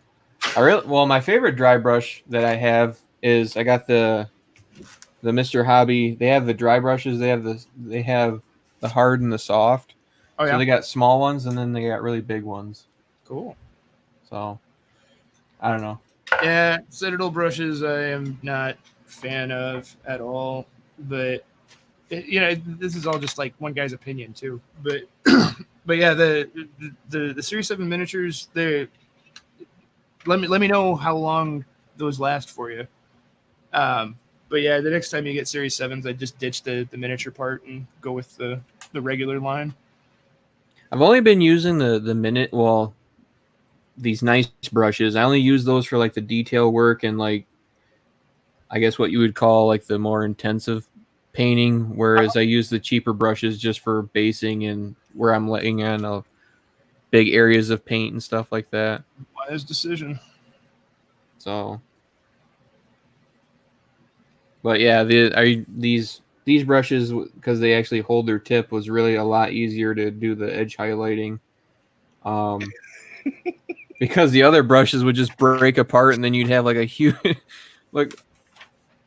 my favorite dry brush that I have is I got the Mr. Hobby. They have the dry brushes. They have the hard and the soft. Oh yeah, So they got small ones and then they got really big ones. cool. So I don't know. Yeah, Citadel brushes I am not a fan of at all, but this is all just like one guy's opinion too. But but yeah, the Series 7 miniatures, they let me know how long those last for you. But yeah, the next time you get Series 7s, I just ditch the miniature part and go with the regular line. I've only been using these nice brushes. I only use those for like the detail work and like I guess what you would call like the more intensive painting, whereas I use the cheaper brushes just for basing and where I'm letting in big areas of paint and stuff like that. Wise decision. So, but yeah, these brushes, because they actually hold their tip, was really a lot easier to do the edge highlighting. Because the other brushes would just break apart and then you'd have like a huge look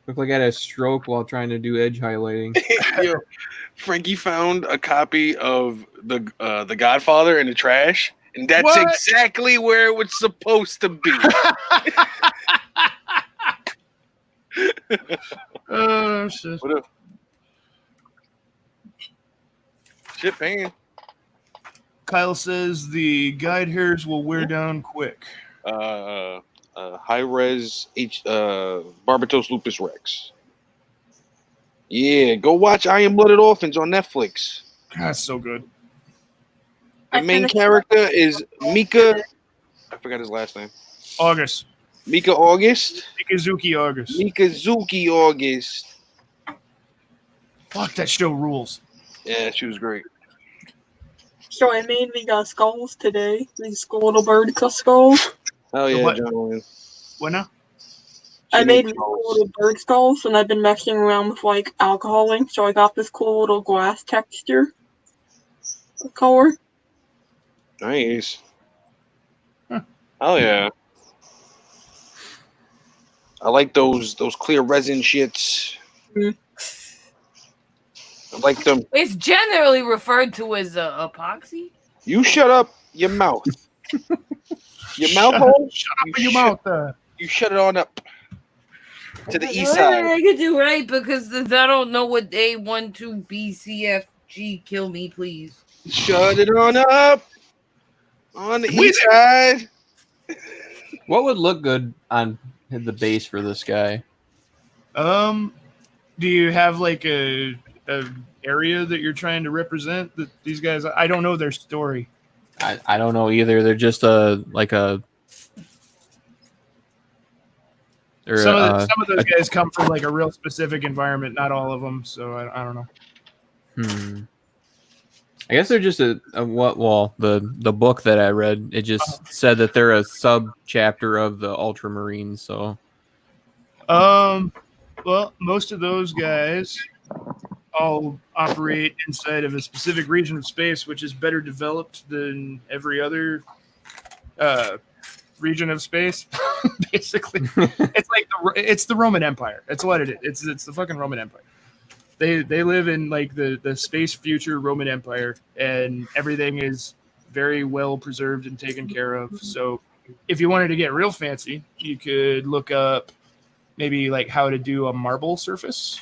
like I had a stroke while trying to do edge highlighting. Yo, Frankie found a copy of the Godfather in the trash, and that's What? exactly where it was supposed to be. Oh shit. What up? Shit, man. Kyle says the guide hairs will wear down quick. High res Barbatos Lupus Rex. Yeah, go watch I Am Blooded Orphans on Netflix. God, that's so good. The I main finished character is Mika. I forgot his last name. August. Mika August. Mikazuki August. Mikazuki August. Fuck, that show rules. Yeah, she was great. So I made me skulls today. These little bird skulls. Oh The yeah, what? John Wayne. What now? I She made made these cool little bird skulls, and I've been messing around with like alcohol ink, so I got this cool little glass texture color. Nice. Huh. Oh yeah. I like those clear resin shits. Mhm. I like them. It's generally referred to as epoxy. You shut up your mouth. Your mouth hole. Shut up in your mouth. You shut it on up to the east What side. I could do right because I don't know what A12 BCFG kill me, please. Shut it on up on the east side. What would look good on the base for this guy? Do you have like a area that you're trying to represent that these guys? I don't know their story. I don't know either. They're just some of those guys come from like a real specific environment. Not all of them, so I don't know. I guess they're just the book that I read, it just said that they're a sub chapter of the Ultramarines. So, well, most of those guys all operate inside of a specific region of space, which is better developed than every other region of space. Basically, it's the Roman Empire. That's what it is. It's the fucking Roman Empire. They live in like the space future Roman Empire, and everything is very well preserved and taken care of. So if you wanted to get real fancy, you could look up maybe like how to do a marble surface,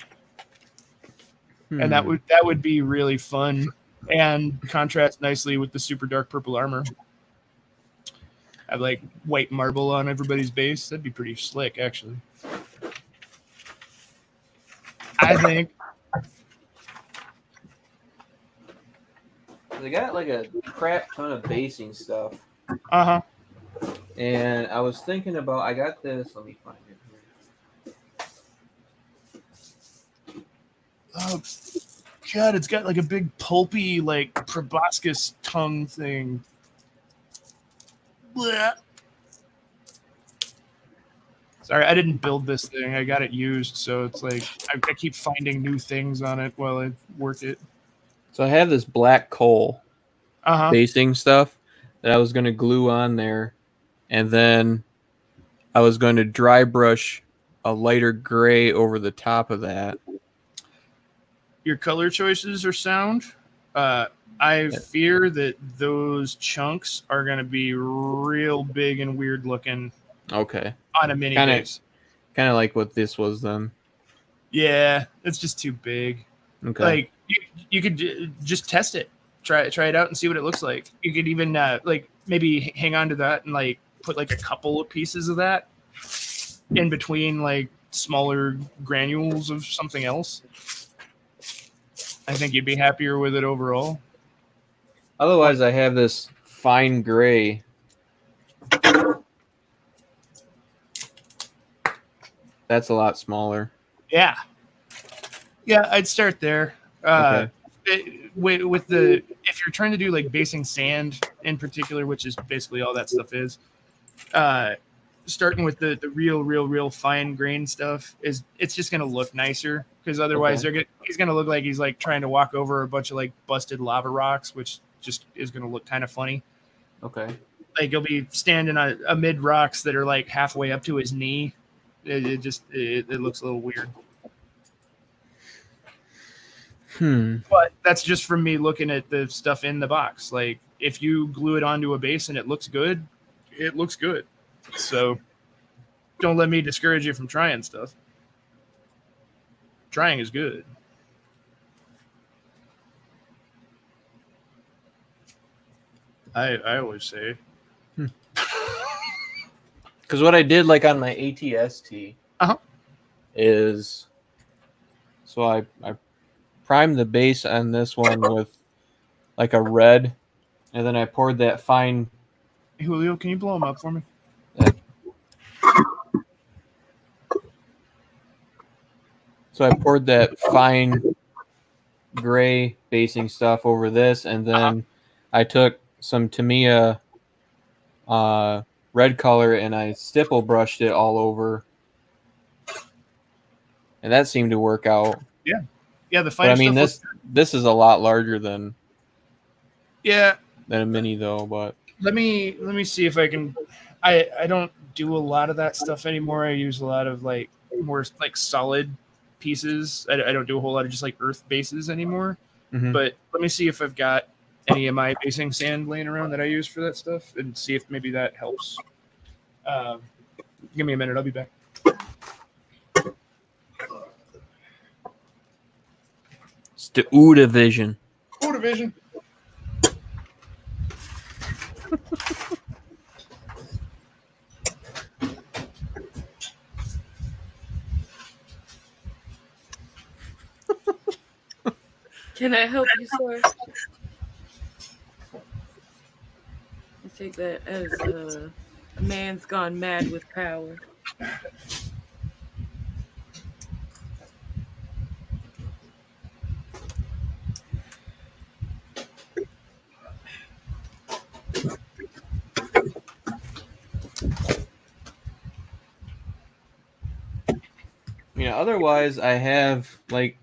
and that would be really fun and contrast nicely with the super dark purple armor. Have like white marble on everybody's base. That'd be pretty slick, actually. I think. They got like a crap ton of basing stuff. And I was thinking about, I got this, let me find it here. Oh, God, it's got like a big pulpy, like proboscis tongue thing. Blech. Sorry, I didn't build this thing. I got it used, so it's like I keep finding new things on it while I work it. So I have this black coal Uh-huh. basing stuff that I was going to glue on there, and then I was going to dry brush a lighter gray over the top of that. Your color choices are sound. I fear that those chunks are going to be real big and weird looking Okay. on a mini Kinda- base. Kind of like what this was then. Yeah, it's just too big. Okay. Like you could just test it, try it out and see what it looks like. You could even like maybe hang on to that and like put like a couple of pieces of that in between like smaller granules of something else. I think you'd be happier with it overall. Otherwise, I have this fine gray. That's a lot smaller. Yeah, I'd start there. Okay. With the if you're trying to do like basing sand in particular, which is basically all that stuff is, starting with the real fine grain stuff it's just gonna look nicer because otherwise he's gonna look like he's like trying to walk over a bunch of like busted lava rocks, which just is gonna look kind of funny. Okay. Like he'll be standing amid rocks that are like halfway up to his knee. It looks a little weird. But that's just from me looking at the stuff in the box. Like if you glue it onto a base and it looks good, it looks good. So don't let me discourage you from trying stuff. Trying is good. I always say. Because what I did like on my ATST is so I primed the base on this one with like a red, and then I poured that fine. Hey, Julio, can you blow them up for me? So I poured that fine gray basing stuff over this, and then I took some Tamiya red color and I stipple brushed it all over, and that seemed to work out. Yeah, the But fine I mean, stuff. this is a lot larger than Yeah, a mini though. But let me see if I can. I don't do a lot of that stuff anymore. I use a lot of like more like solid pieces. I don't do a whole lot of just like earth bases anymore. But let me see if I've got any of my basing sand laying around that I use for that stuff and see if maybe that helps. Give me a minute. I'll be back. it's the U division. U division. Can I help you, sir? I take that as a man's gone mad with power. Yeah. Otherwise, I have like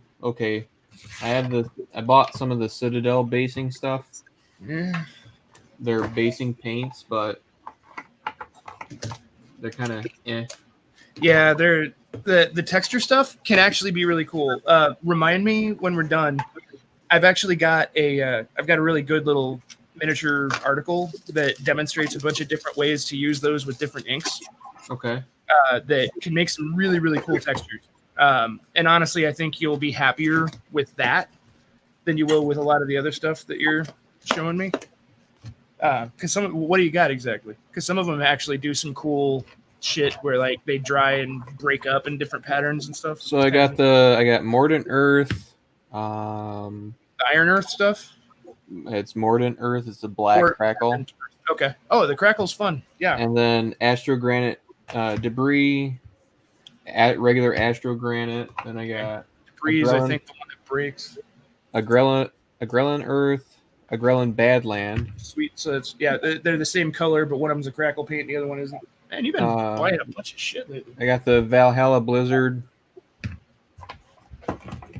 I bought some of the Citadel basing stuff. Yeah. They're basing paints, but they're kind of Yeah, they're the texture stuff can actually be really cool. Remind me when we're done. I've actually got a really good little miniature article that demonstrates a bunch of different ways to use those with different inks. Okay. That can make some really really cool textures. And honestly, I think you'll be happier with that than you will with a lot of the other stuff that you're showing me. Because what do you got exactly? Because some of them actually do some cool shit where like they dry and break up in different patterns and stuff. So I got Mordant Earth. The Iron Earth stuff. It's Mordant Earth. It's the black crackle. Okay. Oh, the crackle's fun. Yeah. And then Astro Granite debris. Regular Astro Granite. Then I got debris. I think the one that breaks. Agrellan Earth. Agrellan Badland. Sweet. So it's they're the same color, but one of them's a crackle paint, and the other one isn't. Man, you've been buying a bunch of shit lately. I got the Valhalla Blizzard.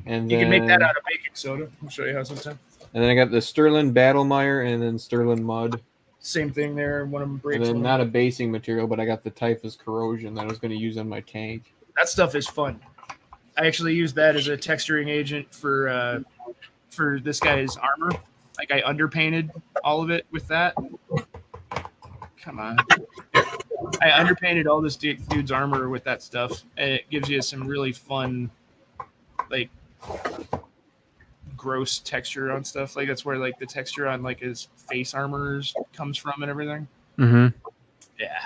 And You then, can make that out of baking soda. I'll show you how sometime. And then I got the Sterling Battlemire and then Sterling Mud. Same thing there. One of them breaks. And then one. not a basing material, but I got the Typhus Corrosion that I was going to use on my tank. That stuff is fun. I actually used that as a texturing agent for this guy's armor. Like I underpainted all of it with that. Come on. I underpainted all this dude's armor with that stuff, and it gives you some really fun, like, gross texture on stuff. Like that's where like the texture on like his face armors comes from and everything. Mm-hmm. Yeah.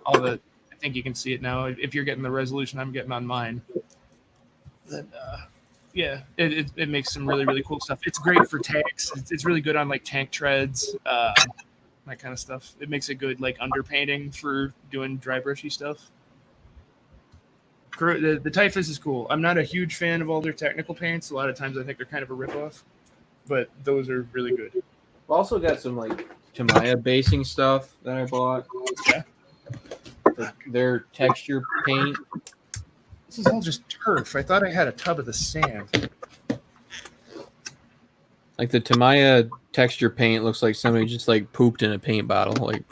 All the I think you can see it now. If you're getting the resolution I'm getting on mine. Then yeah, it makes some really, really cool stuff. It's great for tanks. It's really good on like tank treads, that kind of stuff. It makes it good like underpainting for doing dry brushy stuff. The Typhus is cool. I'm not a huge fan of all their technical paints. A lot of times I think they're kind of a ripoff, but those are really good. I've also got some like Tamiya basing stuff that I bought. Yeah. Their texture paint. This is all just turf. I thought I had a tub of the sand. Like the Tamiya texture paint looks like somebody just like pooped in a paint bottle. Like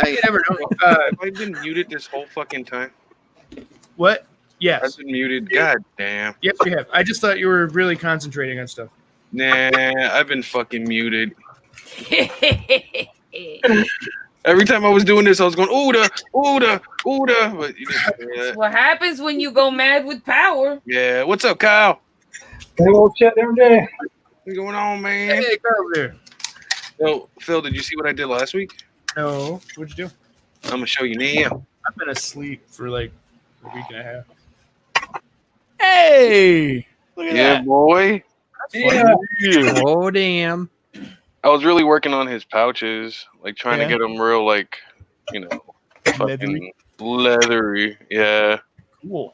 You never know. Have I been muted this whole fucking time? What? Yes. I've been muted. God damn. Yes, you have. I just thought you were really concentrating on stuff. Nah, I've been fucking muted. Every time I was doing this, I was going, Ooda, Ooda, Ooda. But you didn't say that. What happens when you go mad with power? Yeah, what's up, Kyle? Hey, old chat every day. What's going on, man? Hey, go over there. So, Phil, did you see what I did last week? No. What'd you do? I'm going to show you now. I've been asleep for like a week and a half. Hey! Look at Yeah, that. boy. Yeah. oh damn. I was really working on his pouches, like trying Yeah. to get them real, like, you know, Leathery. fucking leathery. Yeah. Cool.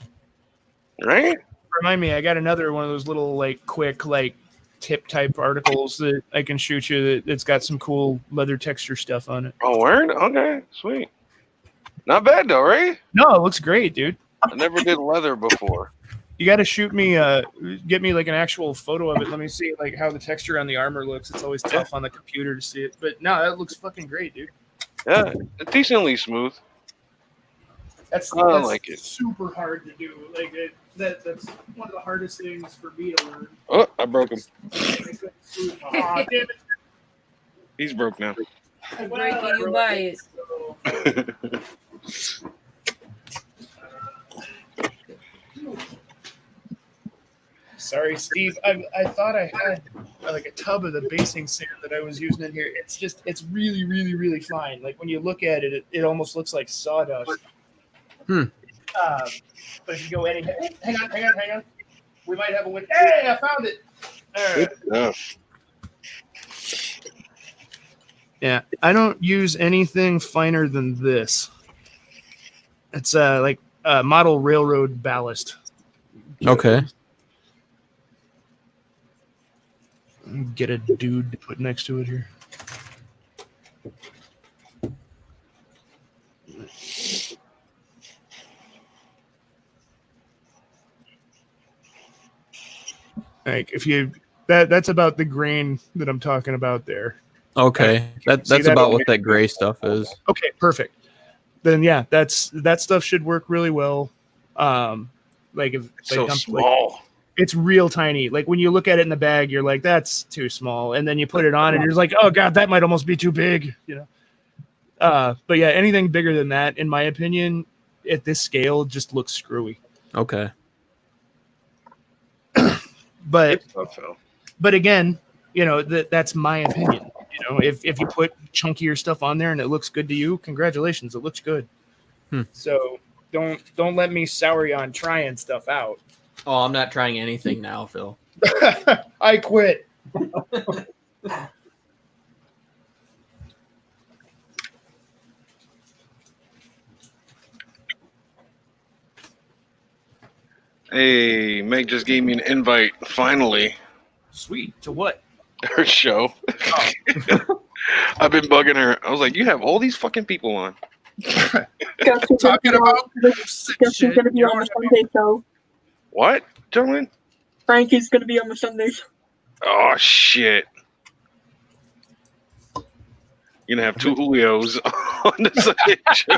Right? Remind me, I got another one of those little like quick like tip type articles that I can shoot you that's got some cool leather texture stuff on it. Oh, word? Okay, sweet. Not bad, though, right? No, it looks great, dude. I never did leather before. You got to shoot me, get me like an actual photo of it. Let me see like how the texture on the armor looks. It's always tough on the computer to see it, but no, that looks fucking great, dude. Yeah, decently smooth. That's I like it. super hard to do. Like that's one of the hardest things for me to learn. Oh, I broke him. Aw, damn it. He's broke now. Why can you buy it? Sorry, Steve. I thought I had like a tub of the basing sand that I was using in here. It's really, really, really fine. Like when you look at it, it almost looks like sawdust. But if you go hang on. We might have a win. Hey, I found it. All right. Good enough. Yeah, I don't use anything finer than this. It's like model railroad ballast. Okay. Get a dude to put next to it here. Like if you that's about the grain that I'm talking about there. Okay. That's that about over what that gray stuff is. Okay, perfect. Then yeah, that stuff should work really well. Like if It's so like, small. it's real tiny. Like when you look at it in the bag, you're like, that's too small. And then you put it on and you're like, oh God, that might almost be too big, you know? But yeah, anything bigger than that, in my opinion, at this scale just looks screwy. Okay. But Phil. again, you know, that's my opinion. You know, if you put chunkier stuff on there and it looks good to you, congratulations, it looks good. So don't let me sour you on trying stuff out. Oh, I'm not trying anything now, Phil. I quit. Hey, Meg just gave me an invite, finally. Sweet. To what? Her show. Oh. I've been bugging her. I was like, you have all these fucking people on. Guess who's gonna be Talking about on- Guess who's shit. gonna be You on know the what I mean? Sunday show? What, gentlemen? Frankie's gonna be on the Sundays. Oh shit! You're gonna have two Julios on the Sunday show.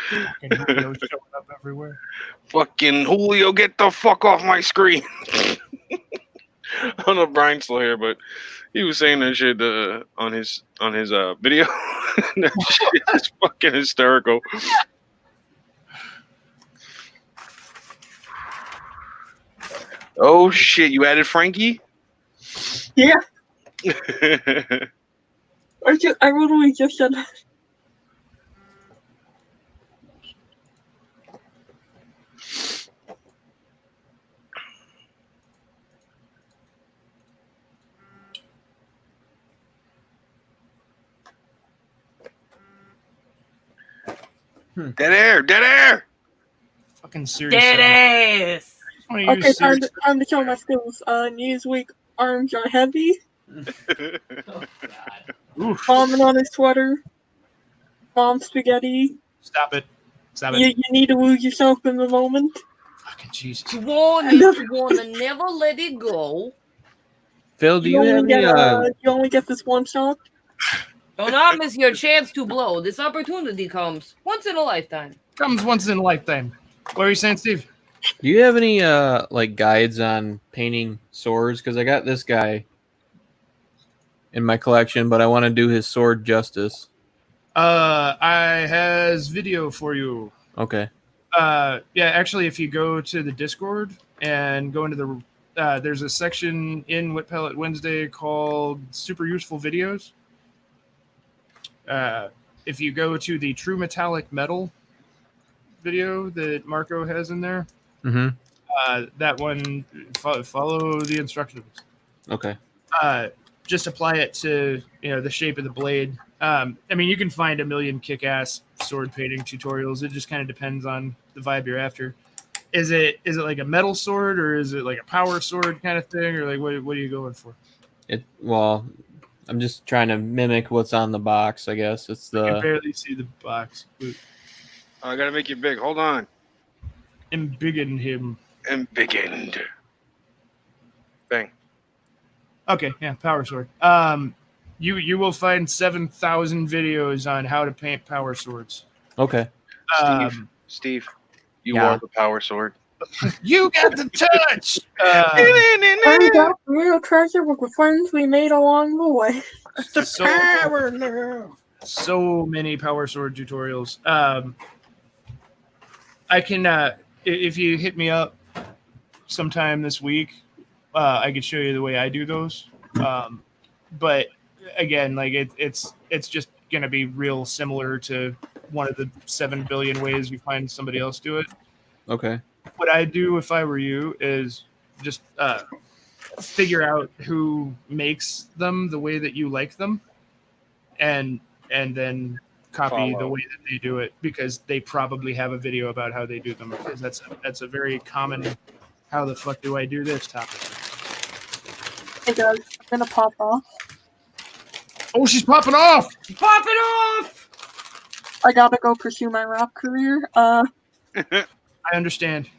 Fucking Julio showing up everywhere. Fucking Julio, get the fuck off my screen! I don't know if Brian's still here, but he was saying that shit on his video. That shit is fucking hysterical. Oh shit! You added Frankie? Yeah, I literally just said that. Dead air! Fucking serious. Dead ass. Okay, time to show my skills. Knees weak, arms are heavy. Vomit on his sweater. Mom spaghetti. Stop it. Stop it. You need to lose yourself in the moment. Fucking Jesus. You wanna never let it go. Phil, do you have any? You only get this one shot. Do not miss your chance to blow. This opportunity comes once in a lifetime. Comes once in a lifetime. What are you saying, Steve? Do you have any like guides on painting swords? Because I got this guy in my collection, but I want to do his sword justice. I has video for you. Okay. Yeah, actually, if you go to the Discord and go into the, there's a section in Pallet Wednesday called Super Useful Videos. If you go to the True Metallic Metal video that Marco has in there, that one, follow the instructions. Okay. Just apply it to the shape of the blade. I mean, you can find a million kick-ass sword painting tutorials. It just kind of depends on the vibe you're after. Is it like a metal sword, or is it like a power sword kind of thing, or like what are you going for? Well, I'm just trying to mimic what's on the box. I guess it's I can the. barely see the box. I gotta make you big. Hold on. Embiggen him. Embiggened. Bang. Okay, yeah, power sword. You will find 7,000 videos on how to paint power swords. Okay. Steve, you Yeah. are the power sword. You got the touch. I got the real treasure with the friends we made along the way. So many power sword tutorials. I can if you hit me up sometime this week, I could show you the way I do those. But again, like it's just gonna be real similar to one of the 7 billion ways you find somebody else do it. Okay. What I'd do if I were you is just figure out who makes them the way that you like them, and then copy the way that they do it, because they probably have a video about how they do them, because that's a very common how the fuck do I do this topic. Hey guys, I'm gonna pop off. Oh, she's popping off! Pop it off! I gotta go pursue my rap career. I understand.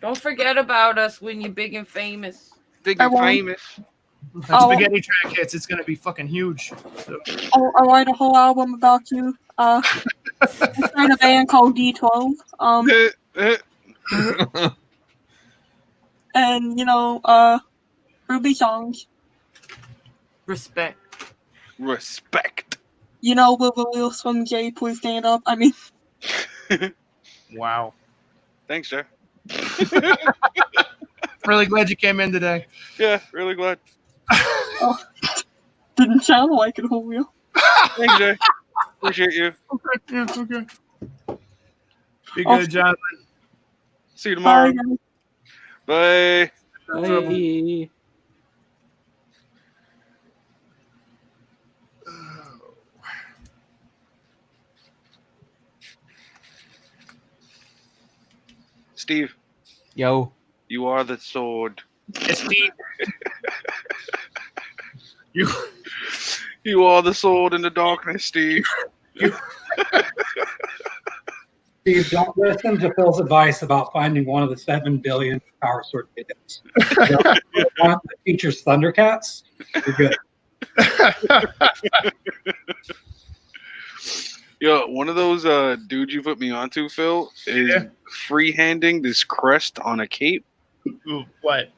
Don't forget about us when you're big and famous. Big I and won't. famous. When Oh. Spaghetti Track hits, it's gonna be fucking huge. So, I'll write a whole album about you. Start a band called D12. And Ruby songs. Respect. Respect. Will Swim J, please stand up. I mean, wow. Thanks, Jeff. Really glad you came in today. Yeah, really glad. didn't sound like it, Julio. Thanks, Jay. Appreciate you. Okay, yeah, it's okay. Be Oh. good, Jonathan. See you tomorrow. Bye, guys. Bye. Bye. Steve, Yo. you are the sword. Yes, Steve. You are the sword in the darkness, Steve. Steve, don't listen to Phil's advice about finding one of the 7 billion Power Sword videos. One that features Thundercats. You're good. Yo, one of those dudes you put me onto, Phil, is freehanding this crest on a cape. Ooh, what?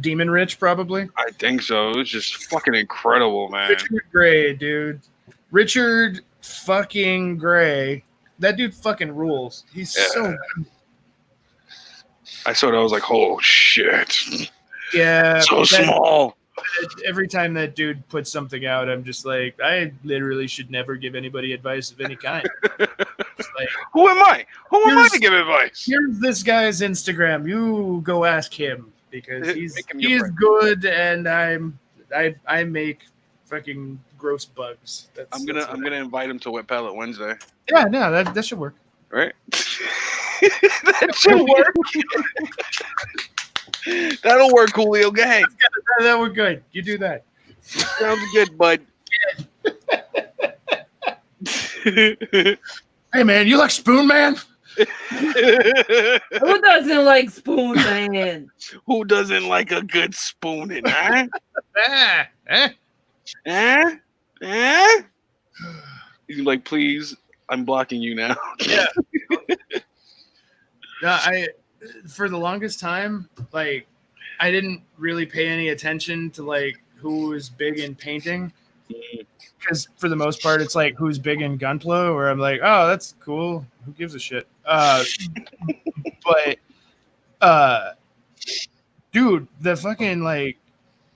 Demon Rich, probably? I think so. It was just fucking incredible, man. Richard Gray, dude. Richard fucking Gray. That dude fucking rules. He's so good. I saw that. I was like, oh, shit. Yeah. So small. Every time that dude puts something out, I'm just like, I literally should never give anybody advice of any kind. Like, who am I? Who am I to give advice? Here's this guy's Instagram. You go ask him because he's friend. good, and I make fucking gross bugs. I'm gonna invite him to Wet Pallet Wednesday. Yeah, no, that should work. Right? That should work. That'll work, Julio. Go ahead. That would good. You do that. Sounds good, bud. Hey, man, you like Spoon Man? Who doesn't like Spoon Man? Who doesn't like a good spooning, huh? He's like, please, I'm blocking you now. Yeah. No, for the longest time, like, I didn't really pay any attention to like who was big in painting, because for the most part, it's like who's big in Gunpla, where I'm like, oh, that's cool. Who gives a shit? But dude, the fucking like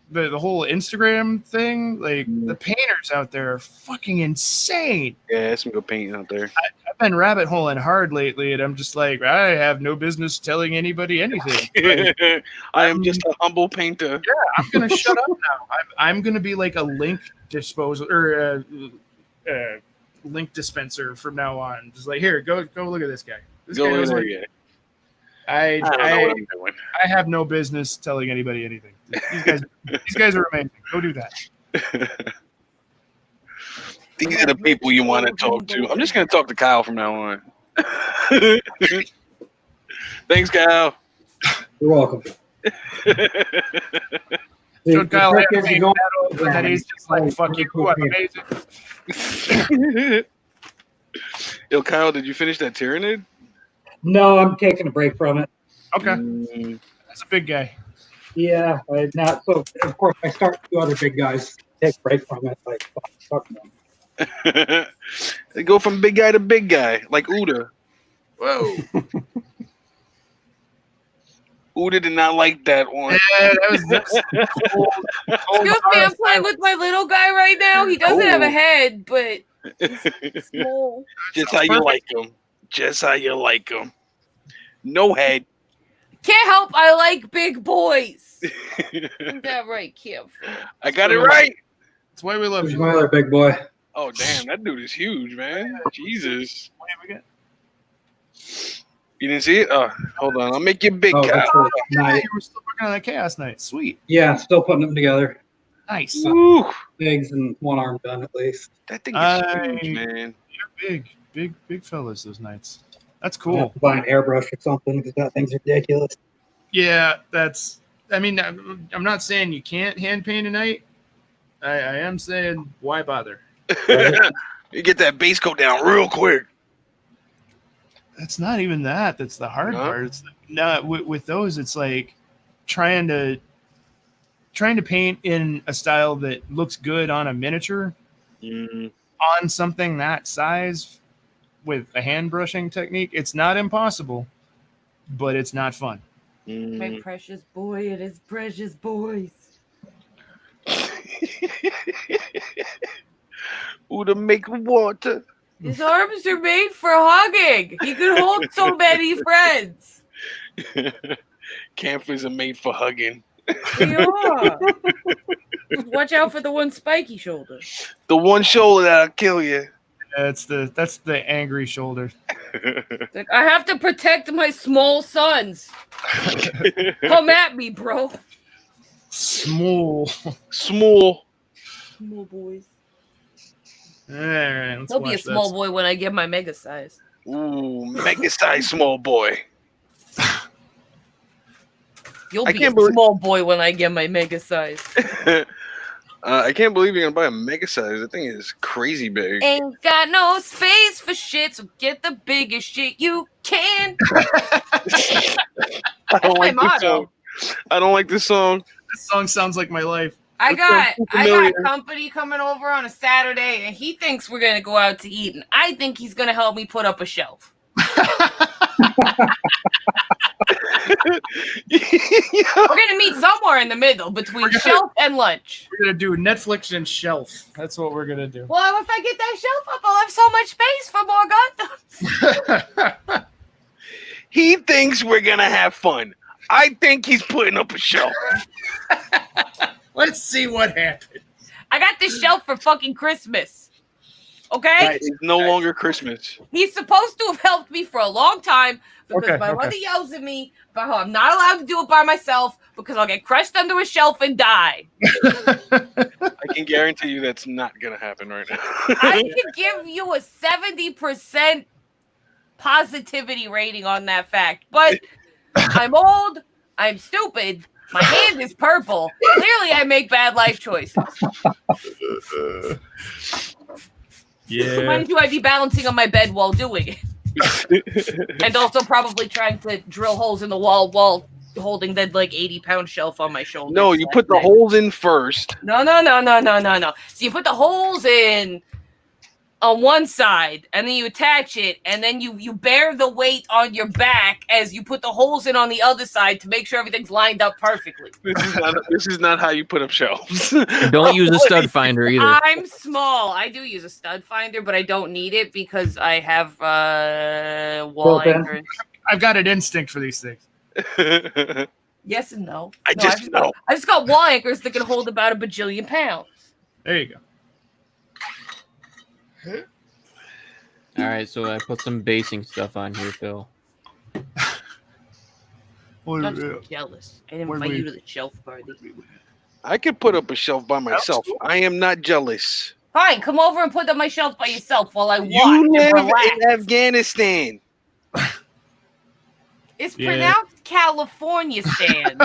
the whole Instagram thing, like the painters out there are fucking insane. Yeah, there's some good painting out there. I've been rabbit holing hard lately, and I'm just like, I have no business telling anybody anything. Like, I am just a humble painter. Yeah, I'm gonna shut up now. I'm gonna be like a link disposal or link dispenser from now on. Just like, here, go look at this guy. This guy knows what he- I don't know what I'm doing. I have no business telling anybody anything. These guys are amazing. Go do that. These are the people you want to talk to. I'm just going to talk to Kyle from now on. Thanks, Kyle. You're welcome. So Kyle, that he's just like, fuck you, I'm amazing. Yo, Kyle, did you finish that Tyrannid? No, I'm taking a break from it. Okay. That's a big guy. Yeah, not so. Of course, I start 2 other big guys. Take a break from it. Like, fuck them. They go from big guy to big guy, like Uda. Whoa. Uda did not like that one. Yeah, that was Excuse me, I'm playing with my little guy right now. He doesn't have a head, but he's small. Just how you like him. Just how you like him. No head. Can't help, I like big boys. Isn't that right, Kim? I got it right. That's why we love Who's you. my other big boy? Oh, damn. That dude is huge, man. Jesus. What have we got? You didn't see it? Oh, hold on. I'll make you big, Oh, Kyle. that's right. Yeah, Nice. you were still working on that Chaos Knight. Sweet. Yeah, still putting them together. Nice. Woo. Legs and one arm done at least. That thing is huge, man. You're big fellas, those Knights. That's I'll have cool. to buy an airbrush or something because that thing's ridiculous. Yeah, I mean, I'm not saying you can't hand paint a Knight. I am saying, why bother? You get that base coat down real quick. That's not even that. That's the hard No? part. It's not with those. It's like trying to paint in a style that looks good on a miniature on something that size with a hand brushing technique. It's not impossible, but it's not fun. My precious boy and his precious boys. Uda make water. His arms are made for hugging. He can hold so many friends. Campers are made for hugging. They are. Watch out for the one spiky shoulder. The one shoulder that'll kill you. That's the angry shoulder. It's like, I have to protect my small sons. Come at me, bro. Small. Small. Small boys. All right, let's He'll be a watch small this. boy when I get my mega size. Ooh, mega size small boy. You'll I be a can't believe- small boy when I get my mega size. I can't believe you're gonna buy a mega size. That thing is crazy big. Ain't got no space for shit, so get the biggest shit you can. I That's don't my like this motto. song. I don't like this song. This song sounds like my life. I That sounds got familiar. company coming over on a Saturday, and he thinks we're gonna go out to eat, and I think he's gonna help me put up a shelf. We're gonna meet somewhere in the middle between shelf and lunch. We're gonna do Netflix and shelf. That's what we're gonna do. Well, if I get that shelf up, I'll have so much space for more Gundams. He thinks we're gonna have fun. I think he's putting up a show. Let's see what happens. I got this shelf for fucking Christmas. Okay? It's no longer Christmas. He's supposed to have helped me for a long time because Okay, my okay. mother yells at me about how I'm not allowed to do it by myself because I'll get crushed under a shelf and die. I can guarantee you that's not gonna happen right now. I could give you a 70% positivity rating on that fact, but I'm old, I'm stupid, my hand is purple. Clearly, I make bad life choices. Yeah. Mind you, I'd be balancing on my bed while doing it. And also probably trying to drill holes in the wall while holding that like 80-pound shelf on my shoulder. No, you put the holes in first. No. So you put the holes in on one side, and then you attach it, and then you bear the weight on your back as you put the holes in on the other side to make sure everything's lined up perfectly. This is not how you put up shelves. Don't use a stud finder either. I'm small. I do use a stud finder, but I don't need it because I have wall Built in. anchors. I've got an instinct for these things. Yes and no. I just know. I just got wall anchors that can hold about a bajillion pounds. There you go. All right, so I put some basing stuff on here, Phil. What I'm is not it? jealous. I didn't What do invite we- you to the shelf party. I could put up a shelf by myself. cool. I am not jealous. Fine, come over and put up my shelf by yourself while I watch You and live relax. in Afghanistan. It's Yeah. pronounced California, Stan.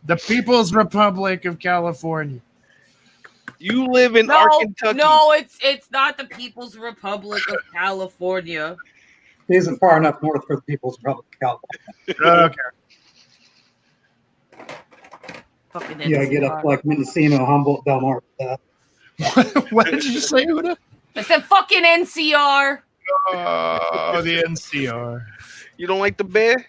The People's Republic of California. You live in No, Arkansas. no, it's not the People's Republic of California. It isn't far enough north for the People's Republic of California. Okay. Fucking Yeah, get up NCR. to like Mendocino, Humboldt, Del Mar. What did you say, Uda? I said fucking NCR. Oh, the NCR. You don't like the bear?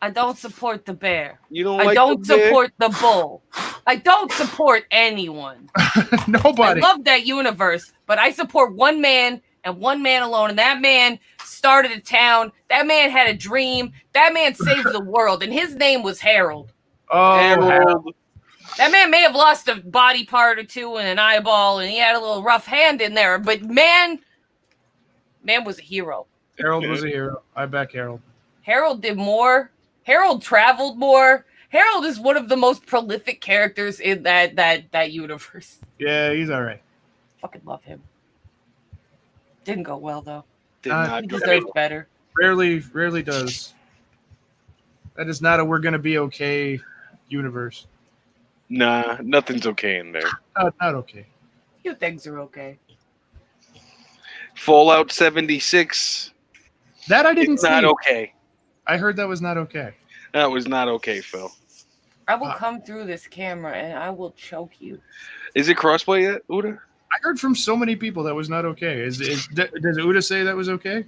I don't support the bear. You don't I like don't the bear? support the bull. I don't support anyone. Nobody. I love that universe, but I support one man and one man alone. And that man started a town. That man had a dream. That man saved the world. And his name was Harold. Oh, Harold. That man may have lost a body part or two and an eyeball, and he had a little rough hand in there. But man was a hero. Harold was a hero. I back Harold. Harold did more. Harold traveled more. Harold is one of the most prolific characters in that universe. Yeah, he's all right. Fucking love him. Didn't go well though. Did Uh, not He go deserves well. better. Rarely does. That is not a we're gonna be okay universe. Nah, nothing's okay in there. Not okay. Few things are okay. Fallout 76. That I didn't It's not see. okay. I heard that was not okay. That was not okay, Phil. I will come through this camera and I will choke you. Is it crossplay yet, Uda? I heard from so many people that was not okay. Does Uda say that was okay?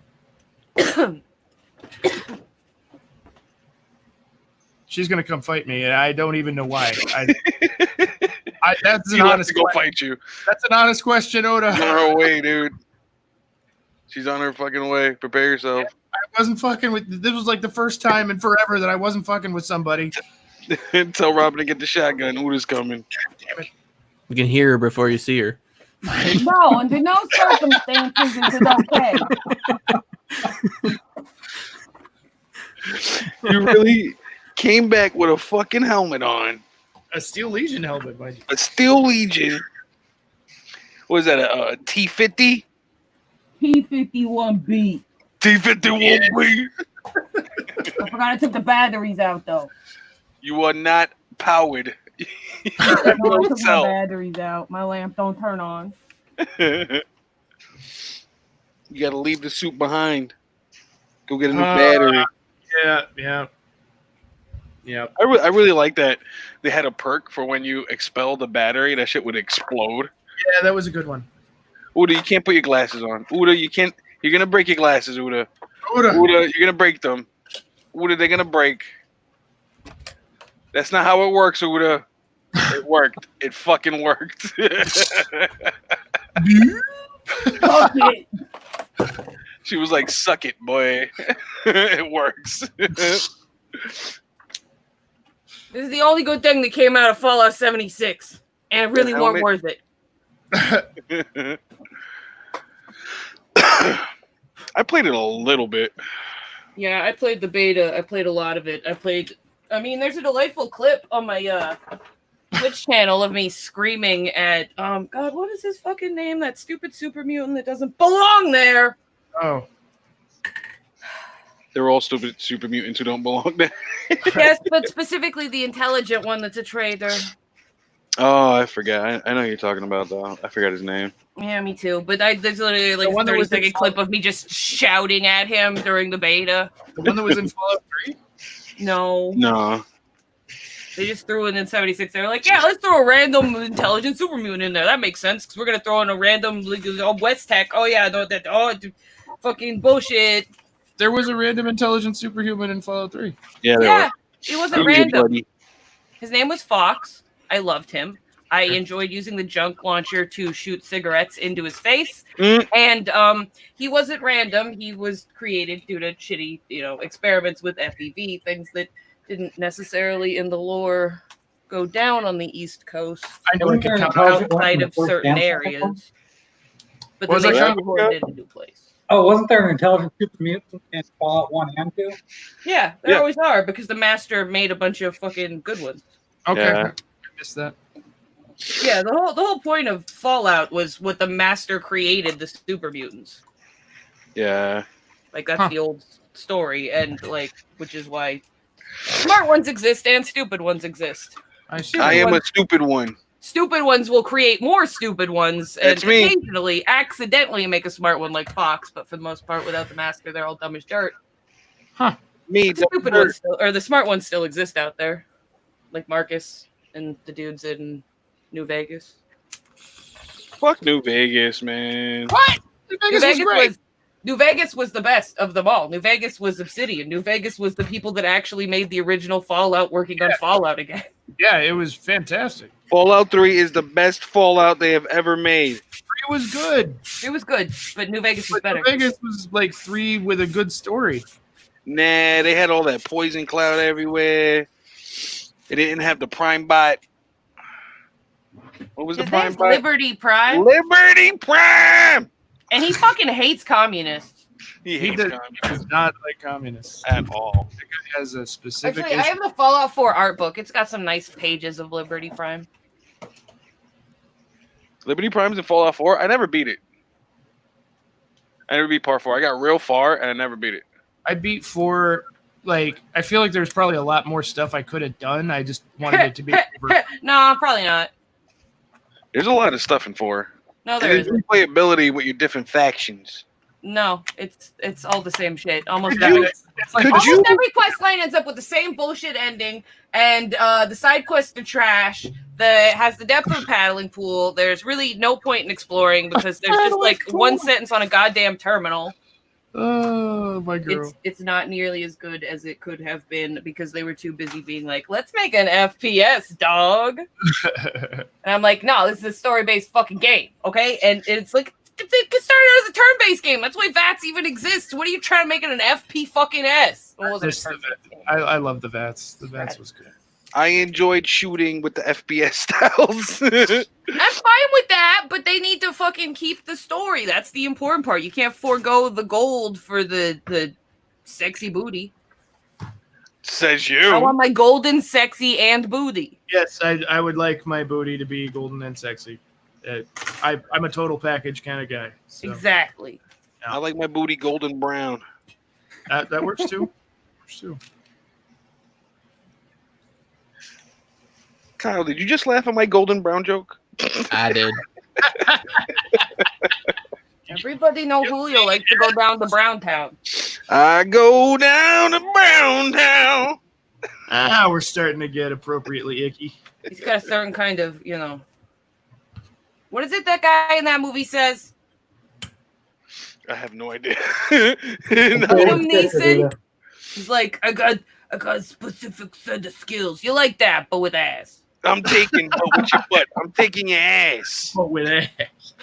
She's gonna come fight me, and I don't even know why. That's an You have honest. to go question. fight you. That's an honest question, Oda. She's on her way, dude. She's on her fucking way. Prepare yourself. I wasn't fucking with. This was like the first time in forever that I wasn't fucking with somebody. Tell Robin to get the shotgun. Uda's coming. You can hear her before you see her. No, under no circumstances is it okay. You really came back with a fucking helmet on, A Steel Legion helmet, mind you. a Steel Legion, What is that? A T50? P51B. T51B. I forgot I took the batteries out though. You are not powered. No, I Don't took my sell. batteries out. My lamp don't turn on. You gotta leave the soup behind. Go get a new battery. Yeah. I really like that they had a perk for when you expel the battery, that shit would explode. Yeah, that was a good one. Uda, you can't put your glasses on. Uda, you can't. You're gonna break your glasses, Uda. Uda. Uda, you're gonna break them. Uda, they're gonna break. That's not how it works, Uda. It worked. It fucking worked. Fuck it. She was like, "Suck it, boy." It works. This is the only good thing that came out of Fallout 76, and it really weren't worth it. I played it a little bit. Yeah, I played the beta. I played a lot of it. There's a delightful clip on my Twitch channel of me screaming at God, what is his fucking name? That stupid super mutant that doesn't belong there. Oh. They're all stupid super mutants who don't belong there. Yes, but specifically the intelligent one that's a traitor. Oh, I forgot. I know who you're talking about, though. I forgot his name. Yeah, me too. But there's literally like a 30-second clip of me just shouting at him during the beta. The one that was in Fallout 3? No. They just threw it in 76. They were like, yeah, let's throw a random intelligent super mutant in there. That makes sense because we're going to throw in a random West Tech. Oh, yeah. Fucking bullshit. There was a random intelligent superhuman in Fallout 3. Yeah, it wasn't random. His name was Fox. I loved him. I enjoyed using the junk launcher to shoot cigarettes into his face. And he wasn't random. He was created due to shitty, experiments with FEV, things that didn't necessarily in the lore go down on the East Coast. I know it could come outside of certain areas. But then they shoehorned it in a new place. Oh, wasn't there an intelligent super mutant in Fallout 1 and 2? Yeah, there always are, because the Master made a bunch of fucking good ones. Okay. Yeah. I missed that. Yeah, the whole point of Fallout was what the Master created the super mutants. Yeah. Like, that's the old story, and, which is why smart ones exist and stupid ones exist. I am a stupid one. Stupid ones will create more stupid ones, That's and me. occasionally accidentally make a smart one like Fox, but for the most part, without the Master, they're all dumb as dirt. Me, The stupid ones still, or the smart ones still exist out there, like Marcus and the dudes in New Vegas. Fuck New Vegas, man. What? New Vegas was the best of them all. New Vegas was Obsidian. New Vegas was the people that actually made the original Fallout working on Fallout again. Yeah, it was fantastic. Fallout 3 is the best Fallout they have ever made. 3 was good. It was good, but New Vegas was better. New Vegas was like 3 with a good story. Nah, they had all that poison cloud everywhere. They didn't have the Prime Bot. What was the Prime Bot? Liberty Prime. Liberty Prime! And he fucking hates communists. He does not like communists at all. That guy has a specific Actually, I have the Fallout 4 art book. It's got some nice pages of Liberty Prime. Liberty Prime's in Fallout 4? I never beat it. I never beat part 4. I got real far, and I never beat it. I beat 4. I feel like there's probably a lot more stuff I could have done. I just wanted it to be over. No, probably not. There's a lot of stuff in 4. No, there There's isn't. replayability with your different factions. No, it's all the same shit. Almost Could every you- almost every quest line ends up with the same bullshit ending, and the side quests are trash. That has the depth of a paddling pool. There's really no point in exploring because there's just like one sentence on a goddamn terminal. Oh, my girl. It's not nearly as good as it could have been because they were too busy being like, let's make an FPS, dog. And I'm like, no, this is a story-based fucking game, okay? And it's like, it started out as a turn-based game. That's why VATS even exists. What are you trying to make it an FP fucking S? It wasn't a turn-based game. I love the VATS. The VATS was good. I enjoyed shooting with the FPS styles. I'm fine with that, but they need to fucking keep the story. That's the important part. You can't forego the gold for the sexy booty. Says I you. want my golden, sexy, and booty. Yes, I would like my booty to be golden and sexy. I'm a total package kind of guy. So Exactly. I like my booty golden brown. that works too. Works too. Kyle, did you just laugh at my golden brown joke? I did. Everybody know Julio likes to go down to Brown Town. I go down to Brown Town. We're starting to get appropriately icky. He's got a certain kind of, what is it that guy in that movie says? I have no idea. Liam Neeson. He's like, I got a specific set of skills. You like that, but with ass. I'm taking with your butt. I'm taking your ass. But with ass.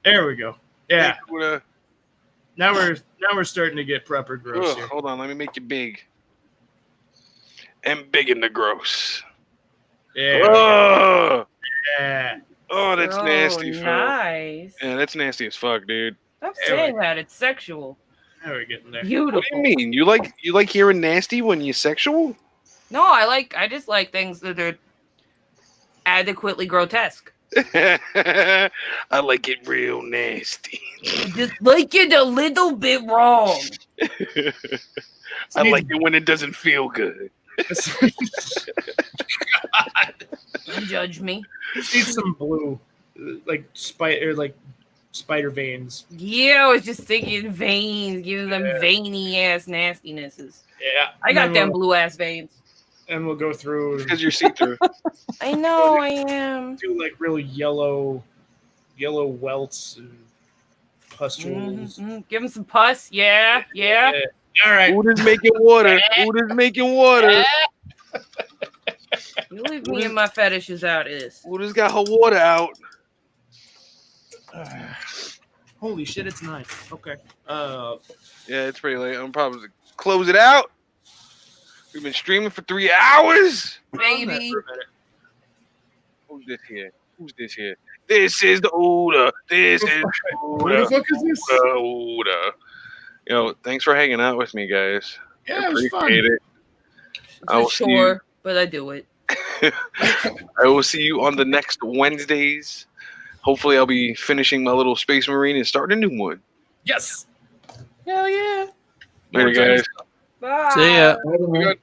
There we go. Yeah. Now we're starting to get proper gross here. Hold on, let me make you big. And big in the gross. Yeah. Yeah. Oh, that's nasty, Phil. Nice. Yeah, that's nasty as fuck, dude. Stop saying that. It's sexual. Now we're getting there. Beautiful. What do you mean? You like hearing nasty when you're sexual? No, I just like things that are adequately grotesque. I like it real nasty. I just like it a little bit wrong. I like it when it doesn't feel good. Don't judge me. Just need some blue, like spider veins. Yeah, I was just thinking veins, giving them veiny ass nastinesses. Yeah, I got them blue ass veins. And we'll go through. Because you're see-through. I know I am. Do like real yellow welts and pustules. Mm-hmm. Give them some pus. Yeah. All right. Food is making water. Food is making water. You leave me and my fetishes out of this. Food has got her water out. Holy shit! It's 9. Okay. Yeah, it's pretty late. I'm probably close it out. We've been streaming for 3 hours. Baby. Who's this here? This is the Oda. This is What the fuck is this? Oda. Yo, thanks for hanging out with me, guys. Yeah, it was fun. Appreciate it. I will see you. Sure, but I do it. I will see you on the next Wednesdays. Hopefully, I'll be finishing my little Space Marine and starting a new one. Yes. Hell yeah. Later, guys. Bye. See ya. Wait a minute.